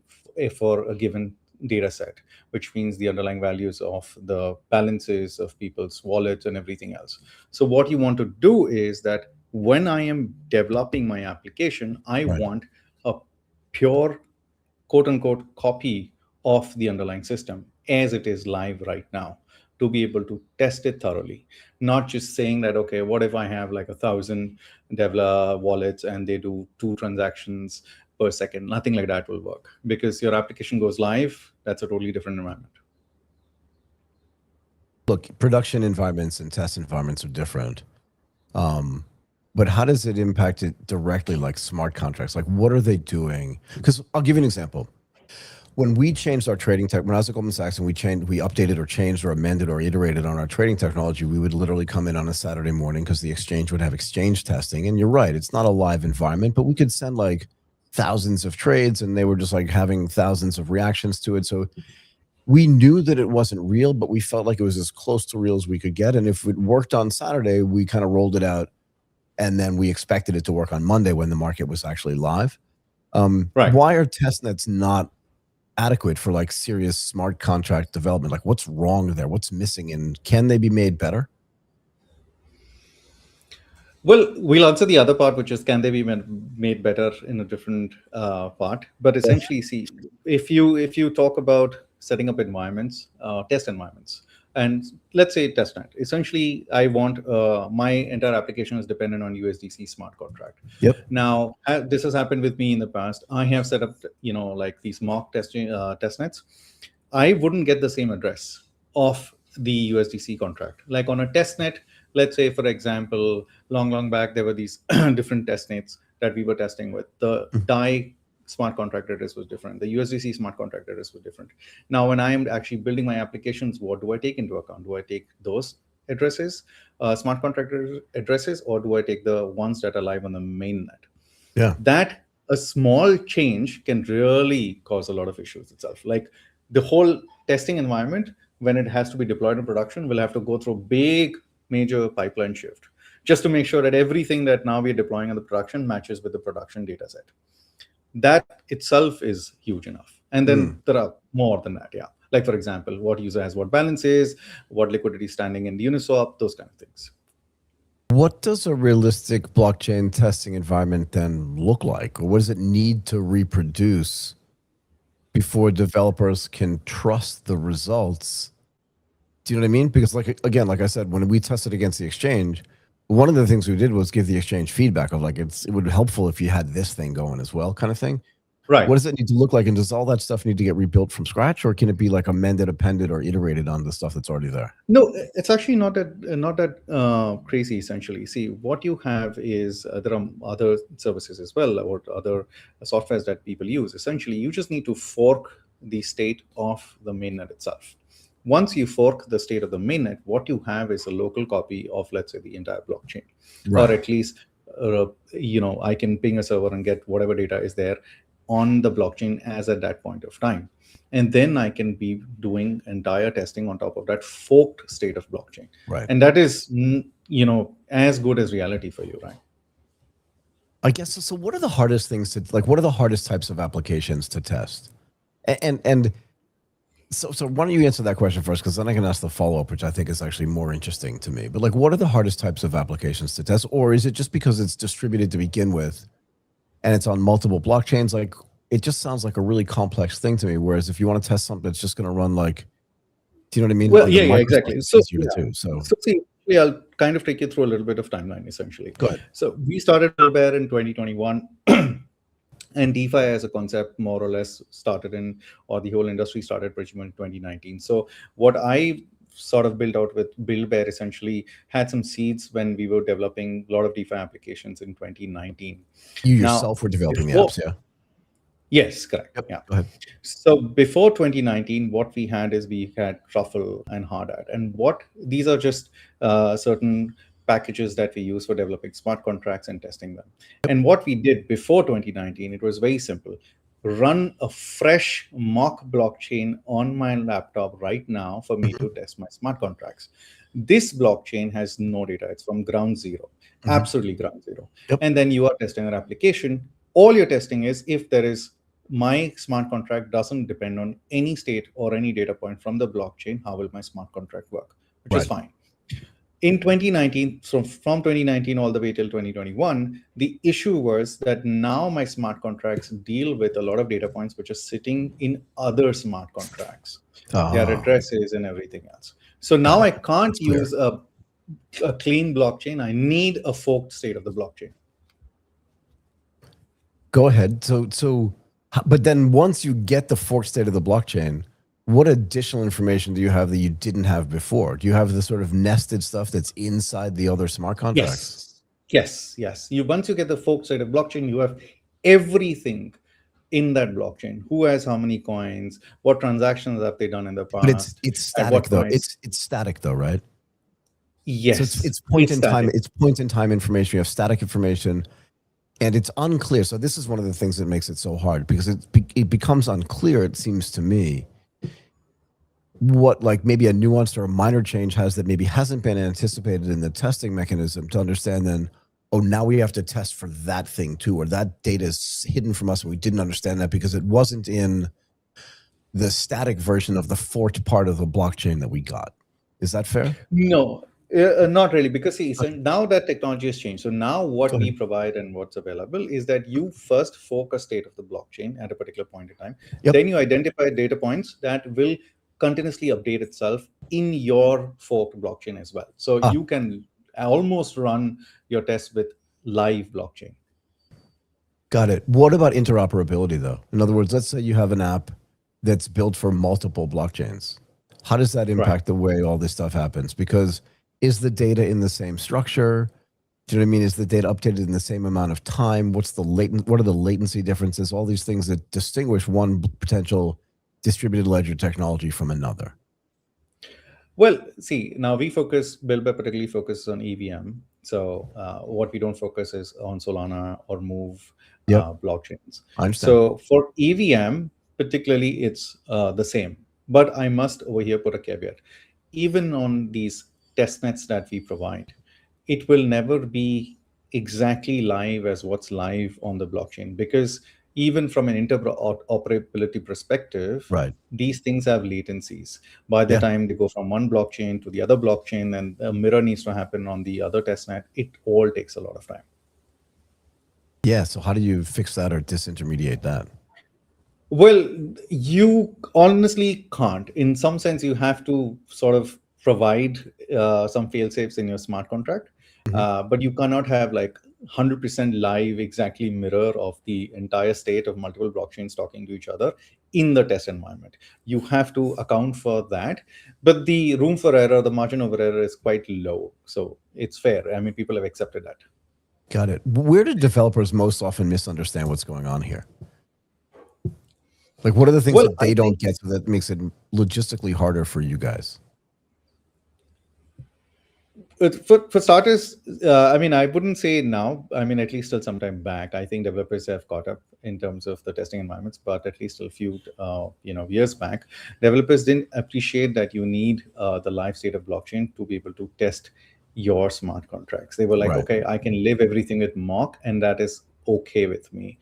for a given data set, which means the underlying values of the balances of people's wallets and everything else. So what you want to do is that when I am developing my application, I want a pure quote unquote copy of the underlying system as it is live right now, to be able to test it thoroughly. Not just saying that, okay, what if I have like 1,000 Devla wallets and they do 2 transactions per second? Nothing like that will work, because your application goes live. That's a totally different environment. Look, production environments and test environments are different. But how does it impact it directly, like smart contracts? Like, what are they doing? Because I'll give you an example. when we changed our trading tech, when I was at Goldman Sachs and we updated or changed or amended or iterated on our trading technology, we would literally come in on a Saturday morning because the exchange would have exchange testing. And you're right, it's not a live environment, but we could send like thousands of trades and they were just like having thousands of reactions to it. So we knew that it wasn't real, but we felt like it was as close to real as we could get. And if it worked on Saturday, we kind of rolled it out. And then we expected it to work on Monday when the market was actually live. Right. Why are testnets not adequate for like serious smart contract development? Like what's wrong there? What's missing? And can they be made better? Well, we'll answer the other part, which is can they be made better in a different part. But essentially, see, if you talk about setting up environments, test environments, and let's say testnet, essentially, I want my entire application is dependent on USDC smart contract. Yep. Now, this has happened with me in the past. I have set up, like these mock testnets. I wouldn't get the same address of the USDC contract. Like on a testnet, let's say, for example, long back, there were these different testnets that we were testing with. The DAI smart contract address was different. The USDC smart contract address was different. Now, when I am actually building my applications, what do I take into account? Do I take those addresses, smart contract addresses, or do I take the ones that are live on the mainnet? Yeah. That a small change can really cause a lot of issues itself. Like the whole testing environment, when it has to be deployed in production, will have to go through big major pipeline shift just to make sure that everything that now we're deploying in the production matches with the production data set. That itself is huge enough. And then there are more than that. Yeah. Like, for example, what user has what balances, what liquidity standing in the Uniswap, those kind of things. What does a realistic blockchain testing environment then look like? Or what does it need to reproduce before developers can trust the results? Do you know what I mean? Because like I said, when we tested against the exchange, one of the things we did was give the exchange feedback of like, it would be helpful if you had this thing going as well, kind of thing. Right. What does it need to look like? And does all that stuff need to get rebuilt from scratch, or can it be like amended, appended, or iterated on the stuff that's already there? No, it's actually not that crazy, essentially. See, what you have is there are other services as well, or other softwares that people use. Essentially, you just need to fork the state of the mainnet itself. Once you fork the state of the mainnet, what you have is a local copy of, let's say, the entire blockchain. Right. Or at least, I can ping a server and get whatever data is there on the blockchain as at that point of time. And then I can be doing entire testing on top of that forked state of blockchain. Right. And that is, as good as reality for you, right? I guess so. What are the hardest things to, like, what are the hardest types of applications to test? And so why don't you answer that question first? Because then I can ask the follow-up, which I think is actually more interesting to me. But like, what are the hardest types of applications to test? Or is it just because it's distributed to begin with and it's on multiple blockchains? Like, it just sounds like a really complex thing to me. Whereas if you want to test something that's just going to run like, do you know what I mean? Well, like yeah, exactly. So see, I'll kind of take you through a little bit of timeline, essentially. Go ahead. So we started BuildBear in 2021. And DeFi as a concept more or less started or the whole industry started pretty much in 2019. So what I sort of built out with BuildBear essentially had some seeds when we were developing a lot of DeFi applications in 2019. You yourself were developing the apps, yeah? Yes, correct. Yep. Yeah. Go ahead. So before 2019, what we had is we had Truffle and Hardhat. And these are just certain packages that we use for developing smart contracts and testing them. And what we did before 2019, it was very simple. Run a fresh mock blockchain on my laptop right now for me to test my smart contracts. This blockchain has no data. It's from ground zero, absolutely ground zero. Yep. And then you are testing an application. All you're testing is if there is my smart contract doesn't depend on any state or any data point from the blockchain, how will my smart contract work? Which is fine. In 2019, so from 2019 all the way till 2021, the issue was that now my smart contracts deal with a lot of data points which are sitting in other smart contracts, their addresses and everything else. So now I can't use a clean blockchain. I need a forked state of the blockchain. Go ahead. So, but then once you get the forked state of the blockchain, what additional information do you have that you didn't have before? Do you have the sort of nested stuff that's inside the other smart contracts? Yes. Once you get the forked state of blockchain, you have everything in that blockchain. Who has how many coins? What transactions have they done in the past? But it's At what static though. price? It's static though, right? Yes. So it's point in time. static. It's point in time information. You have static information, and it's unclear. So this is one of the things that makes it so hard, because it becomes unclear. It seems to me what like maybe a nuanced or a minor change has that maybe hasn't been anticipated in the testing mechanism to understand. Then, oh, now we have to test for that thing too, or that data is hidden from us and we didn't understand that because it wasn't in the static version of the forked part of the blockchain that we got. Is that fair? No, not really, because see, so now that technology has changed. So now what we provide and what's available is that you first fork a state of the blockchain at a particular point in time. Yep. Then you identify data points that will continuously update itself in your forked blockchain as well. So you can almost run your tests with live blockchain. Got it. What about interoperability though? In other words, let's say you have an app that's built for multiple blockchains. How does that impact the way all this stuff happens? Because is the data in the same structure? Do you know what I mean? Is the data updated in the same amount of time? What are the latency differences? All these things that distinguish one potential distributed ledger technology from another. Well, see, now we BuildBear particularly focuses on EVM. So what we don't focus is on Solana or Move blockchains. I understand. So for EVM, particularly, it's the same. But I must over here put a caveat. Even on these testnets that we provide, it will never be exactly live as what's live on the blockchain, because even from an interoperability perspective, these things have latencies. By the time they go from one blockchain to the other blockchain and a mirror needs to happen on the other testnet, it all takes a lot of time. Yeah, so how do you fix that or disintermediate that? Well, you honestly can't. In some sense, you have to sort of provide some fail-safes in your smart contract, but you cannot have like 100% live exactly mirror of the entire state of multiple blockchains talking to each other in the test environment. You have to account for that, but the room for error, the margin of error is quite low. So it's fair. I mean, people have accepted that. Got it. Where do developers most often misunderstand what's going on here? Like, what are the things that they don't get so that makes it logistically harder for you guys? For starters, I mean, I wouldn't say now. I mean, at least till some time back, I think developers have caught up in terms of the testing environments. But at least a few, years back, developers didn't appreciate that you need the live state of blockchain to be able to test your smart contracts. They were like, okay, I can live everything with mock, and that is okay with me.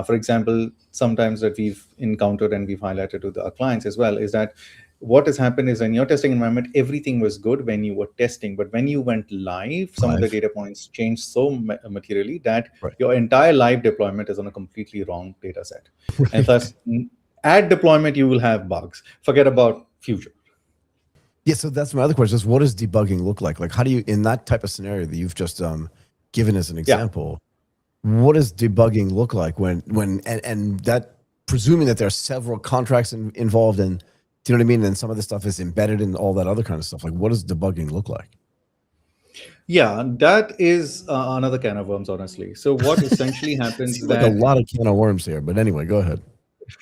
For example, sometimes that we've encountered and we've highlighted to our clients as well is that what has happened is in your testing environment, everything was good when you were testing, but when you went live, some of the data points changed so materially that your entire live deployment is on a completely wrong data set. And thus, at deployment, you will have bugs. Forget about future. Yeah, so that's my other question is, what does debugging look like? Like, how do you, in that type of scenario that you've just given as an example, what does debugging look like when that, presuming that there are several contracts involved and, do you know what I mean? And some of the stuff is embedded in all that other kind of stuff. Like, what does debugging look like? Yeah, that is another can of worms, honestly. So what essentially happens is like a lot of can of worms here, but anyway, go ahead.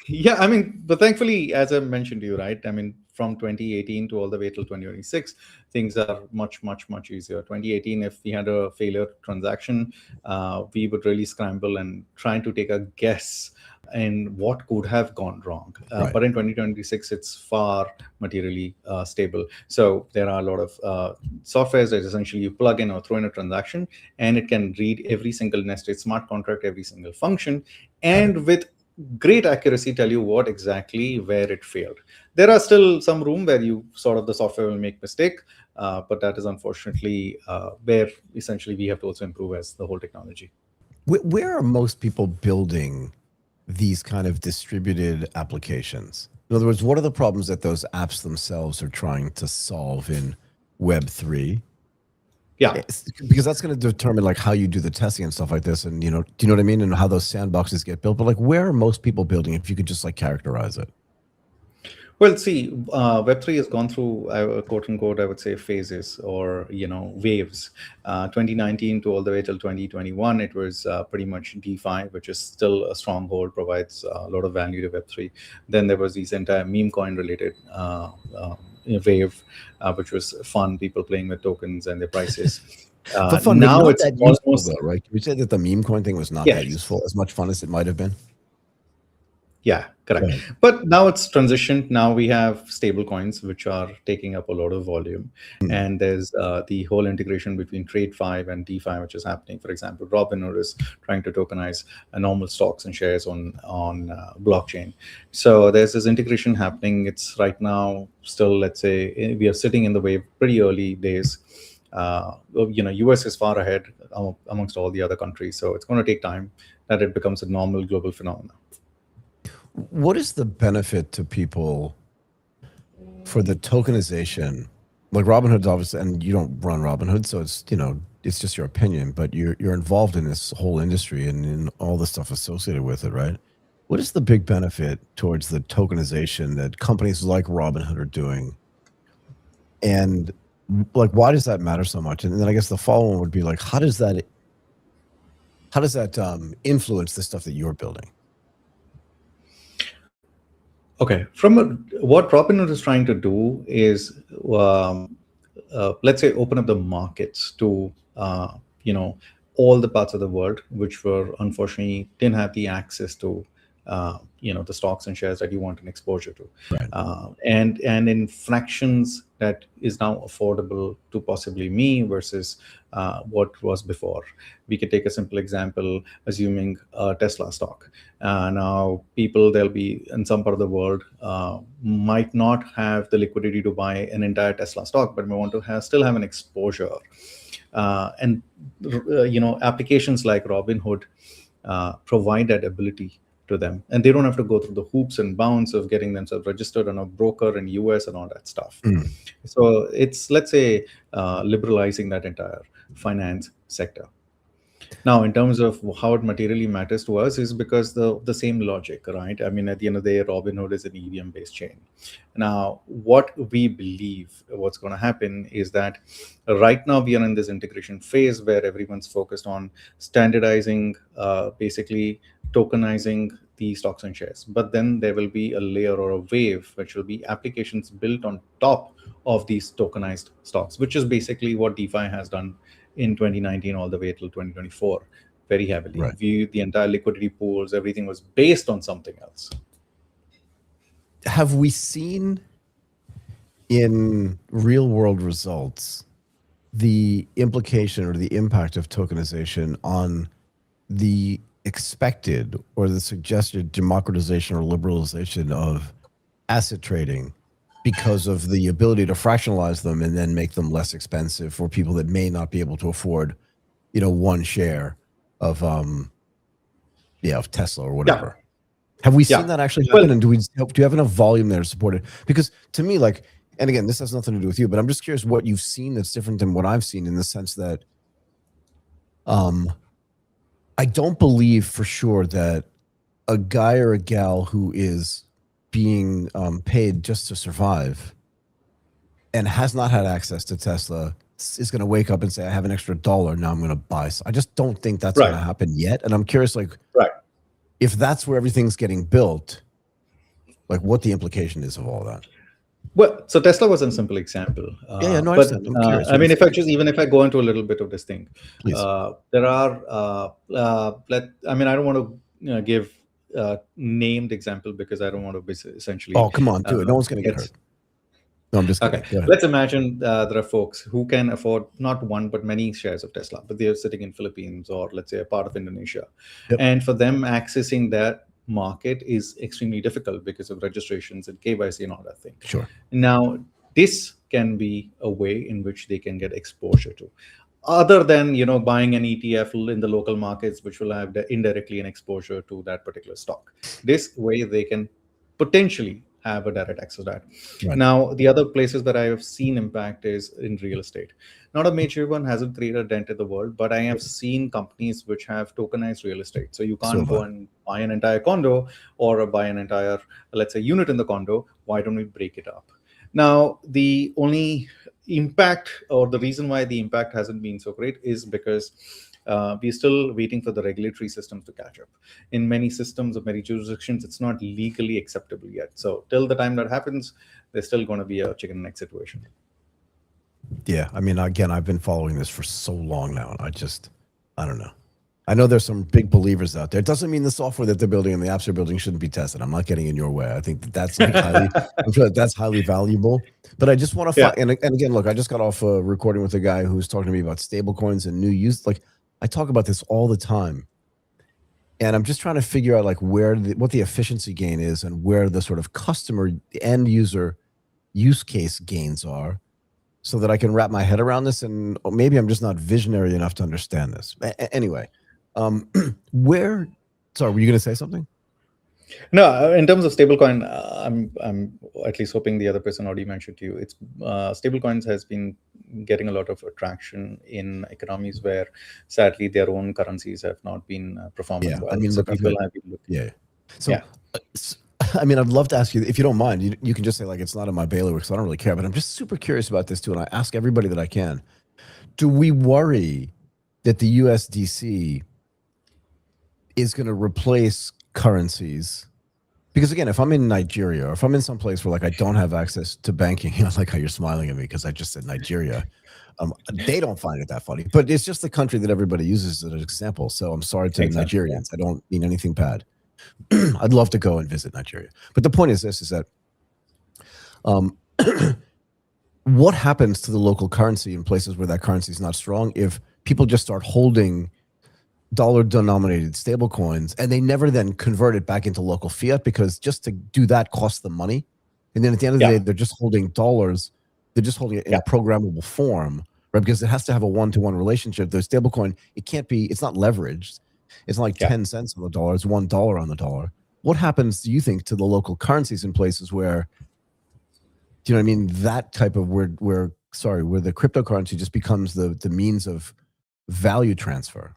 Yeah, I mean, but thankfully, as I mentioned to you, right? I mean, from 2018 to all the way till 2026, things are much, much, much easier. 2018, if we had a failure transaction, we would really scramble and trying to take a guess and what could have gone wrong. But in 2026, it's far materially stable. So there are a lot of softwares that essentially you plug in or throw in a transaction, and it can read every single nested smart contract, every single function, and with great accuracy tell you what exactly where it failed. There are still some room where you sort of the software will make mistake, but that is unfortunately where essentially we have to also improve as the whole technology. Where are most people building these kind of distributed applications? In other words, what are the problems that those apps themselves are trying to solve in Web3? Yeah, because that's going to determine like how you do the testing and stuff like this, and do you know what I mean, and how those sandboxes get built. But like, where are most people building? If you could just like characterize it. Well, see, Web3 has gone through, quote unquote, I would say phases or, waves. 2019 to all the way till 2021, it was pretty much DeFi, which is still a stronghold, provides a lot of value to Web3. Then there was these entire meme coin related wave, which was fun, people playing with tokens and their prices. For fun, now not it's that useful, almost, though, right? Can we say that the meme coin thing was not that useful, as much fun as it might have been? Yeah, correct. But now it's transitioned. Now we have stable coins, which are taking up a lot of volume. And there's the whole integration between TradeFi and DeFi, which is happening. For example, Robinhood is trying to tokenize normal stocks and shares on blockchain. So there's this integration happening. It's right now still, let's say, we are sitting in the wave, pretty early days. US is far ahead amongst all the other countries. So it's going to take time that it becomes a normal global phenomenon. What is the benefit to people for the tokenization? Like Robinhood's obviously, and you don't run Robinhood, so it's, it's just your opinion, but you're involved in this whole industry and in all the stuff associated with it, right? What is the big benefit towards the tokenization that companies like Robinhood are doing? And like, why does that matter so much? And then I guess the follow-on would be like, how does that influence the stuff that you're building? Okay, what Robinhood is trying to do is, let's say, open up the markets to, all the parts of the world which were unfortunately didn't have the access to, the stocks and shares that you want an exposure to, right. And in fractions that is now affordable to possibly me versus what was before. We could take a simple example, assuming a Tesla stock. Now they'll be in some part of the world, might not have the liquidity to buy an entire Tesla stock, but may want to still have an exposure. And applications like Robinhood provide that ability to them, and they don't have to go through the hoops and bounds of getting themselves registered on a broker in US and all that stuff. So it's, let's say, liberalizing that entire finance sector. Now, in terms of how it materially matters to us is because the same logic, right? I mean, at the end of the day, Robinhood is an EVM-based chain. Now, what we believe what's going to happen is that right now we are in this integration phase where everyone's focused on standardizing, basically tokenizing the stocks and shares. But then there will be a layer or a wave, which will be applications built on top of these tokenized stocks, which is basically what DeFi has done in 2019 all the way till 2024, very heavily. Right. The entire liquidity pools, everything was based on something else. Have we seen in real world results the implication or the impact of tokenization on the expected or the suggested democratization or liberalization of asset trading because of the ability to fractionalize them and then make them less expensive for people that may not be able to afford, one share of Tesla or whatever? Have we seen that actually happen? And do you have enough volume there to support it? Because to me, like, and again, this has nothing to do with you, but I'm just curious what you've seen that's different than what I've seen, in the sense that I don't believe for sure that a guy or a gal who is being paid just to survive and has not had access to Tesla is going to wake up and say, I have an extra $1, now I'm going to buy. I just don't think that's going to happen yet. And I'm curious, like, if that's where everything's getting built, like what the implication is of all that. Well, so Tesla was a simple example. No, I understand. I'm curious. I mean, if I go into a little bit of this thing, there are, I don't want to give named example because I don't want to be essentially. Oh, come on, do it. No one's going to get hurt. No, I'm just kidding. Okay. Let's imagine there are folks who can afford not one but many shares of Tesla, but they're sitting in Philippines or let's say a part of Indonesia, and for them accessing that market is extremely difficult because of registrations and KYC and all that thing. Sure. Now, this can be a way in which they can get exposure to, other than buying an ETF in the local markets, which will have indirectly an exposure to that particular stock. This way, they can potentially have a direct access to that. Right. Now, the other places that I have seen impact is in real estate. Not a major one, hasn't created a dent in the world, but I have seen companies which have tokenized real estate. So you can't go and buy an entire condo or buy an entire, let's say, unit in the condo. Why don't we break it up? Now, the only impact, or the reason why the impact hasn't been so great, is because we're still waiting for the regulatory systems to catch up. In many systems of many jurisdictions, it's not legally acceptable yet. So till the time that happens, there's still going to be a chicken and egg situation. Yeah, I mean, again, I've been following this for so long now, and I don't know. I know there's some big believers out there. It doesn't mean the software that they're building and the apps they're building shouldn't be tested. I'm not getting in your way. I think that's like I'm sure that's highly valuable. But I just want to find, and again, look, I just got off a recording with a guy who was talking to me about stablecoins and new use. Like, I talk about this all the time, and I'm just trying to figure out like what the efficiency gain is and where the sort of customer end user use case gains are, so that I can wrap my head around this. And maybe I'm just not visionary enough to understand this. Anyway, sorry, were you going to say something? No, in terms of stablecoin, I'm at least hoping the other person already mentioned to you. It's stablecoins has been getting a lot of attraction in economies where, sadly, their own currencies have not been performing well. I mean, so look, people have been looking. So, I mean, I'd love to ask you, if you don't mind, you can just say like it's not in my bailiwick, because I don't really care. But I'm just super curious about this too, and I ask everybody that I can. Do we worry that the USDC is going to replace currencies? Because again, if I'm in Nigeria, or if I'm in some place where like I don't have access to banking, I like how you're smiling at me because I just said Nigeria. They don't find it that funny, but it's just the country that everybody uses as an example. So I'm sorry to Nigerians. I don't mean anything bad. I'd love to go and visit Nigeria. But the point is this, is that what happens to the local currency in places where that currency is not strong if people just start holding dollar-denominated stable coins and they never then convert it back into local fiat, because just to do that costs them money. And then at the end of the day, they're just holding dollars. They're just holding it in a programmable form, right? Because it has to have a one-to-one relationship. The stable coin, it's not leveraged. It's not like 10 cents on the dollar. It's $1 on the dollar. What happens, do you think, to the local currencies in places where, do you know what I mean? That type of where the cryptocurrency just becomes the means of value transfer.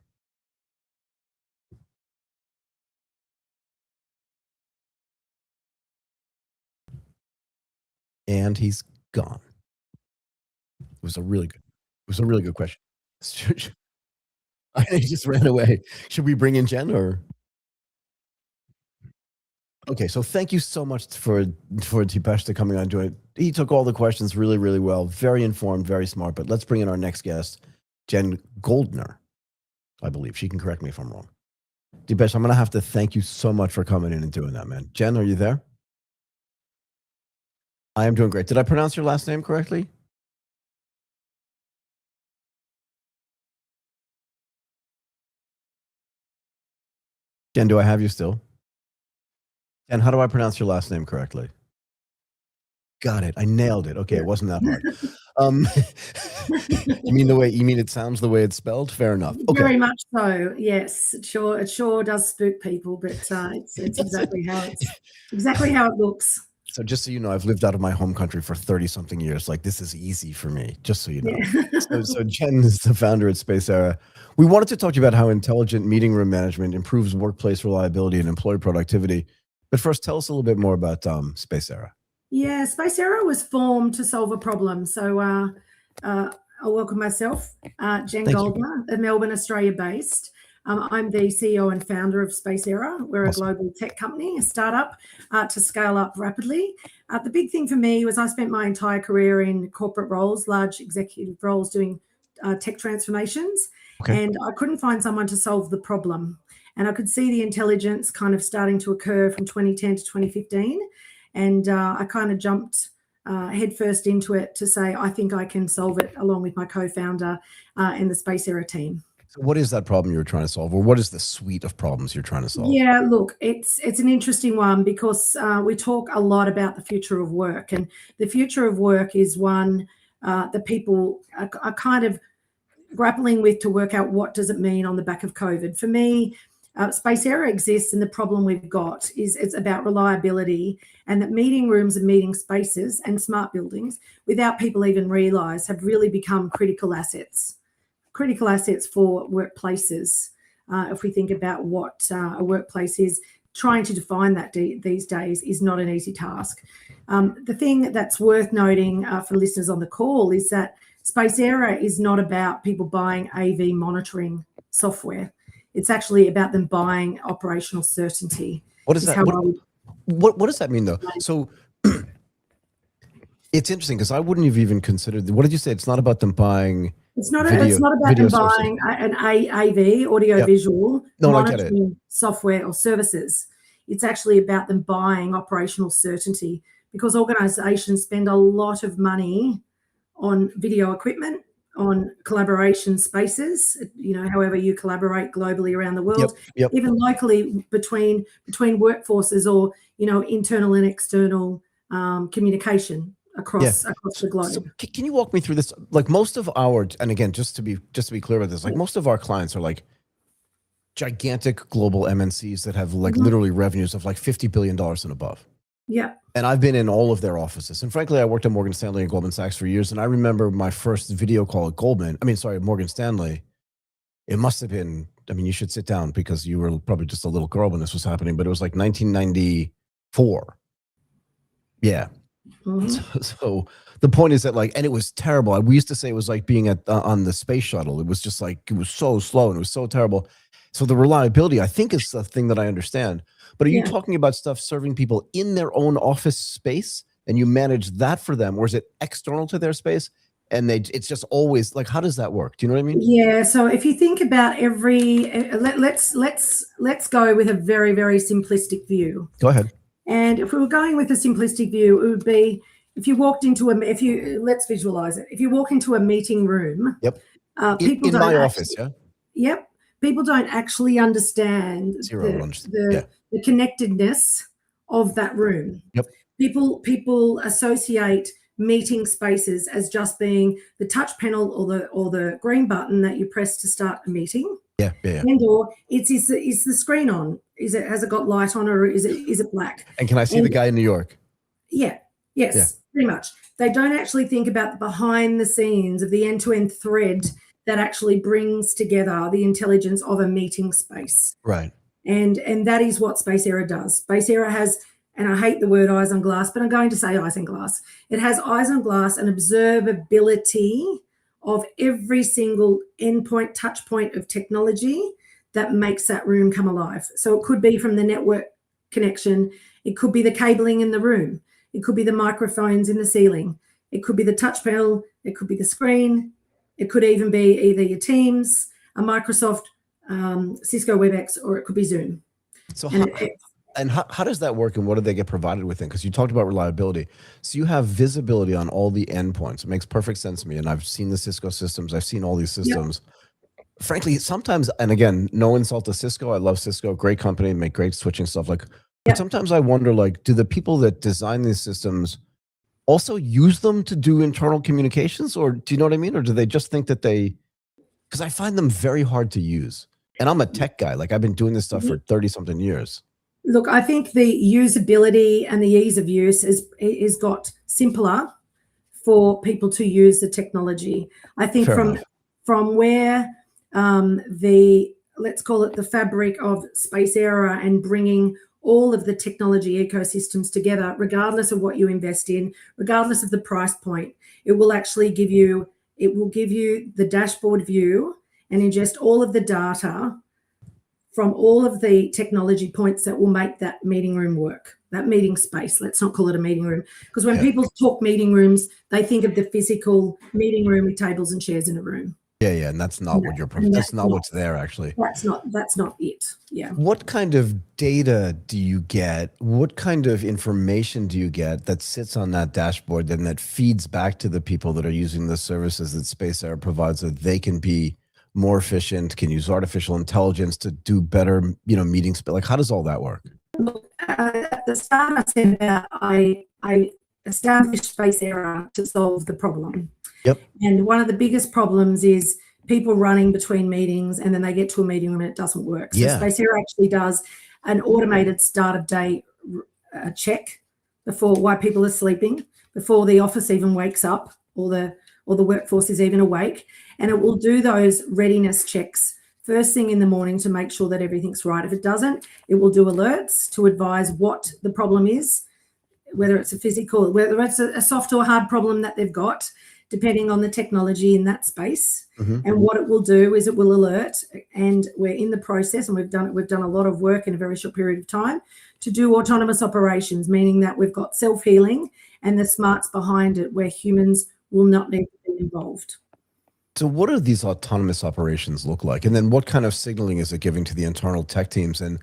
And he's gone. It was a really good question. He just ran away. Should we bring in Jen or? Okay, so thank you so much for Dipesh to coming on. He took all the questions really, really well. Very informed, very smart. But let's bring in our next guest, Jen Goeldner, I believe. She can correct me if I'm wrong. Dipesh, I'm going to have to thank you so much for coming in and doing that, man. Jen, are you there? I am doing great. Did I pronounce your last name correctly? Jen, do I have you still? And how do I pronounce your last name correctly? Got it. I nailed it. Okay, it wasn't that hard. You mean it sounds the way it's spelled? Fair enough. Okay. Very much so. Yes, it sure does spook people, but it's exactly how it looks. So just so you know, I've lived out of my home country for 30-something years. Like, this is easy for me, just so you know. Yeah. So Jen is the founder at Spacera. We wanted to talk to you about how intelligent meeting room management improves workplace reliability and employee productivity. But first, tell us a little bit more about Spacera. Yeah, Spacera was formed to solve a problem. So I'll welcome myself, Jen Goeldner, Melbourne, Australia based. I'm the CEO and founder of Spacera. We're a global tech company, a startup to scale up rapidly. The big thing for me was I spent my entire career in corporate roles, large executive roles doing tech transformations, and I couldn't find someone to solve the problem. And I could see the intelligence kind of starting to occur from 2010 to 2015. And I kind of jumped headfirst into it to say, I think I can solve it along with my co-founder and the Spacera team. So what is that problem you're trying to solve, or what is the suite of problems you're trying to solve? Yeah, look, it's an interesting one because we talk a lot about the future of work, and the future of work is one that people are kind of grappling with to work out what does it mean on the back of COVID. For me, Spacera exists, and the problem we've got is it's about reliability, and that meeting rooms and meeting spaces and smart buildings, without people even realise, have really become critical assets for workplaces. If we think about what a workplace is, trying to define that these days is not an easy task. The thing that's worth noting for listeners on the call is that Spacera is not about people buying AV monitoring software. It's actually about them buying operational certainty. What is that? What does that mean, though? So it's interesting because I wouldn't have even considered. What did you say? It's not about them buying. It's not about them buying an AV, audio-visual, monitoring software or services. It's actually about them buying operational certainty, because organisations spend a lot of money on video equipment, on collaboration spaces, however you collaborate globally around the world, even locally between workforces, or, internal and external communication across the globe. So can you walk me through this? Like, most of our, and again, just to be clear about this, like, most of our clients are like gigantic global MNCs that have like literally revenues of like $50 billion and above. Yeah. And I've been in all of their offices. And frankly, I worked at Morgan Stanley and Goldman Sachs for years. And I remember my first video call at Morgan Stanley. It must have been, you should sit down because you were probably just a little girl when this was happening, but it was like 1994. Yeah. So the point is that, like, and it was terrible. We used to say it was like being on the space shuttle. It was just like, it was so slow and it was so terrible. So the reliability, I think, is the thing that I understand. But are you talking about stuff serving people in their own office space and you manage that for them, or is it external to their space? And it's just always like, how does that work? Do you know what I mean? Yeah. So if you think about let's go with a very, very simplistic view. Go ahead. And if we were going with a simplistic view, it would be, if you walked into let's visualize it. If you walk into a meeting room, people in my office, people don't actually understand the connectedness of that room. People associate meeting spaces as just being the touch panel or the green button that you press to start a meeting. And or is the screen on? Has it got light on, or is it black? And can I see the guy in New York? Pretty much. They don't actually think about the behind the scenes of the end-to-end thread that actually brings together the intelligence of a meeting space. Right. And that is what Spacera does. Spacera has, and I hate the word eyes on glass, but I'm going to say eyes on glass. It has eyes on glass and observability of every single endpoint, touch point of technology that makes that room come alive. So it could be from the network connection. It could be the cabling in the room. It could be the microphones in the ceiling. It could be the touch panel. It could be the screen. It could even be either your Teams, a Microsoft, Cisco WebEx, or it could be Zoom. So how does that work, and what do they get provided within? Because you talked about reliability. So you have visibility on all the endpoints. It makes perfect sense to me. And I've seen the Cisco systems. I've seen all these systems. Frankly, sometimes, and again, no insult to Cisco. I love Cisco. Great company, make great switching stuff. But sometimes I wonder, like, do the people that design these systems also use them to do internal communications? Or do you know what I mean? Or do they just think that because I find them very hard to use. And I'm a tech guy. Like, I've been doing this stuff for 30-something years. Look, I think the usability and the ease of use is got simpler for people to use the technology. I think from where let's call it the fabric of Spacera and bringing all of the technology ecosystems together, regardless of what you invest in, regardless of the price point, it will actually give you the dashboard view and ingest all of the data from all of the technology points that will make that meeting room work, that meeting space. Let's not call it a meeting room, because when people talk meeting rooms, they think of the physical meeting room with tables and chairs in a room. And that's not what you're. That's not what's there, actually. That's not it. Yeah. What kind of data do you get? What kind of information do you get that sits on that dashboard and that feeds back to the people that are using the services that Spacera provides, so that they can be more efficient, can use artificial intelligence to do better, meetings? Like, how does all that work? Look, at the start, I said that I established Spacera to solve the problem. And one of the biggest problems is people running between meetings, and then they get to a meeting room and it doesn't work. So Yeah. Spacera actually does an automated start of day check before while people are sleeping, before the office even wakes up or the workforce is even awake, and it will do those readiness checks first thing in the morning to make sure that everything's right. If it doesn't, it will do alerts to advise what the problem is, whether it's a physical, whether it's a soft or hard problem that they've got, depending on the technology in that space. And what it will do is it will alert, and we're in the process, and we've done a lot of work in a very short period of time to do autonomous operations, meaning that we've got self-healing and the smarts behind it where humans will not need to be involved. So what do these autonomous operations look like? And then what kind of signaling is it giving to the internal tech teams? And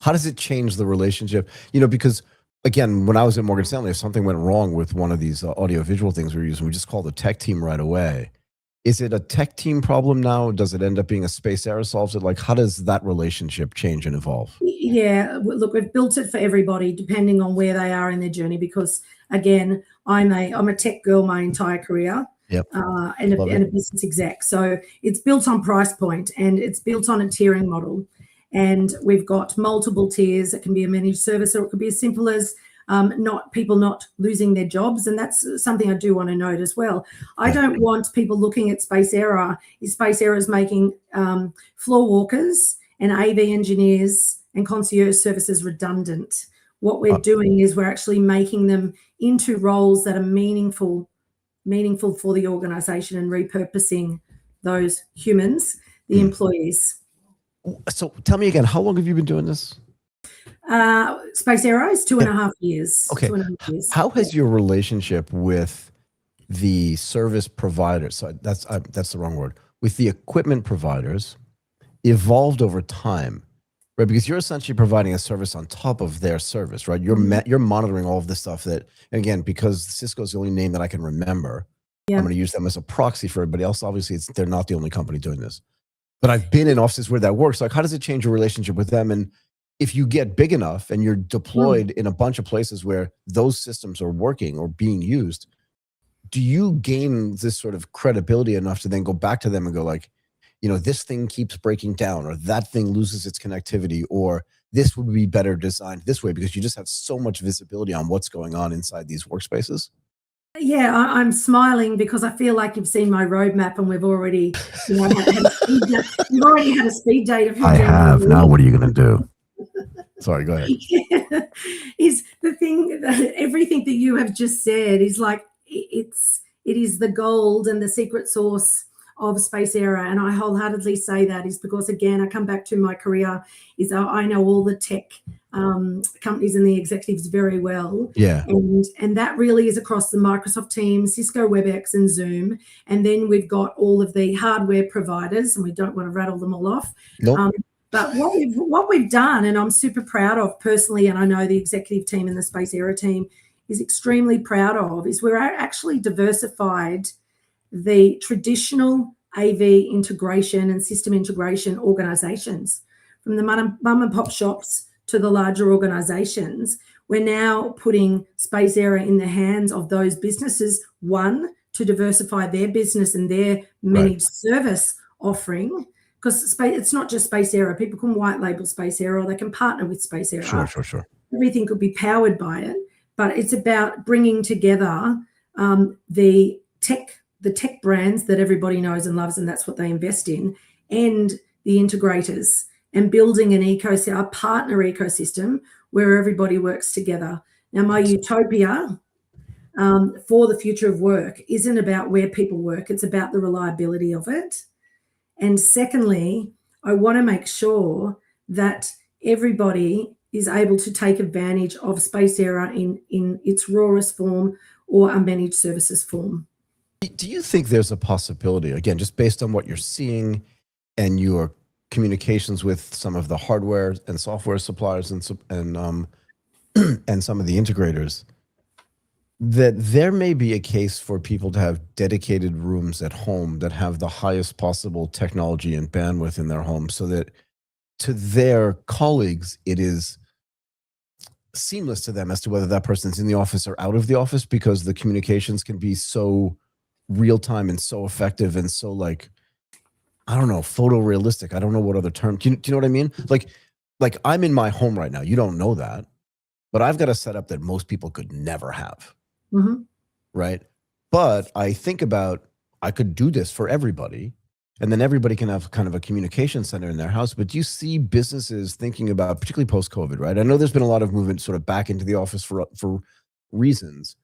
how does it change the relationship? You know, because again, when I was at Morgan Stanley, if something went wrong with one of these audio-visual things we were using, we just called the tech team right away. Is it a tech team problem now? Does it end up being a Spacera solves it? Like, how does that relationship change and evolve? Yeah, look, we've built it for everybody, depending on where they are in their journey. Because again, I'm a tech girl my entire career. Yep. And a business exec. So it's built on price point, and it's built on a tiering model. And we've got multiple tiers. It can be a managed service, or it could be as simple as people not losing their jobs. And that's something I do want to note as well. I don't want people looking at Spacera. Spacera is making floor walkers and AV engineers and concierge services redundant. What we're doing is we're actually making them into roles that are meaningful for the organization, and repurposing those humans, the employees. So tell me again, how long have you been doing this? Spacera is 2.5 years. Okay. 2.5 years. How has your relationship with the service providers, so that's the wrong word, with the equipment providers evolved over time? Right, because you're essentially providing a service on top of their service, right? You're monitoring all of the stuff that, again, because Cisco's the only name that I can remember, I'm going to use them as a proxy for everybody else. Obviously, they're not the only company doing this. But I've been in offices where that works. Like, how does it change your relationship with them? And if you get big enough and you're deployed in a bunch of places where those systems are working or being used, do you gain this sort of credibility enough to then go back to them and go like, you know, this thing keeps breaking down, or that thing loses its connectivity, or this would be better designed this way, because you just have so much visibility on what's going on inside these workspaces? Yeah, I'm smiling because I feel like you've seen my roadmap, and we've already, you've already had a speed date of. I have. Now what are you going to do? Sorry, go ahead. Is the thing that everything that you have just said is like, it is the gold and the secret sauce of Spacera, and I wholeheartedly say that is because, again, I come back to my career, is I know all the tech companies and the executives very well. Yeah. And that really is across the Microsoft Teams, Cisco WebEx, and Zoom. And then we've got all of the hardware providers, and we don't want to rattle them all off. Nope. But what we've done, and I'm super proud of personally, and I know the executive team and the Spacera team is extremely proud of, is we're actually diversified the traditional AV integration and system integration organizations, from the mum and pop shops to the larger organizations. We're now putting Spacera in the hands of those businesses, one, to diversify their business and their managed service offering, because it's not just Spacera. People can white label Spacera, or they can partner with Spacera. Sure. Everything could be powered by it, but it's about bringing together the tech brands that everybody knows and loves, and that's what they invest in, and the integrators, and building a partner ecosystem where everybody works together. Now, my utopia for the future of work isn't about where people work, it's about the reliability of it. And secondly, I want to make sure that everybody is able to take advantage of Spacera in its rawest form or a managed services form. Do you think there's a possibility, again, just based on what you're seeing and your communications with some of the hardware and software suppliers and some of the integrators, that there may be a case for people to have dedicated rooms at home that have the highest possible technology and bandwidth in their home, so that to their colleagues, it is seamless to them as to whether that person's in the office or out of the office, because the communications can be so real time and so effective and so like I don't know, photorealistic. I don't know what other term. Do you know what I mean? Like I'm in my home right now. You don't know that, but I've got a setup that most people could never have. Mm-hmm. Right. But I think about, I could do this for everybody, and then everybody can have kind of a communication center in their house. But do you see businesses thinking about, particularly post-COVID, right? I know there's been a lot of movement sort of back into the office for reasons,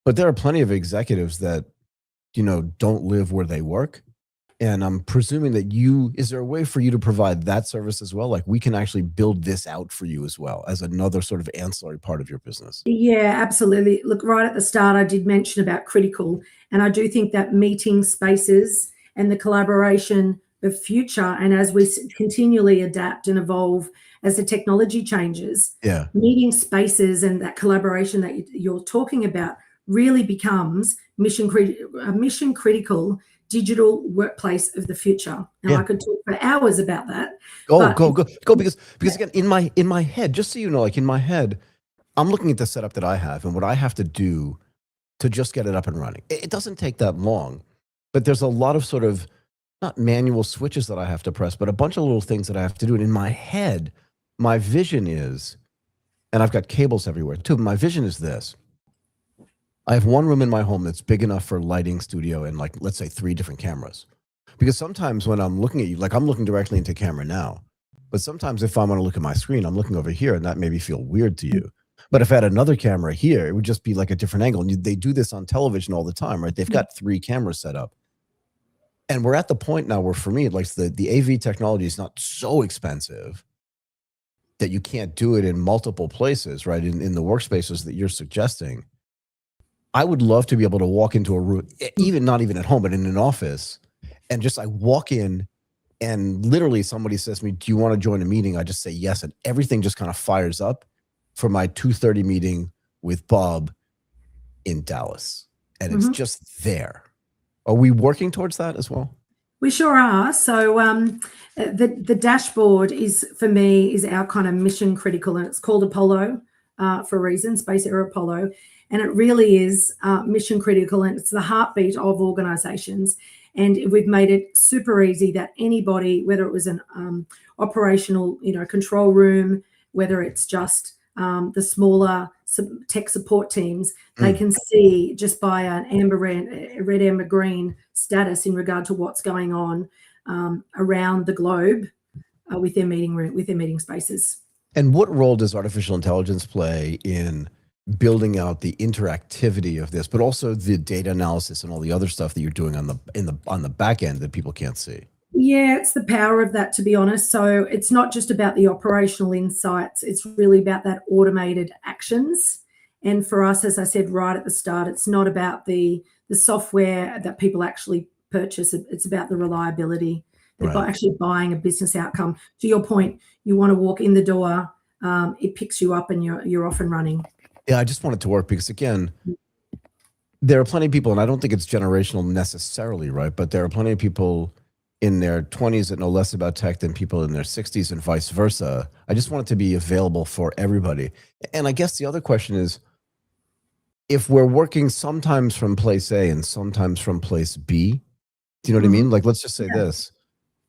but there are plenty of executives that, you know, don't live where they work. And I'm presuming that is there a way for you to provide that service as well? Like we can actually build this out for you as well as another sort of ancillary part of your business. Yeah, absolutely. Look, right at the start, I did mention about critical, and I do think that meeting spaces and the collaboration of future, and as we continually adapt and evolve as the technology changes, meeting spaces and that collaboration that you're talking about really becomes mission critical digital workplace of the future. And I could talk for hours about that. Go because again, in my head, just so you know, like in my head, I'm looking at the setup that I have and what I have to do to just get it up and running. It doesn't take that long, but there's a lot of sort of not manual switches that I have to press, but a bunch of little things that I have to do. And in my head, my vision is, and I've got cables everywhere too, my vision is this. I have one room in my home that's big enough for lighting, studio, and like, let's say 3 different cameras. Because sometimes when I'm looking at you, like I'm looking directly into camera now, but sometimes if I want to look at my screen, I'm looking over here and that maybe feel weird to you. But if I had another camera here, it would just be like a different angle. And they do this on television all the time, right? They've got 3 cameras set up. And we're at the point now where for me, like the AV technology is not so expensive that you can't do it in multiple places, right? In the workspaces that you're suggesting. I would love to be able to walk into a room, not even at home, but in an office, and just I walk in and literally somebody says to me, do you want to join a meeting? I just say yes. And everything just kind of fires up for my 2:30 meeting with Bob in Dallas. And it's just there. Are we working towards that as well? We sure are. So the dashboard for me is our kind of mission critical, and it's called Apollo for a reason, Spacera Apollo. And it really is mission critical, and it's the heartbeat of organizations. And we've made it super easy that anybody, whether it was an operational, control room, whether it's just the smaller tech support teams, they can see just by an red, amber, green status in regard to what's going on around the globe with their meeting spaces. And what role does artificial intelligence play in building out the interactivity of this, but also the data analysis and all the other stuff that you're doing on the back end that people can't see? Yeah, it's the power of that, to be honest. So it's not just about the operational insights. It's really about that automated actions. And for us, as I said right at the start, it's not about the software that people actually purchase. It's about the reliability, by actually buying a business outcome. To your point, you want to walk in the door, it picks you up and you're off and running. Yeah, I just want it to work because, again, there are plenty of people, and I don't think it's generational necessarily, right? But there are plenty of people in their 20s that know less about tech than people in their 60s and vice versa. I just want it to be available for everybody. And I guess the other question is, if we're working sometimes from place A and sometimes from place B, do you know what I mean? Like, let's just say this.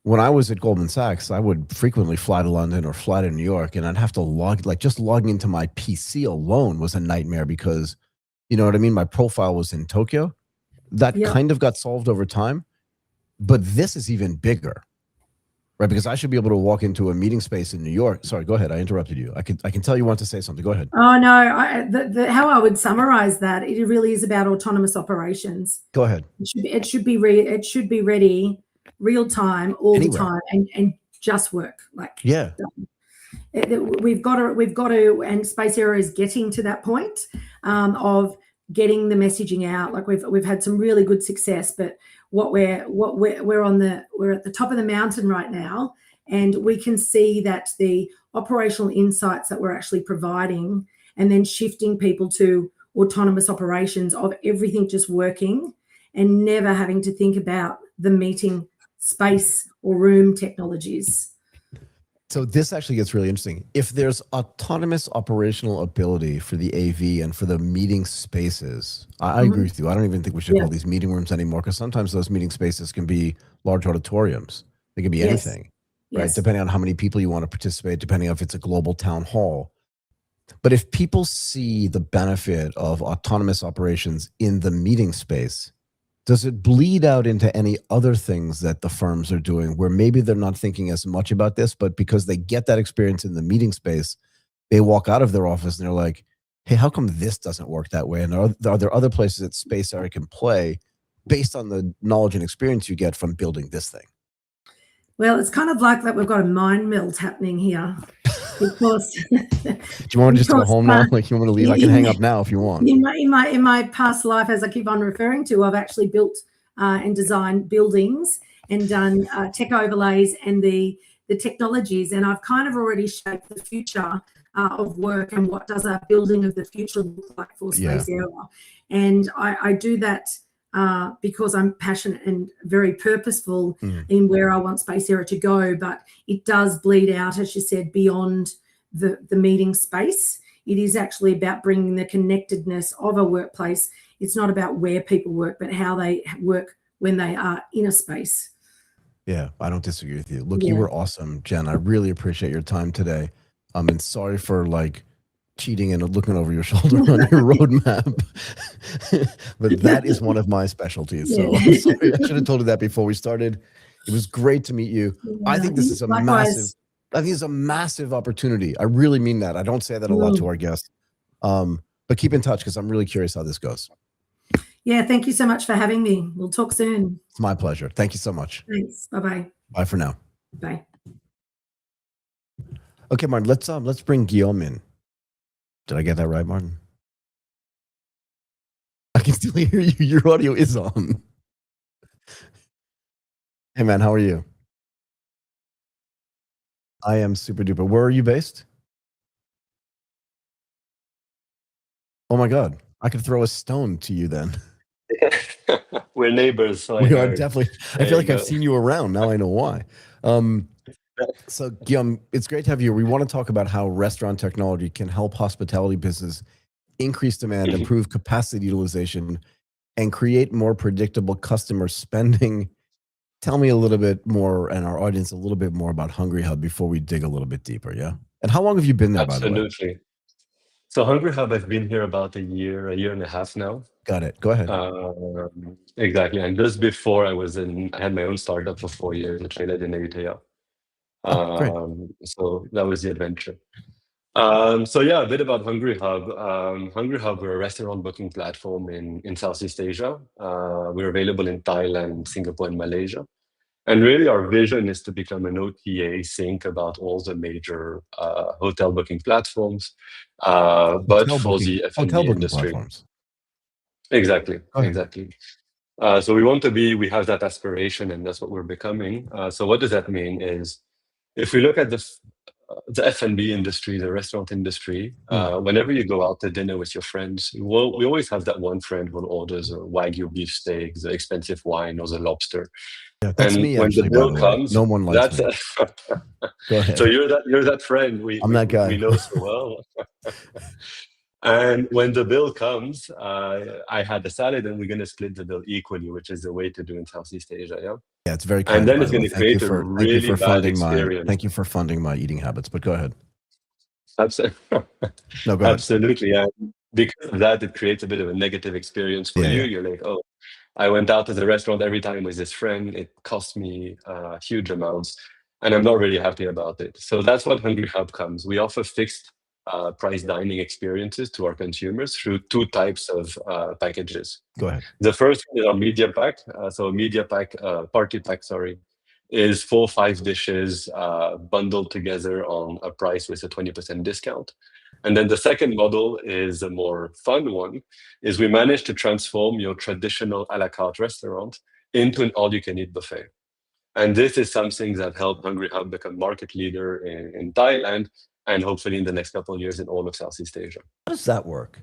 When I was at Goldman Sachs, I would frequently fly to London or fly to New York, and I'd have to just logging into my PC alone was a nightmare because, you know what I mean? My profile was in Tokyo. That kind of got solved over time, but this is even bigger, right? Because I should be able to walk into a meeting space in New York. Sorry, go ahead. I interrupted you. I can tell you want to say something. Go ahead. Oh no, how I would summarize that, it really is about autonomous operations. Go ahead. It should be ready real time, all the time, and just work. We've got to, and Spacera is getting to that point of getting the messaging out. Like we've had some really good success, but we're at the top of the mountain right now, and we can see that the operational insights that we're actually providing, and then shifting people to autonomous operations of everything just working and never having to think about the meeting space or room technologies. So this actually gets really interesting. If there's autonomous operational ability for the AV and for the meeting spaces, I agree with you. I don't even think we should call these meeting rooms anymore, because sometimes those meeting spaces can be large auditoriums. They can be anything, right? Depending on how many people you want to participate, depending on if it's a global town hall. But if people see the benefit of autonomous operations in the meeting space, does it bleed out into any other things that the firms are doing where maybe they're not thinking as much about this, but because they get that experience in the meeting space, they walk out of their office and they're like, hey, how come this doesn't work that way? And are there other places that Spacera can play based on the knowledge and experience you get from building this thing? Well, it's kind of like that we've got a mind melt happening here. Because do you want to just go home now? Like, you want to leave? I can hang up now if you want. In my past life, as I keep on referring to, I've actually built and designed buildings and done tech overlays and the technologies, and I've kind of already shaped the future of work and what does a building of the future look like for Spacera. And I do that because I'm passionate and very purposeful in where I want Spacera to go, but it does bleed out, as you said, beyond the meeting space. It is actually about bringing the connectedness of a workplace. It's not about where people work, but how they work when they are in a space. Yeah, I don't disagree with you. Look, you were awesome, Jen. I really appreciate your time today. And sorry for cheating and looking over your shoulder on your roadmap. But that is one of my specialties. So I'm sorry, I should have told you that before we started. It was great to meet you. I think this is a massive opportunity. I really mean that. I don't say that a lot to our guests. But keep in touch, because I'm really curious how this goes. Yeah, thank you so much for having me. We'll talk soon. It's my pleasure. Thank you so much. Thanks. Bye-bye. Bye for now. Bye. Okay, Martin, let's bring Guillaume in. Did I get that right, Martin? I can still hear you. Your audio is on. Hey, man, how are you? I am super duper. Where are you based? Oh my God, I could throw a stone to you then. We're neighbors. So we are definitely. I feel like I've seen you around. Now I know why. So Guillaume, it's great to have you. We want to talk about how restaurant technology can help hospitality business increase demand, improve capacity utilization, and create more predictable customer spending. Tell me a little bit more, and our audience a little bit more about Hungry Hub before we dig a little bit deeper, yeah? And how long have you been there, by the way? Absolutely. So Hungry Hub, I've been here about a year and a half now. Got it. Go ahead. Exactly. And just before I had my own startup for 4 years. I traded in Eritrea. So that was the adventure. So yeah, a bit about Hungry Hub. Hungry Hub, we're a restaurant booking platform in Southeast Asia. We're available in Thailand, Singapore, and Malaysia. And really our vision is to become an OTA sync about all the major hotel booking platforms, but for the F&B industry. Platforms. Exactly. So we have that aspiration, and that's what we're becoming. So what does that mean is, if we look at the F&B industry, the restaurant industry, whenever you go out to dinner with your friends, we always have that one friend who orders a Wagyu beef steak, the expensive wine, or the lobster. Yeah, that's me, when actually, the bill comes, no one likes me. Go ahead. So you're that friend I'm that guy. We know so well. And when the bill comes, I had the salad, and we're going to split the bill equally, which is the way to do in Southeast Asia. Yeah, it's very kind. And then it's going to create a really bad experience. Thank you for funding my eating habits, but go ahead. Absolutely. No, go ahead. Absolutely. And because of that, it creates a bit of a negative experience for you. You're like, oh, I went out to the restaurant every time with this friend. It cost me huge amounts, and I'm not really happy about it. So that's what Hungry Hub comes. We offer fixed price dining experiences to our consumers through two types of packages. Go ahead. The first one is our media pack. So a media pack, party pack, is 4 or 5 dishes bundled together on a price with a 20% discount. And then the second model is a more fun one, is we managed to transform your traditional a la carte restaurant into an all-you-can-eat buffet. And this is something that helped Hungry Hub become market leader in Thailand, and hopefully in the next couple of years in all of Southeast Asia. How does that work?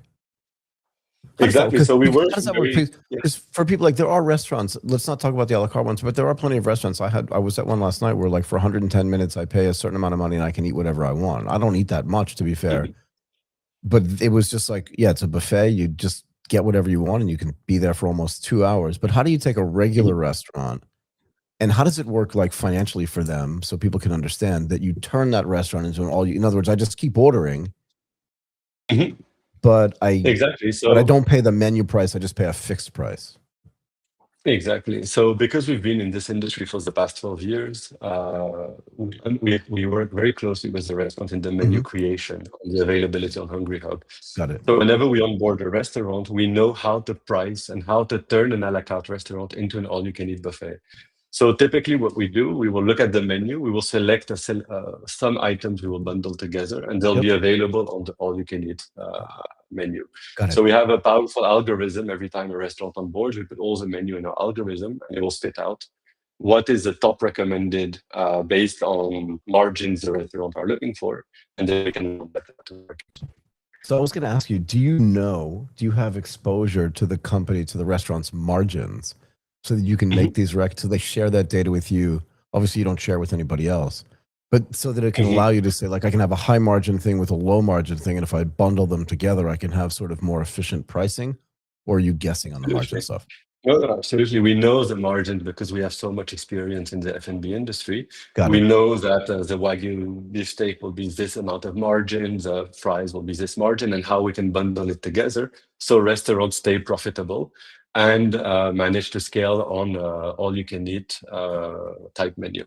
Exactly. So we work. How does that work? Because for people, like, there are restaurants. Let's not talk about the a la carte ones, but there are plenty of restaurants. I was at one last night where, like, for 110 minutes, I pay a certain amount of money and I can eat whatever I want. I don't eat that much, to be fair. But it was just like, yeah, it's a buffet. You just get whatever you want and you can be there for almost 2 hours. But how do you take a regular restaurant and how does it work, like, financially for them, so people can understand that you turn that restaurant into an in other words, I just keep ordering, but I don't pay the menu price. I just pay a fixed price. Exactly. So because we've been in this industry for the past 12 years, we work very closely with the restaurant in the menu creation, the availability on Hungry Hub. Got it. So whenever we onboard a restaurant, we know how to price and how to turn an a la carte restaurant into an all-you-can-eat buffet. So typically what we do, we will look at the menu, we will select some items we will bundle together, and they'll be available on the all-you-can-eat menu. So we have a powerful algorithm. Every time a restaurant on board, we put all the menu in our algorithm, and it will spit out what is the top recommended based on margins the restaurant are looking for, and then we can put that to work. So I was going to ask you, do you have exposure to the company, to the restaurant's margins, so that you can make these so they share that data with you? Obviously, you don't share with anybody else, but so that it can allow you to say, like, I can have a high margin thing with a low margin thing, and if I bundle them together, I can have sort of more efficient pricing. Or are you guessing on the margin stuff? No, absolutely. We know the margins because we have so much experience in the F&B industry. We know that the Wagyu beef steak will be this amount of margin, the fries will be this margin, and how we can bundle it together so restaurants stay profitable and manage to scale on all-you-can-eat type menu.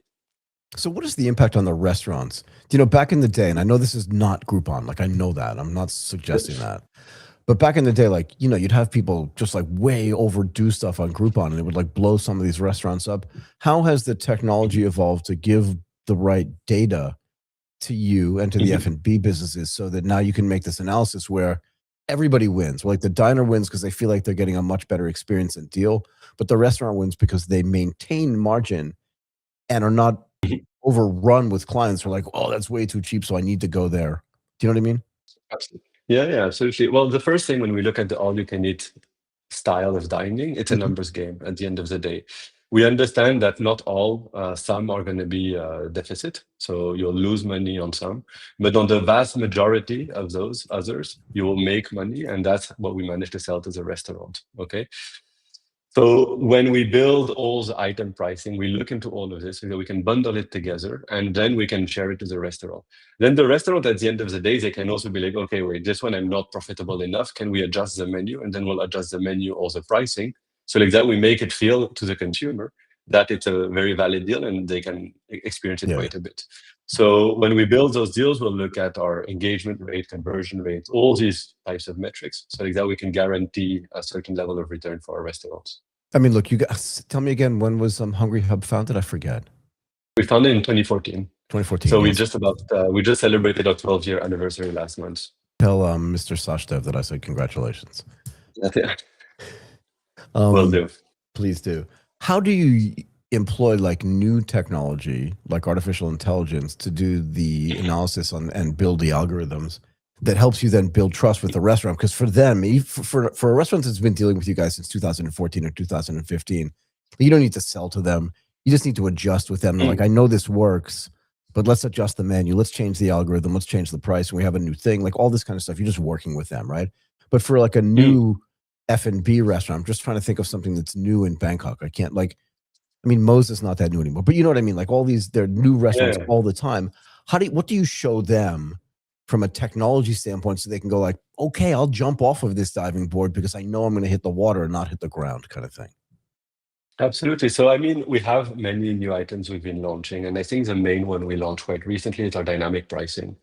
So what is the impact on the restaurants? You know, back in the day, and I know this is not Groupon, like, I know that. I'm not suggesting that. But back in the day, like, you know, you'd have people just, like, way overdo stuff on Groupon, and it would, like, blow some of these restaurants up. How has the technology evolved to give the right data to you and to the F&B businesses so that now you can make this analysis where everybody wins? Like, the diner wins because they feel like they're getting a much better experience and deal, but the restaurant wins because they maintain margin and are not overrun with clients who are like, oh, that's way too cheap, so I need to go there. Do you know what I mean? Absolutely. Yeah, absolutely. Well, the first thing when we look at the all-you-can-eat style of dining, it's a numbers game at the end of the day. We understand that not all, some are going to be deficit, so you'll lose money on some, but on the vast majority of those others, you will make money, and that's what we manage to sell to the restaurant, okay? So when we build all the item pricing, we look into all of this so that we can bundle it together, and then we can share it to the restaurant. Then the restaurant, at the end of the day, they can also be like, okay, wait, this one I'm not profitable enough. Can we adjust the menu? And then we'll adjust the menu or the pricing. So like that, we make it feel to the consumer that it's a very valid deal and they can experience it quite a bit. So when we build those deals, we'll look at our engagement rate, conversion rate, all these types of metrics. So like that, we can guarantee a certain level of return for our restaurants. I mean, look, you guys, tell me again, when was Hungry Hub founded? I forget. We founded in 2014. 2014. So we just celebrated our 12-year anniversary last month. Tell Mr. Sashdev that I said congratulations. Will do. Please do. How do you employ, like, new technology, like artificial intelligence, to do the analysis on and build the algorithms that helps you then build trust with the restaurant? Because for them, for a restaurant that's been dealing with you guys since 2014 or 2015, you don't need to sell to them. You just need to adjust with them. They're like, I know this works, but let's adjust the menu. Let's change the algorithm. Let's change the price. And we have a new thing, like all this kind of stuff. You're just working with them, right? But for like a new F&B restaurant, I'm just trying to think of something that's new in Bangkok. I can't, like, I mean, Moses not that new anymore, but you know what I mean? Like all these, they're new restaurants all the time. What do you show them from a technology standpoint so they can go like, okay, I'll jump off of this diving board because I know I'm going to hit the water and not hit the ground, kind of thing? Absolutely. So, I mean, we have many new items we've been launching, and I think the main one we launched quite recently is our dynamic pricing.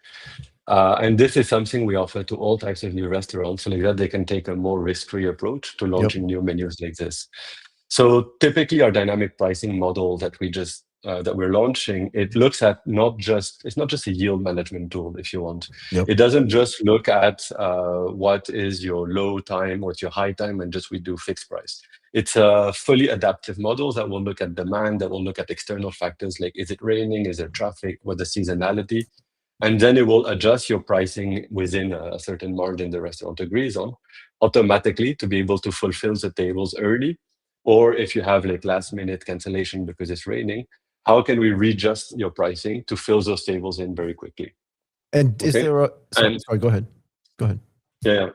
And this is something we offer to all types of new restaurants, so like that they can take a more risk-free approach to launching new menus like this. So typically our dynamic pricing model that we're launching, it looks at it's not just a yield management tool, if you want. It doesn't just look at what is your low time, what's your high time, and we do fixed price. It's a fully adaptive model that will look at demand, that will look at external factors like, is it raining, is there traffic, what the seasonality, And then it will adjust your pricing within a certain margin the restaurant agrees on automatically to be able to fulfill the tables early. Or if you have like last minute cancellation because it's raining, how can we readjust your pricing to fill those tables in very quickly? And is Okay. there a, sorry, And- sorry, go ahead. Go ahead. Yeah.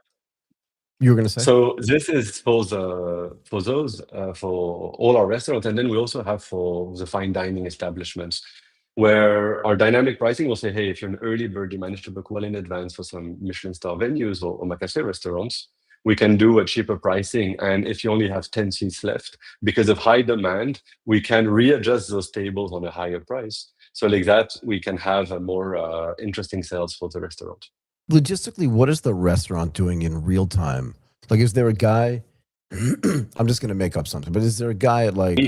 You were going to say? So this is for those for all our restaurants, and then we also have for the fine dining establishments, where our dynamic pricing will say, hey, if you're an early bird, you manage to book well in advance for some Michelin star venues or omakase restaurants, we can do a cheaper pricing. And if you only have 10 seats left, because of high demand, we can readjust those tables on a higher price. So like that, we can have a more interesting sales for the restaurant. Logistically, what is the restaurant doing in real time? Like, is there a guy, I'm just going to make up something, but is there a guy at like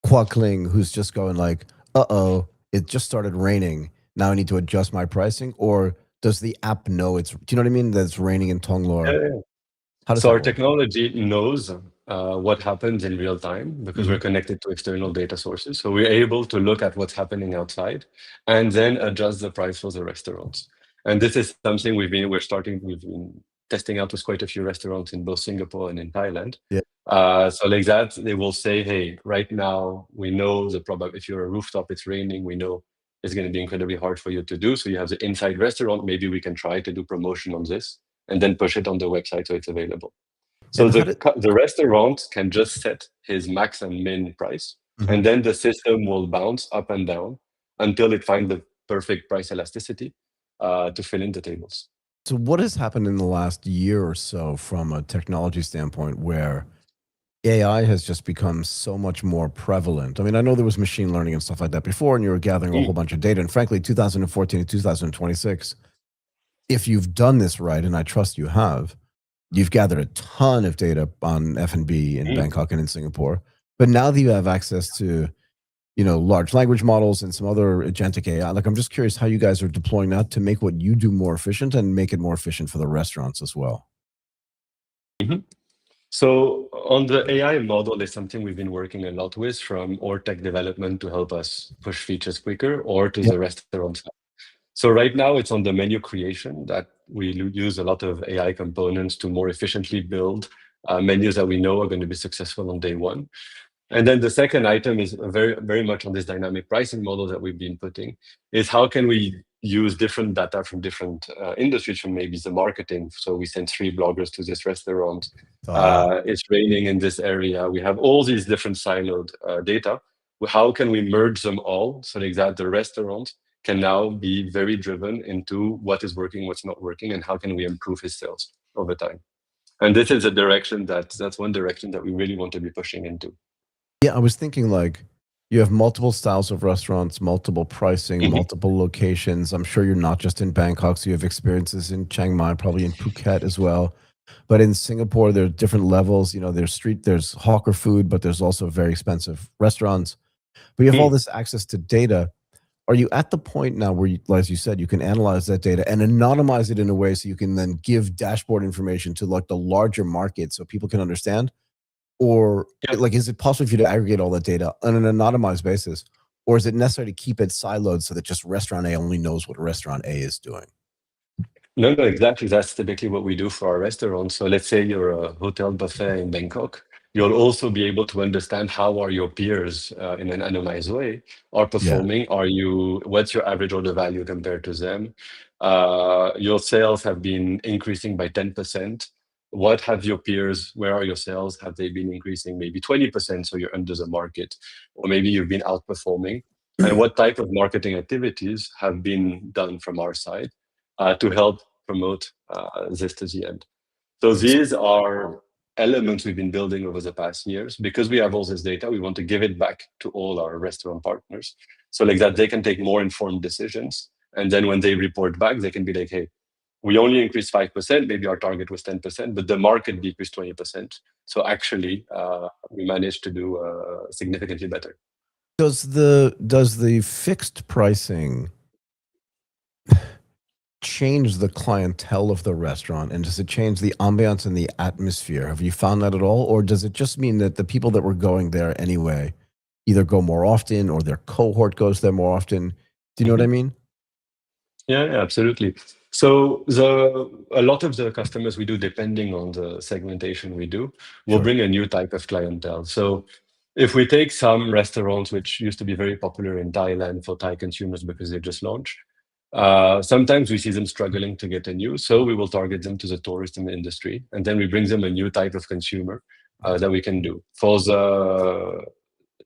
Quakling who's just going like, uh-oh, it just started raining. Now I need to adjust my pricing? Or does the app know it's, do you know what I mean? That it's raining in Tonglor? Yeah. How does So that our work? technology knows what happens in real time because we're connected to external data sources. So we're able to look at what's happening outside and then adjust the price for the restaurants. And this is something we've been testing out with quite a few restaurants in both Singapore and in Thailand. Yeah. So like that, they will say, hey, right now we know the problem. If you're a rooftop, it's raining, we know it's going to be incredibly hard for you to do. So you have the inside restaurant, maybe we can try to do promotion on this and then push it on the website so it's available. So the restaurant can just set his max and min price, and then the system will bounce up and down until it finds the perfect price elasticity to fill in the tables. So what has happened in the last year or so from a technology standpoint where AI has just become so much more prevalent? I mean, I know there was machine learning and stuff like that before, and you were gathering a whole bunch of data. And frankly, 2014 and 2026, if you've done this right, and I trust you have, you've gathered a ton of data on F&B in Bangkok and in Singapore. But now that you have access to, you know, large language models and some other agentic AI, like I'm just curious how you guys are deploying that to make what you do more efficient and make it more efficient for the restaurants as well. So on the AI model is something we've been working a lot with, from our tech development to help us push features quicker or to the restaurant side. So right now it's on the menu creation that we use a lot of AI components to more efficiently build menus that we know are going to be successful on day one. And then the second item is very, very much on this dynamic pricing model that we've been putting, is how can we use different data from different industries, from maybe the marketing. So we send 3 bloggers to this restaurant. It's raining in this area. We have all these different siloed data. How can we merge them all so that the restaurant can now be very driven into what is working, what's not working, and how can we improve his sales over time? And this is a direction that's one direction that we really want to be pushing into. Yeah, I was thinking like you have multiple styles of restaurants, multiple pricing, multiple locations. I'm sure you're not just in Bangkok, so you have experiences in Chiang Mai, probably in Phuket as well. But in Singapore, there are different levels. You know, there's hawker food, but there's also very expensive restaurants. But you have all this access to data. Are you at the point now where, you, as you said, you can analyze that data and anonymize it in a way so you can then give dashboard information to like the larger market so people can understand? Or like, is it possible for you to aggregate all that data on an anonymized basis? Or is it necessary to keep it siloed so that just restaurant A only knows what restaurant A is doing? No, exactly. That's typically what we do for our restaurants. So let's say you're a hotel buffet in Bangkok. You'll also be able to understand how are your peers in an anonymized way are performing. What's your average order value compared to them? Your sales have been increasing by 10%. What have your peers, where are your sales? Have they been increasing maybe 20%? So you're under the market, or maybe you've been outperforming. And what type of marketing activities have been done from our side to help promote this to the end? So these are elements we've been building over the past years. Because we have all this data, we want to give it back to all our restaurant partners. So like that, they can take more informed decisions. And then when they report back, they can be like, hey, we only increased 5%, maybe our target was 10%, but the market decreased 20%. So actually, we managed to do significantly better. Does the fixed pricing change the clientele of the restaurant, and does it change the ambiance and the atmosphere? Have you found that at all? Or does it just mean that the people that were going there anyway either go more often or their cohort goes there more often? Do you know what I mean? Yeah, absolutely. So a lot of the customers we do, depending on the segmentation we do, will Sure. bring a new type of clientele. So if we take some restaurants which used to be very popular in Thailand for Thai consumers because they just launched, sometimes we see them struggling to get a new, so we will target them to the tourism industry, and then we bring them a new type of consumer that we can do. For the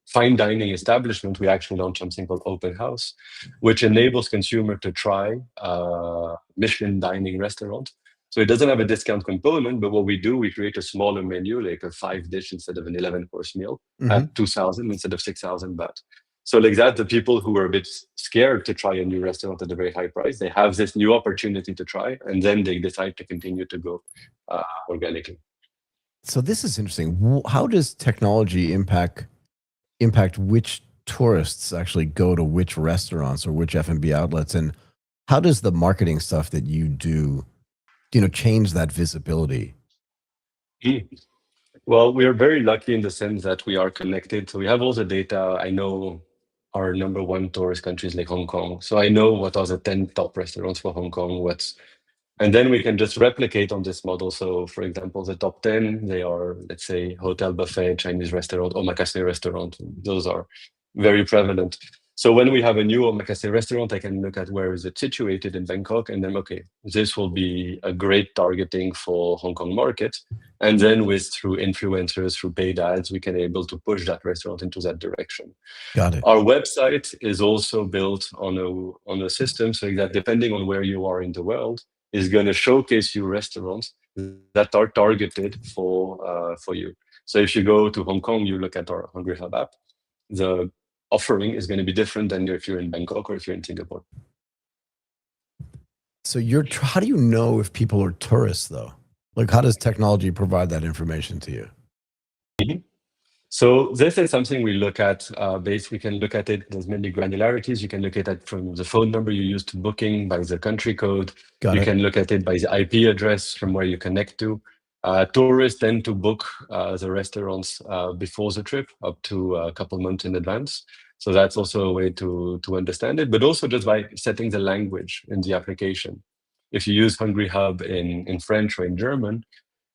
fine dining establishment, we actually launched something called Open House, which enables consumer to try Michelin dining restaurant. So it doesn't have a discount component, but what we do, we create a smaller menu, like a 5-dish instead of an 11-course meal at 2,000 instead of 6,000 baht. So like that, the people who are a bit scared to try a new restaurant at a very high price, they have this new opportunity to try, and then they decide to continue to go organically. So this is interesting. How does technology impact which tourists actually go to which restaurants or which F&B outlets, and how does the marketing stuff that you do, change that visibility? Well, we are very lucky in the sense that we are connected. So we have all the data. I know our number one tourist countries like Hong Kong. So I know what are the 10 top restaurants for Hong Kong, and then we can just replicate on this model. So for example, the top 10, they are, let's say, hotel buffet, Chinese restaurant, omakase restaurant. Those are very prevalent. So when we have a new omakase restaurant, I can look at where is it situated in Bangkok, and then, okay, this will be a great targeting for Hong Kong market. And then through influencers, through paid ads, we can able to push that restaurant into that direction. Got it. Our website is also built on a system so that depending on where you are in the world, is going to showcase you restaurants that are targeted for you. So if you go to Hong Kong, you look at our Hungry Hub app, the offering is going to be different than if you're in Bangkok or if you're in Singapore. So how do you know if people are tourists though? Like, how does technology provide that information to you? So this is something we look at. We can look at it. There's many granularities. You can look at it from the phone number you use to booking, by the country code. You can look at it by the IP address from where you connect to. Tourists tend to book the restaurants before the trip, up to a couple months in advance. So that's also a way to understand it, but also just by setting the language in the application. If you use Hungry Hub in French or in German,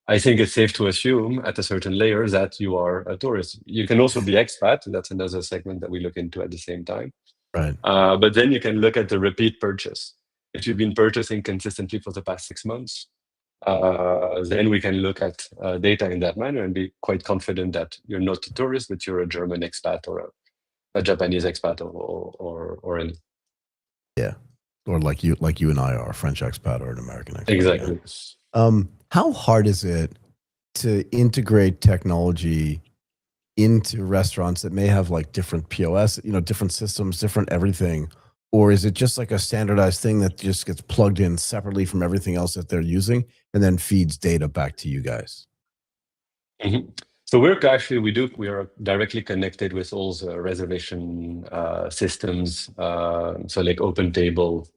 I think it's safe to assume at a certain layer that you are a tourist. You can also be expat. That's another segment that we look into at the same time. Right. But then you can look at the repeat purchase. If you've been purchasing consistently for the past 6 months, then we can look at data in that manner and be quite confident that you're not a tourist, but you're a German expat or a Japanese expat or any. Yeah. Or like you and I are, a French expat or an American expat. Exactly. Yeah. How hard is it to integrate technology into restaurants that may have like different POS, different systems, different everything? Or is it just like a standardized thing that just gets plugged in separately from everything else that they're using and then feeds data back to you guys? Mm-hmm. So we are directly connected with all the reservation systems, so like OpenTable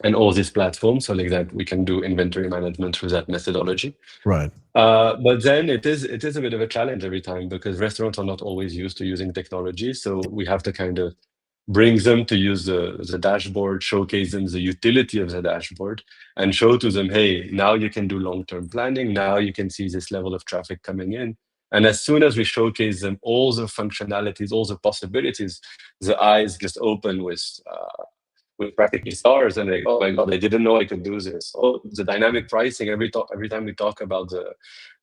and all these platforms, so like that we can do inventory management through that methodology. Right. But then it is a bit of a challenge every time because restaurants are not always used to using technology, so we have to kind of bring them to use the dashboard, showcase them the utility of the dashboard, and show to them, hey, now you can do long-term planning. Now you can see this level of traffic coming in. And as soon as we showcase them all the functionalities, all the possibilities, the eyes just open with practically stars, and like, oh my God, I didn't know I could do this. Oh, the dynamic pricing, every time we talk about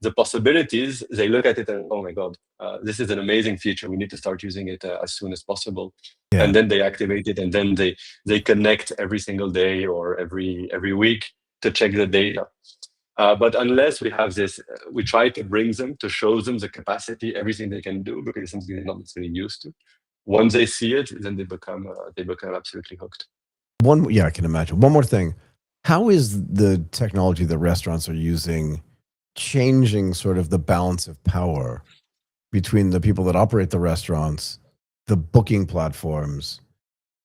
the possibilities, they look at it and, oh my God, this is an amazing feature. We need to start using it as soon as possible. Yeah. And then they activate it, and then they connect every single day or every week to check the data. But unless we have this, we try to bring them, to show them the capacity, everything they can do, because it's something they're not necessarily used to. Once they see it, then they become absolutely hooked. I can imagine. One more thing. How is the technology that restaurants are using changing sort of the balance of power between the people that operate the restaurants, the booking platforms,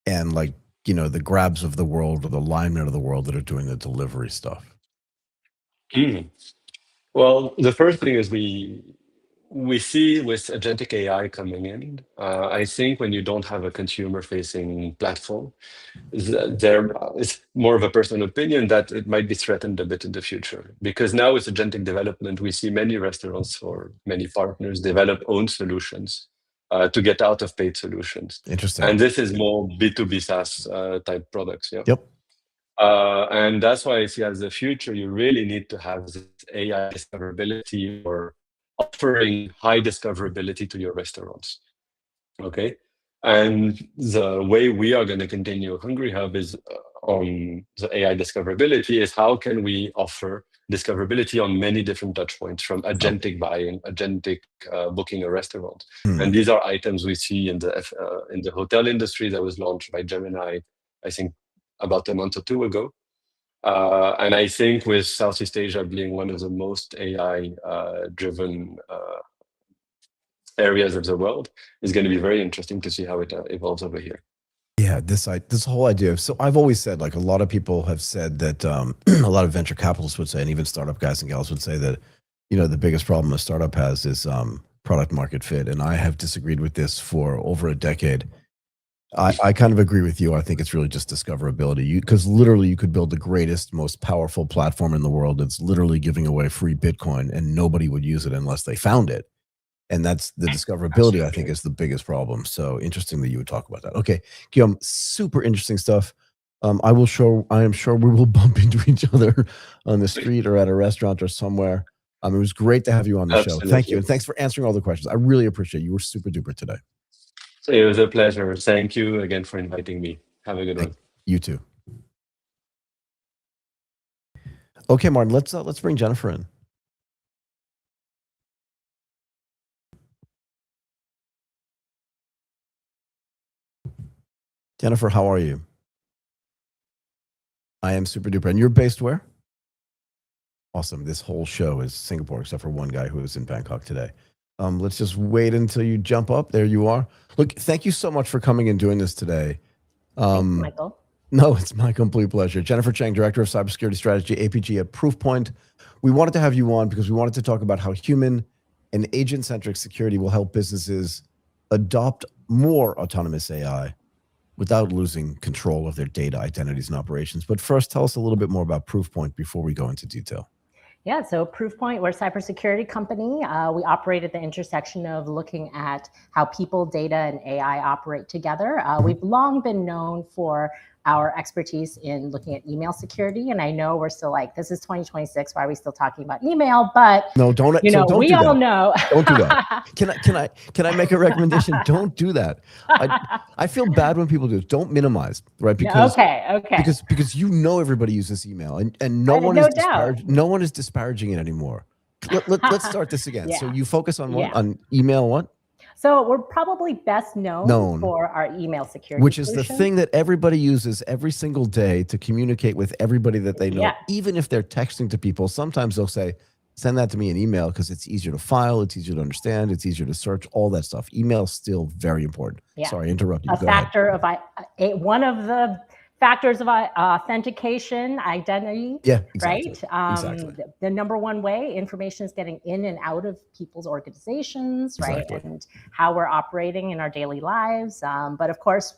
and the Grabs of the world or the Linemen of the world that are doing the delivery stuff? Well, the first thing is we we see with agentic AI coming in, I think when you don't have a consumer-facing platform, there is more of a personal opinion that it might be threatened a bit in the future. Because now with agentic development, we see many restaurants or many partners develop own solutions to get out of paid solutions. Interesting. And this is more B2B SaaS type products. Yeah. Yep. And that's why I see as the future, you really need to have this AI discoverability or offering high discoverability to your restaurants. Okay. And the way we are going to continue Hungry Hub is on the AI discoverability is how can we offer discoverability on many different touch points, from agentic buying, agentic booking a restaurant. And these are items we see in the hotel industry that was launched by Gemini, I think about a month or two ago. And I think with Southeast Asia being one of the most AI driven areas of the world, is going to be very interesting to see how it evolves over here. Yeah, this whole idea. So I've always said, like, a lot of people have said that a lot of venture capitalists would say, and even startup guys and gals would say that, you know, the biggest problem a startup has is product market fit. And I have disagreed with this for over a decade. I kind of agree with you. I think it's really just discoverability. Because literally you could build the greatest, most powerful platform in the world that's literally giving away free Bitcoin, and nobody would use it unless they found it. And that's the discoverability, I think, is the biggest problem. So interesting that you would talk about that. Okay, Guillaume, super interesting stuff. I am sure we will bump into each other on the street or at a restaurant or somewhere. It was great to have you on the show. Thank you. And thanks for answering all the questions. I really appreciate it. You were super duper today. It was a pleasure. Thank you again for inviting me. Have a good one. You too. Okay, Martin, let's bring Jennifer in. Jennifer, how are you? I am super duper. And you're based where? Awesome. This whole show is Singapore, except for one guy who is in Bangkok today. Let's just wait until you jump up. There you are. Look, thank you so much for coming and doing this today. Thanks, Michael. No, it's my complete pleasure. Jennifer Cheng, Director of Cybersecurity Strategy, APG at Proofpoint. We wanted to have you on because we wanted to talk about how human and agent-centric security will help businesses adopt more autonomous AI without losing control of their data, identities, and operations. But first, tell us a little bit more about Proofpoint before we go into detail. Yeah, so Proofpoint, we're a cybersecurity company. We operate at the intersection of looking at how people, data, and AI operate together. We've long been known for our expertise in looking at email security. And I know we're still like, this is 2026, why are we still talking about email? But no, don't. You know, don't we do all that. know. Don't do that. Can I make a recommendation? Don't do that. I feel bad when people do it. Don't minimize, right? Because okay. Because you know everybody uses email, and no one is disparaging it anymore. Let's start this again. Yeah. So you focus on what? On email what? So we're probably best known for our email security, which is solution. The thing that everybody uses every single day to communicate with everybody that they know. Yeah. Even if they're texting to people, sometimes they'll say, send that to me in email because it's easier to file, it's easier to understand, it's easier to search, all that stuff. Email is still very important. Yeah. Sorry, I interrupted you. One of the factors of authentication, identity, yeah, exactly. Right? Exactly. The number one way information is getting in and out of people's organizations, right? Exactly. And how we're operating in our daily lives. But of course,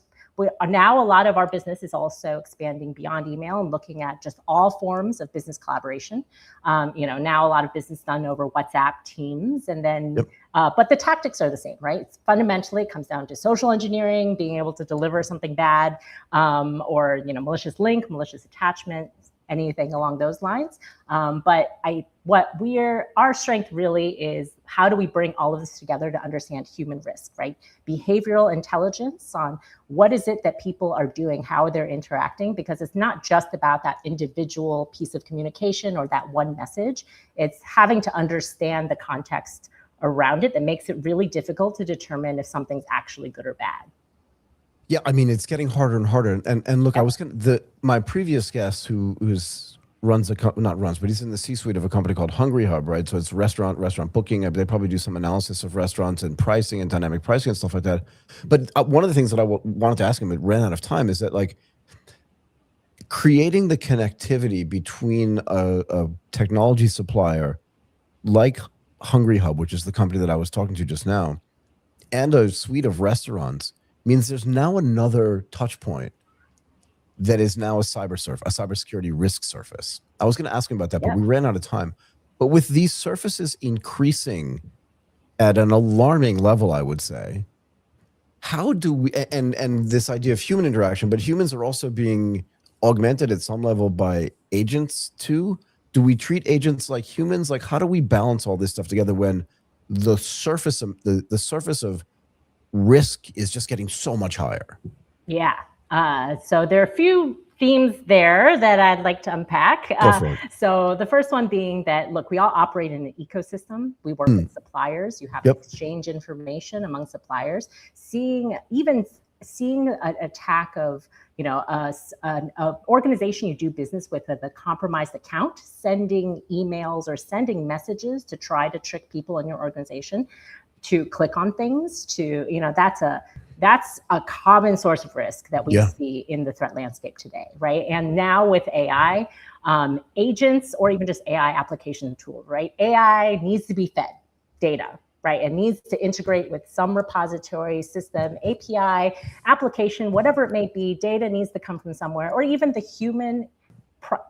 now a lot of our business is also expanding beyond email and looking at just all forms of business collaboration. Now a lot of business done over WhatsApp, Teams, and then, but the tactics are the same, right? Fundamentally, it comes down to social engineering, being able to deliver something bad, or malicious link, malicious attachment, anything along those lines. But our strength really is how do we bring all of this together to understand human risk, right? Behavioral intelligence on what is it that people are doing, how they're interacting, because it's not just about that individual piece of communication or that one message. It's having to understand the context around it that makes it really difficult to determine if something's actually good or bad. Yeah, I mean, it's getting harder and harder. And look, my previous guest he's in the C-suite of a company called Hungry Hub, right? So it's restaurant booking. They probably do some analysis of restaurants and pricing and dynamic pricing and stuff like that. But one of the things that I wanted to ask him, but ran out of time, is that like creating the connectivity between a technology supplier like Hungry Hub, which is the company that I was talking to just now, and a suite of restaurants means there's now another touch point that is now a cybersecurity risk surface. I was going to ask him about that, but we ran out of time. But with these surfaces increasing at an alarming level, I would say, how do we, and this idea of human interaction, but humans are also being augmented at some level by agents too. Do we treat agents like humans? Like, how do we balance all this stuff together when the surface of the surface of risk is just getting so much higher? Yeah. So there are a few themes there that I'd like to unpack. So the first one being that, look, we all operate in an ecosystem. We work with suppliers. You have to exchange information among suppliers. Seeing an attack of, you know, an organization you do business with, a compromised account, sending emails or sending messages to try to trick people in your organization to click on things, to, you know, that's a common source of risk that we see in the threat landscape today, right? And now with AI, agents, or even just AI application tool, right? AI needs to be fed data, right? It needs to integrate with some repository, system, API, application, whatever it may be. Data needs to come from somewhere, or even the human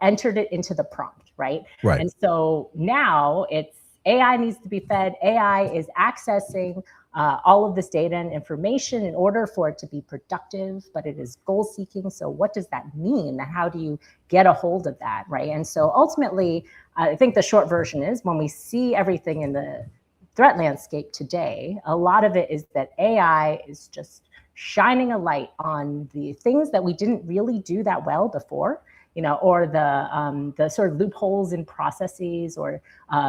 entered it into the prompt, right? And so now it's AI needs to be fed. AI is accessing all of this data and information in order for it to be productive, but it is goal seeking. So what does that mean? How do you get a hold of that, right? And so ultimately, I think the short version is, when we see everything in the threat landscape today, a lot of it is that AI is just shining a light on the things that we didn't really do that well before, you know, or the sort of loopholes in processes, or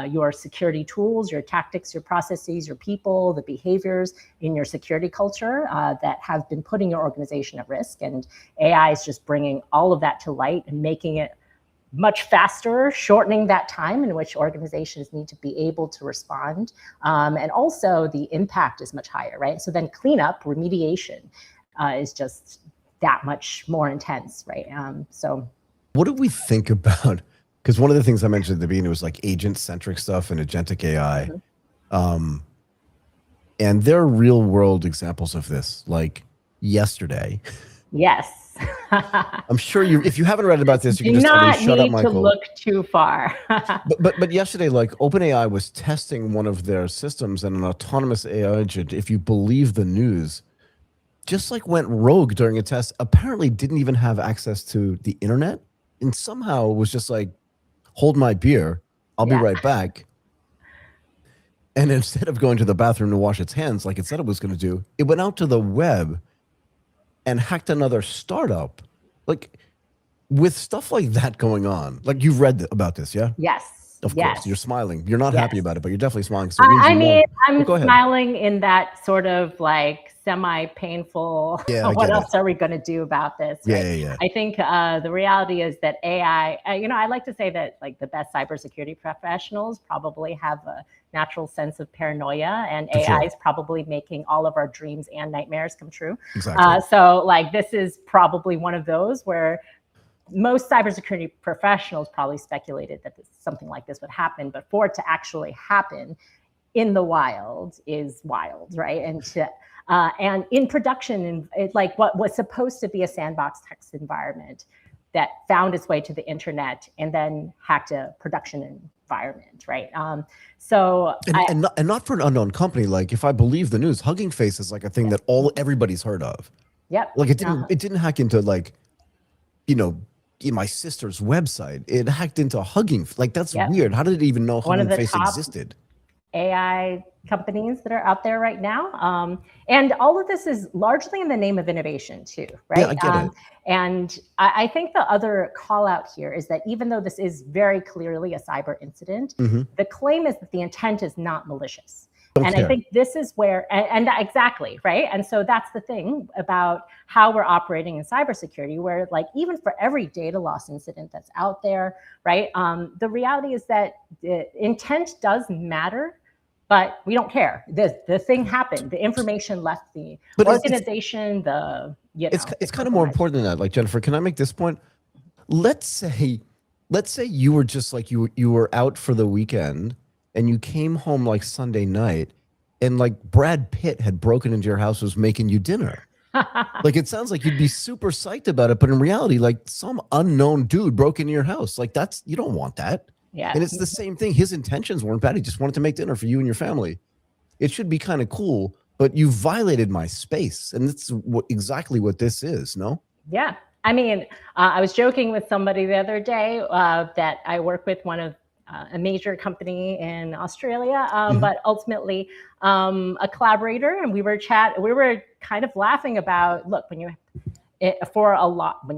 your security tools, your tactics, your processes, your people, the behaviors in your security culture that have been putting your organization at risk. And AI is just bringing all of that to light and making it much faster, shortening that time in which organizations need to be able to respond. And also the impact is much higher, right? So then cleanup, remediation is just that much more intense, right? So what do we think about, because one of the things I mentioned at the beginning was like agent-centric stuff and agentic AI. And there are real world examples of this, like yesterday. Yes. I'm sure if you haven't read about this, you can just tell me, shut up, Michael. To look too far. but yesterday, like OpenAI was testing one of their systems, and an autonomous AI agent, if you believe the news, just like went rogue during a test, apparently didn't even have access to the internet, and somehow was just like, hold my beer, I'll be right back. And instead of going to the bathroom to wash its hands like it said it was going to do, it went out to the web and hacked another startup. Like, with stuff like that going on, like, you've read about this, yeah? Yes. Of course, you're smiling. You're not happy about it, but you're definitely smiling. So I'm smiling in that sort of like semi-painful, what else are we going to do about this? Right? I think the reality is that AI, you know, I like to say that like the best cybersecurity professionals probably have a natural sense of paranoia, and AI is probably making all of our dreams and nightmares come true. So like, this is probably one of those where most cybersecurity professionals probably speculated that something like this would happen, but for it to actually happen in the wild is wild, right? And in production, and it, like what was supposed to be a sandbox text environment that found its way to the internet and then hacked a production environment, right? And not for an unknown company. Like, if I believe the news, Hugging Face is like a thing that everybody's heard of. Like, it didn't hack into, like, you know, in my sister's website. It hacked into Hugging. Like, that's weird. How did it even know Hugging Face existed? AI companies that are out there right now. And all of this is largely in the name of innovation too, right? Yeah, I get it. And I think the other call out here is that even though this is very clearly a cyber incident, the claim is that the intent is not malicious. I think this is where, and exactly, right? And so that's the thing about how we're operating in cybersecurity, where like, even for every data loss incident that's out there, right? The reality is that the intent does matter, but we don't care. The thing happened. The information left the organization. It's kind of more important than that. Like, Jennifer, can I make this point? Let's say you were just like, you were out for the weekend and you came home like Sunday night and like Brad Pitt had broken into your house, was making you dinner. Like, it sounds like you'd be super psyched about it, but in reality, like some unknown dude broke into your house. Like, you don't want that. Yeah. And it's the same thing. His intentions weren't bad. He just wanted to make dinner for you and your family. It should be kind of cool, but you violated my space. And that's exactly what this is, no? Yeah. I mean, I was joking with somebody the other day that I work with one of a major company in Australia, but ultimately a collaborator, and we were kind of laughing about, look, when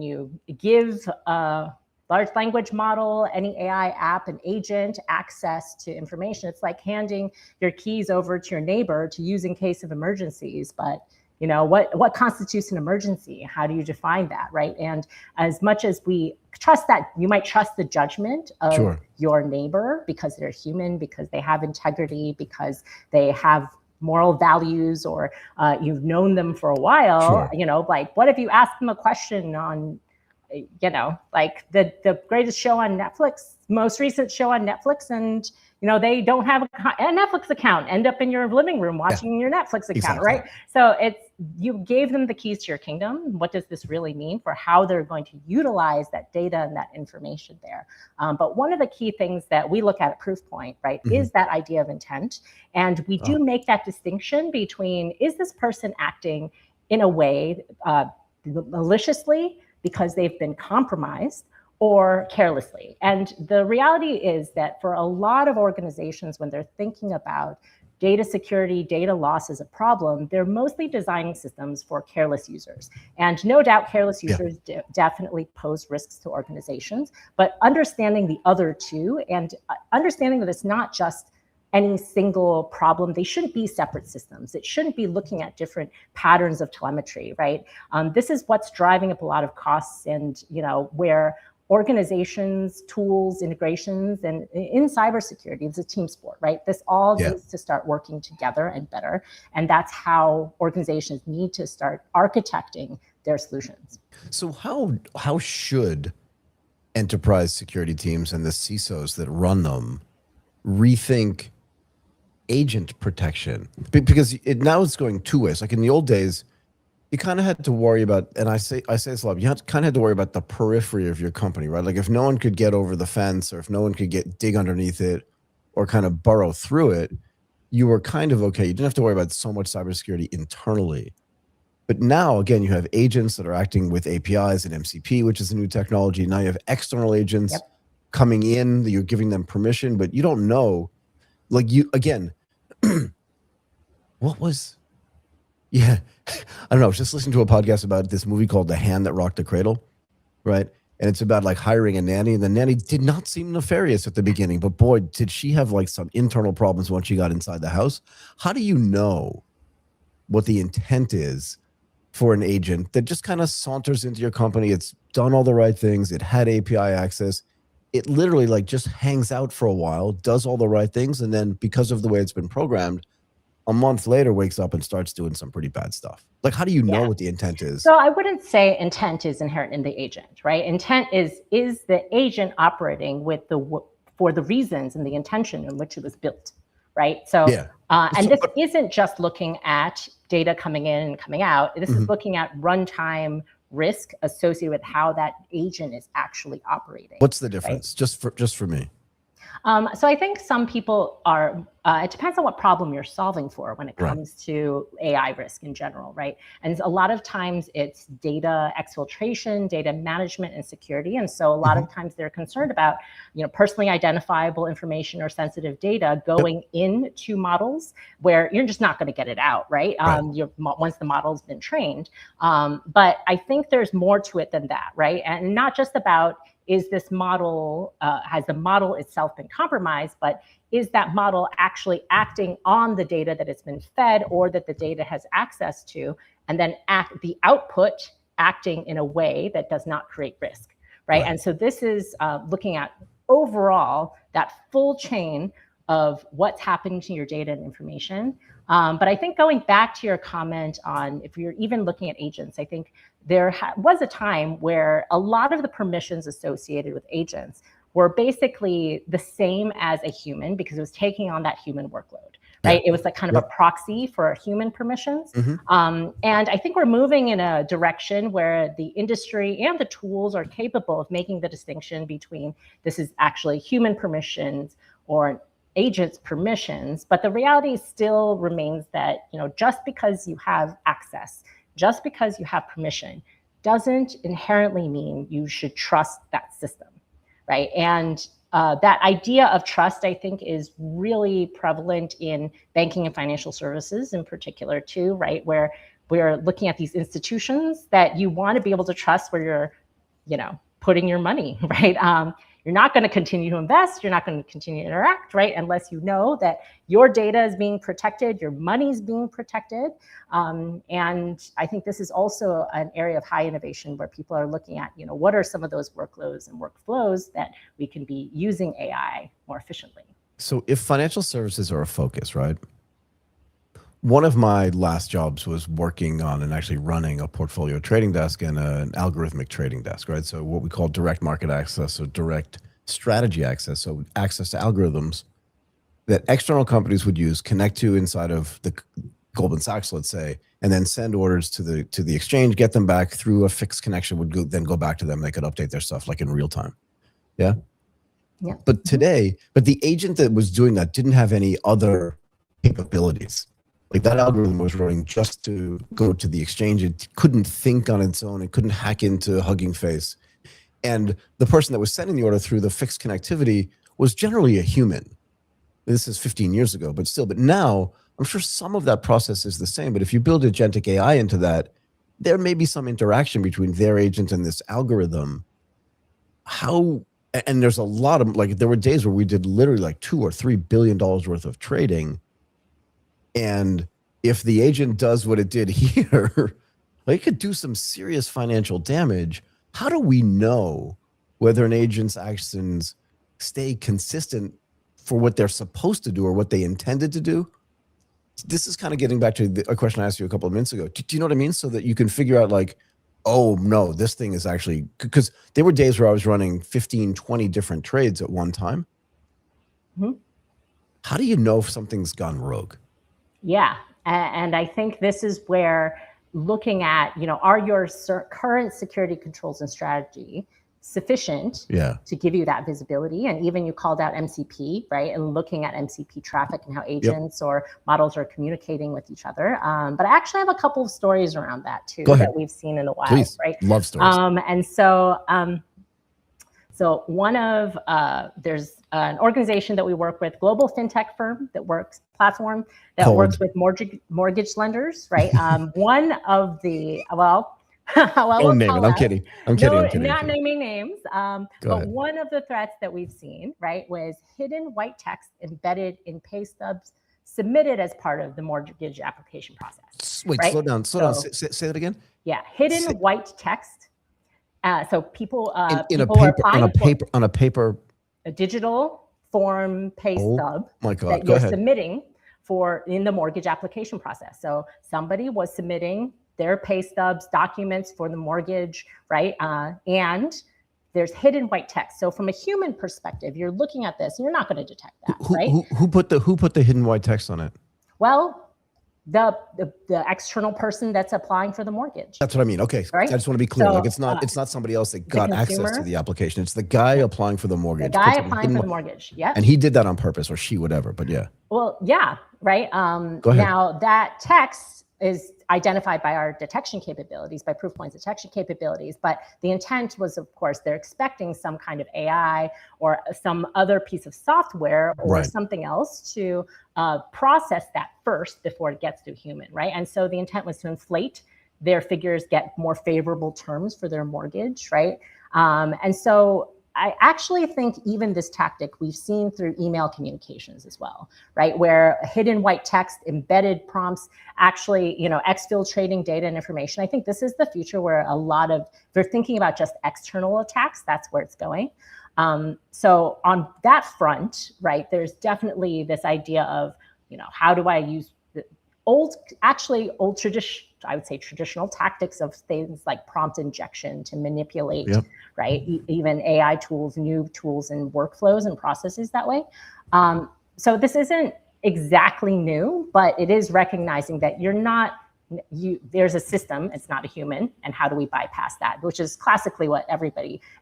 you give a large language model, any AI app, an agent access to information, it's like handing your keys over to your neighbor to use in case of emergencies. But you know, what constitutes an emergency? How do you define that, right? And as much as we trust that, you might trust the judgment of your neighbor because they're human, because they have integrity, because they have moral values, or you've known them for a while. You know, like, what if you ask them a question on, you know, like the greatest show on Netflix, most recent show on Netflix, and you know, they don't have a Netflix account, end up in your living room watching your Netflix account, right? So you gave them the keys to your kingdom. What does this really mean for how they're going to utilize that data and that information there? But one of the key things that we look at Proofpoint, right, is that idea of intent. And we do make that distinction between, is this person acting in a way maliciously because they've been compromised, or carelessly? And the reality is that for a lot of organizations, when they're thinking about data security, data loss as a problem, they're mostly designing systems for careless users. And no doubt careless users definitely pose risks to organizations, but understanding the other two and understanding that it's not just any single problem. They shouldn't be separate systems. It shouldn't be looking at different patterns of telemetry, right? This is what's driving up a lot of costs, and you know, where organizations, tools, integrations, and in cybersecurity, it's a team sport, right? This all needs to start working together and better. And that's how organizations need to start architecting their solutions. So how should enterprise security teams and the CISOs that run them rethink agent protection? Because now it's going two ways. Like in the old days, you kind of had to worry about, and I say this a lot, you kind of had to worry about the periphery of your company, right? Like if no one could get over the fence, or if no one could dig underneath it or kind of burrow through it, you were kind of okay. You didn't have to worry about so much cybersecurity internally. But now, again, you have agents that are acting with APIs and MCP, which is a new technology. Now you have external agents coming in, that you're giving them permission, but you don't know, like again, what was... Yeah, I don't know. I was just listening to a podcast about this movie called The Hand That Rocked the Cradle, right? And it's about like hiring a nanny, and the nanny did not seem nefarious at the beginning, but boy, did she have like some internal problems once she got inside the house. How do you know what the intent is for an agent that just kind of saunters into your company? It's done all the right things. It had API access. It literally like just hangs out for a while, does all the right things, and then because of the way it's been programmed, a month later wakes up and starts doing some pretty bad stuff. Like, how do you know what the intent is? So I wouldn't say intent is inherent in the agent, right? Intent is the agent operating with for the reasons and the intention in which it was built, right? So, and this isn't just looking at data coming in and coming out. This is looking at runtime risk associated with how that agent is actually operating. What's the difference, right? just for me? So I think some people are, it depends on what problem you're solving for when it comes to AI risk in general, right? And a lot of times it's data exfiltration, data management, and security. And so a lot of times they're concerned about, you know, personally identifiable information or sensitive data going into models where you're just not going to get it out, right? Once the model's been trained. But I think there's more to it than that, right? And not just about, is this model, has the model itself been compromised, but is that model actually acting on the data that it's been fed or that the data has access to, and then the output acting in a way that does not create risk, right? And so this is looking at overall that full chain of what's happening to your data and information. But I think going back to your comment on if you're even looking at agents, I think there was a time where a lot of the permissions associated with agents were basically the same as a human because it was taking on that human workload, right? It was like kind of a proxy for human permissions. And I think we're moving in a direction where the industry and the tools are capable of making the distinction between this is actually human permissions or an agent's permissions. But the reality still remains that, you know, just because you have access, just because you have permission, doesn't inherently mean you should trust that system, right? And that idea of trust, I think, is really prevalent in banking and financial services in particular too, right? Where we're looking at these institutions that you want to be able to trust where you're, you know, putting your money, right? You're not going to continue to invest. You're not going to continue to interact, right? Unless you know that your data is being protected, your money is being protected. And I think this is also an area of high innovation where people are looking at, you know, what are some of those workloads and workflows that we can be using AI more efficiently. So if financial services are a focus, right? One of my last jobs was working on and actually running a portfolio trading desk and an algorithmic trading desk, right? So what we call direct market access or direct strategy access. So access to algorithms that external companies would use, connect to inside of the Goldman Sachs, let's say, and then send orders to the exchange, get them back through a fixed connection, then go back to them. They could update their stuff like in real time. Yeah. Yeah. But the agent that was doing that didn't have any other capabilities. Like that algorithm was running just to go to the exchange. It couldn't think on its own. It couldn't hack into Hugging Face. And the person that was sending the order through the fixed connectivity was generally a human. This is 15 years ago, but still. But now, I'm sure some of that process is the same. But if you build agentic AI into that, there may be some interaction between their agent and this algorithm. And there's a lot of, like, there were days where we did literally like $2 or $3 billion worth of trading. And if the agent does what it did here, it could do some serious financial damage. How do we know whether an agent's actions stay consistent for what they're supposed to do or what they intended to do? This is kind of getting back to a question I asked you a couple of minutes ago. Do you know what I mean? So that you can figure out like, oh no, this thing is actually, because there were days where I was running 15, 20 different trades at one time. How do you know if something's gone rogue? Yeah, and I think this is where looking at, you know, are your current security controls and strategy sufficient to give you that visibility? And even you called out MCP, right? And looking at MCP traffic and how agents or models are communicating with each other. But I actually have a couple of stories around that too that we've seen in a while. Please. Right? Love stories. And so, so one of, there's an organization that we work with, global fintech firm that works works with mortgage lenders, right? One of the, don't name it. I'm kidding. Not naming names. But one of the threats that we've seen, right, was hidden white text embedded in pay stubs submitted as part of the mortgage application process. Wait, right? slow down. Say that again. Yeah, hidden white text. So people in a paper, a digital form pay stub my God. that you're submitting in the mortgage application process. So somebody was submitting their pay stubs, documents for the mortgage, right? And there's hidden white text. So from a human perspective, you're looking at this, you're not going to detect that, right? Who put the hidden white text on it? Well, the external person that's applying for the mortgage. That's what I mean. Okay, right? I just want to be clear. So, like it's not somebody else that got access to the application. It's the guy applying for the mortgage. The guy applying for the mortgage. Yeah. And he did that on purpose, or she, whatever. But yeah. Well, yeah, right. Go ahead. Now that text is identified by our detection capabilities, by Proofpoint's detection capabilities. But the intent was, of course, they're expecting some kind of AI or some other piece of software or something else to process that first before it gets to human, right? And so the intent was to inflate their figures, get more favorable terms for their mortgage, right? And so I actually think even this tactic we've seen through email communications as well, right? Where hidden white text, embedded prompts, actually, you know, exfiltrating data and information. I think this is the future where they're thinking about just external attacks. That's where it's going. So on that front, right, there's definitely this idea of, you know, how do I use the old I would say, traditional tactics of things like prompt injection to manipulate, Yep. right? Even AI tools, new tools and workflows and processes that way. So this isn't exactly new, but it is recognizing that there's a system, it's not a human, and how do we bypass that, which is classically what every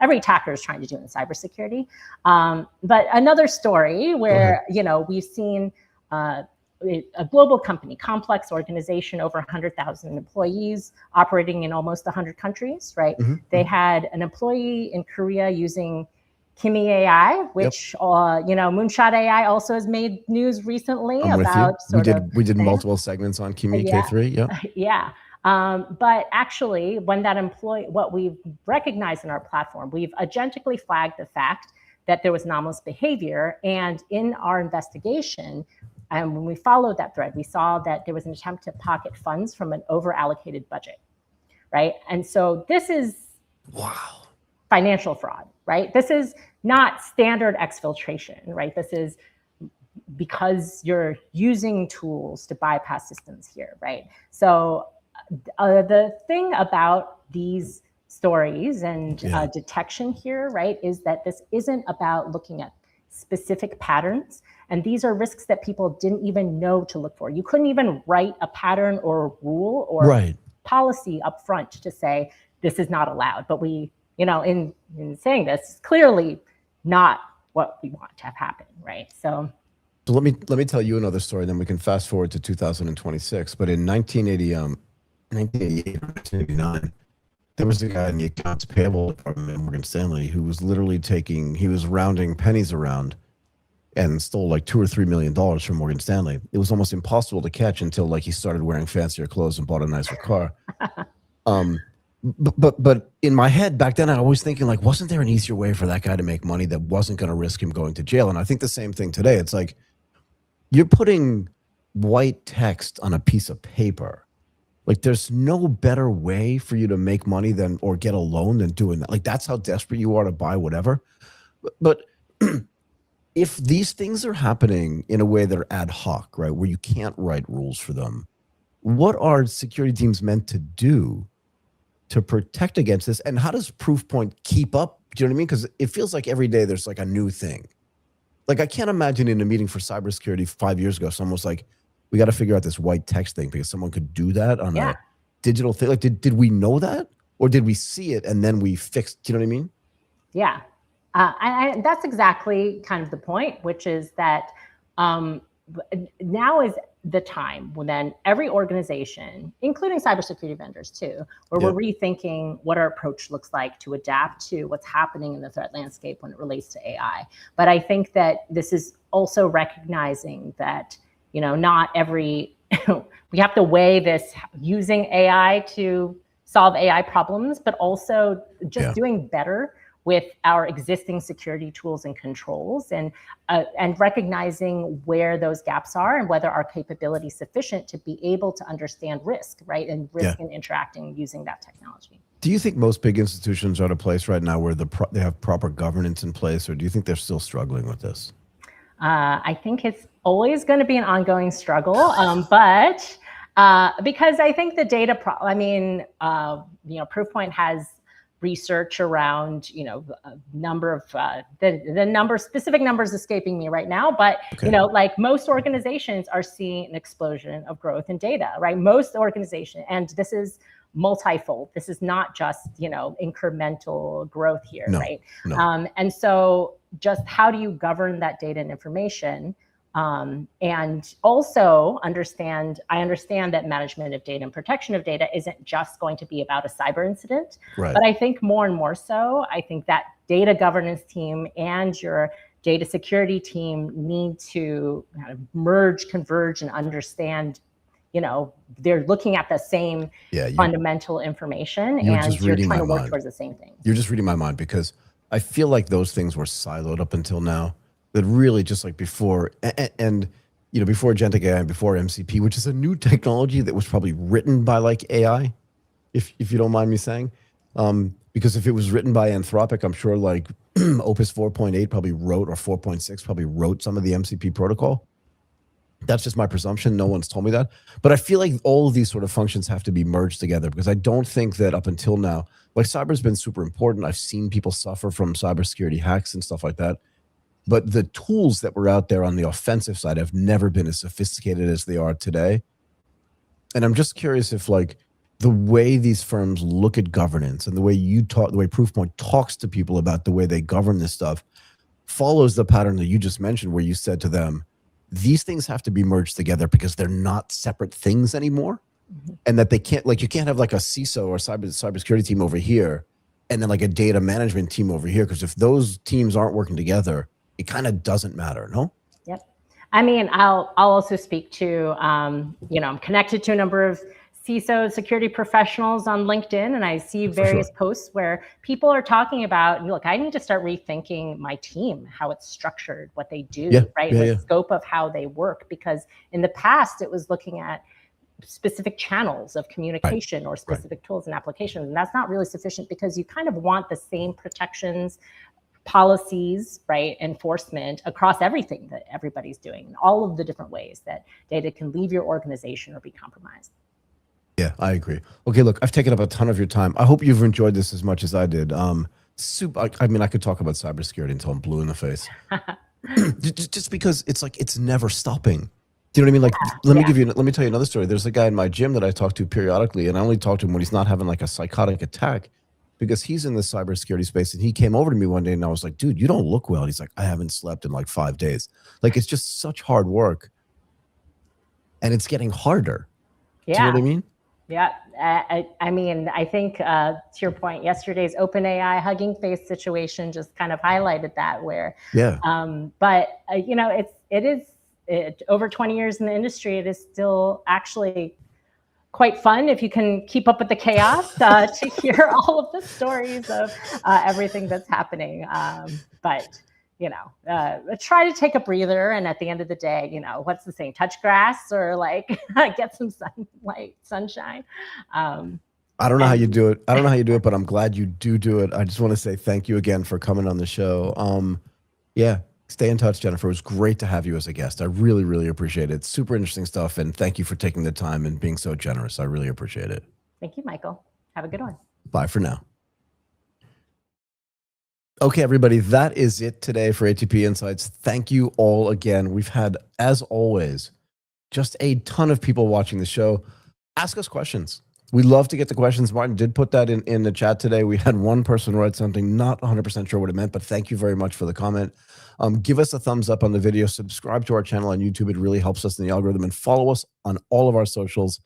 attacker is trying to do in cybersecurity. But another story where, we've seen a global company, complex organization, over 100,000 employees, operating in almost 100 countries, right? Mm-hmm. They had an employee in Korea using Kimi AI, which Moonshot AI also has made news recently about. We did multiple segments on Kimi K3. Yep. Yeah. But actually, when that employee, what we've recognized in our platform, we've agentically flagged the fact that there was anomalous behavior, and in our investigation, and when we followed that thread, we saw that there was an attempt to pocket funds from an over-allocated budget, right? And so this is financial fraud, right? This is not standard exfiltration, right? This is because you're using tools to bypass systems here, right? So the thing about these stories and detection here, right, is that this isn't about looking at specific patterns. And these are risks that people didn't even know to look for. You couldn't even write a pattern or a rule or policy up front to say, this is not allowed. But we, in saying this, clearly not what we want to have happen, right? So let me tell you another story, then we can fast forward to 2026. But in 1988 or 1989, there was a guy in the accounts payable department at Morgan Stanley who was literally he was rounding pennies around and stole like $2 or $3 million from Morgan Stanley. It was almost impossible to catch until he started wearing fancier clothes and bought a nicer car. But in my head back then, I was thinking, wasn't there an easier way for that guy to make money that wasn't going to risk him going to jail? And I think the same thing today. It's like you're putting white text on a piece of paper. There's no better way for you to make money or get a loan than doing that. That's how desperate you are to buy whatever. But if these things are happening in a way that are ad hoc, right, where you can't write rules for them, what are security teams meant to do to protect against this? And how does Proofpoint keep up? Do you know what I mean? Because it feels like every day there's a new thing. I can't imagine in a meeting for cybersecurity 5 years ago, someone was like, we got to figure out this white text thing because someone could do that on a digital thing. Did we know that? Or did we see it and then we fixed, do you know what I mean? Yeah. That's exactly kind of the point, which is that now is the time when then every organization, including cybersecurity vendors too, where we're rethinking what our approach looks like to adapt to what's happening in the threat landscape when it relates to AI. But I think that this is also recognizing that, not every, we have to weigh this using AI to solve AI problems, but also just doing better with our existing security tools and controls, and recognizing where those gaps are and whether our capability is sufficient to be able to understand risk, right? And risk in interacting using that technology. Do you think most big institutions are at a place right now where they have proper governance in place, or do you think they're still struggling with this? I think it's always going to be an ongoing struggle, but because I think the data, Proofpoint has research around, number of specific numbers escaping me right now, but most organizations are seeing an explosion of growth in data, right? Most organizations, and this is multifold. This is not just, incremental growth here, right? No. And so just how do you govern that data and information? And also I understand that management of data and protection of data isn't just going to be about a cyber incident, but I think more and more so, I think that data governance team and your data security team need to kind of merge, converge, and understand, they're looking at the same fundamental information, and you're trying to work towards the same thing. You're just reading my mind, because I feel like those things were siloed up until now. That really just before, and before agentic AI and before MCP, which is a new technology that was probably written by AI, if you don't mind me saying, because if it was written by Anthropic, I'm sure Opus 4.8 probably wrote, or 4.6 probably wrote some of the MCP protocol. That's just my presumption. No one's told me that. But I feel like all of these sort of functions have to be merged together, because I don't think that up until now, like, cyber's been super important. I've seen people suffer from cybersecurity hacks and stuff like that. But the tools that were out there on the offensive side have never been as sophisticated as they are today. And I'm just curious if, like, the way these firms look at governance and the way you talk, the way Proofpoint talks to people about the way they govern this stuff follows the pattern that you just mentioned, where you said to them, these things have to be merged together because they're not separate things anymore. And that they can't, like, you can't have like a CISO or cybersecurity team over here and then like a data management team over here, because if those teams aren't working together, it kind of doesn't matter, no? Yep. I mean, I'll also speak to, you know, I'm connected to a number of CISO security professionals on LinkedIn, and I see various posts where people are talking about, look, I need to start rethinking my team, how it's structured, what they do, right? The scope of how they work, because in the past it was looking at specific channels of communication or specific tools and applications. And that's not really sufficient, because you kind of want the same protections, policies, right, enforcement across everything that everybody's doing, and all of the different ways that data can leave your organization or be compromised. Yeah, I agree. Okay, look, I've taken up a ton of your time. I hope you've enjoyed this as much as I did. I mean, I could talk about cybersecurity until I'm blue in the face. Just because it's like, it's never stopping. Do you know what I mean? Like, let me tell you another story. There's a guy in my gym that I talk to periodically, and I only talk to him when he's not having like a psychotic attack, because he's in the cybersecurity space. And he came over to me one day and I was like, dude, you don't look well. And he's like, I haven't slept in like 5 days. Like, it's just such hard work, and it's getting harder. Do you know what I mean? Yeah, I mean, I think to your point, yesterday's OpenAI Hugging Face situation just kind of highlighted that. Where, but you know, it is over 20 years in the industry. It is still actually quite fun if you can keep up with the chaos to hear all of the stories of everything that's happening. But you know, try to take a breather. And at the end of the day, you know, what's the saying? Touch grass, or like get some sunshine. I don't know how you do it. I don't know how you do it, but I'm glad you do it. I just want to say thank you again for coming on the show. Yeah, stay in touch, Jennifer. It was great to have you as a guest. I really, really appreciate it. Super interesting stuff. And thank you for taking the time and being so generous. I really appreciate it. Thank you, Michael. Have a good one. Bye for now. Okay, everybody, that is it today for ATP Insights. Thank you all again. We've had, as always, just a ton of people watching the show. Ask us questions. We love to get the questions. Martin did put that in the chat today. We had one person write something, not 100% sure what it meant, but thank you very much for the comment. Give us a thumbs up on the video. Subscribe to our channel on YouTube. It really helps us in the algorithm. And follow us on all of our socials,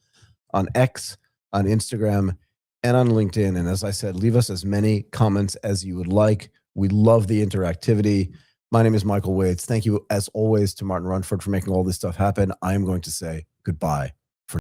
on X, on Instagram, and on LinkedIn. And as I said, leave us as many comments as you would like. We love the interactivity. My name is Michael Waits. Thank you, as always, to Martin Runford for making all this stuff happen. I am going to say goodbye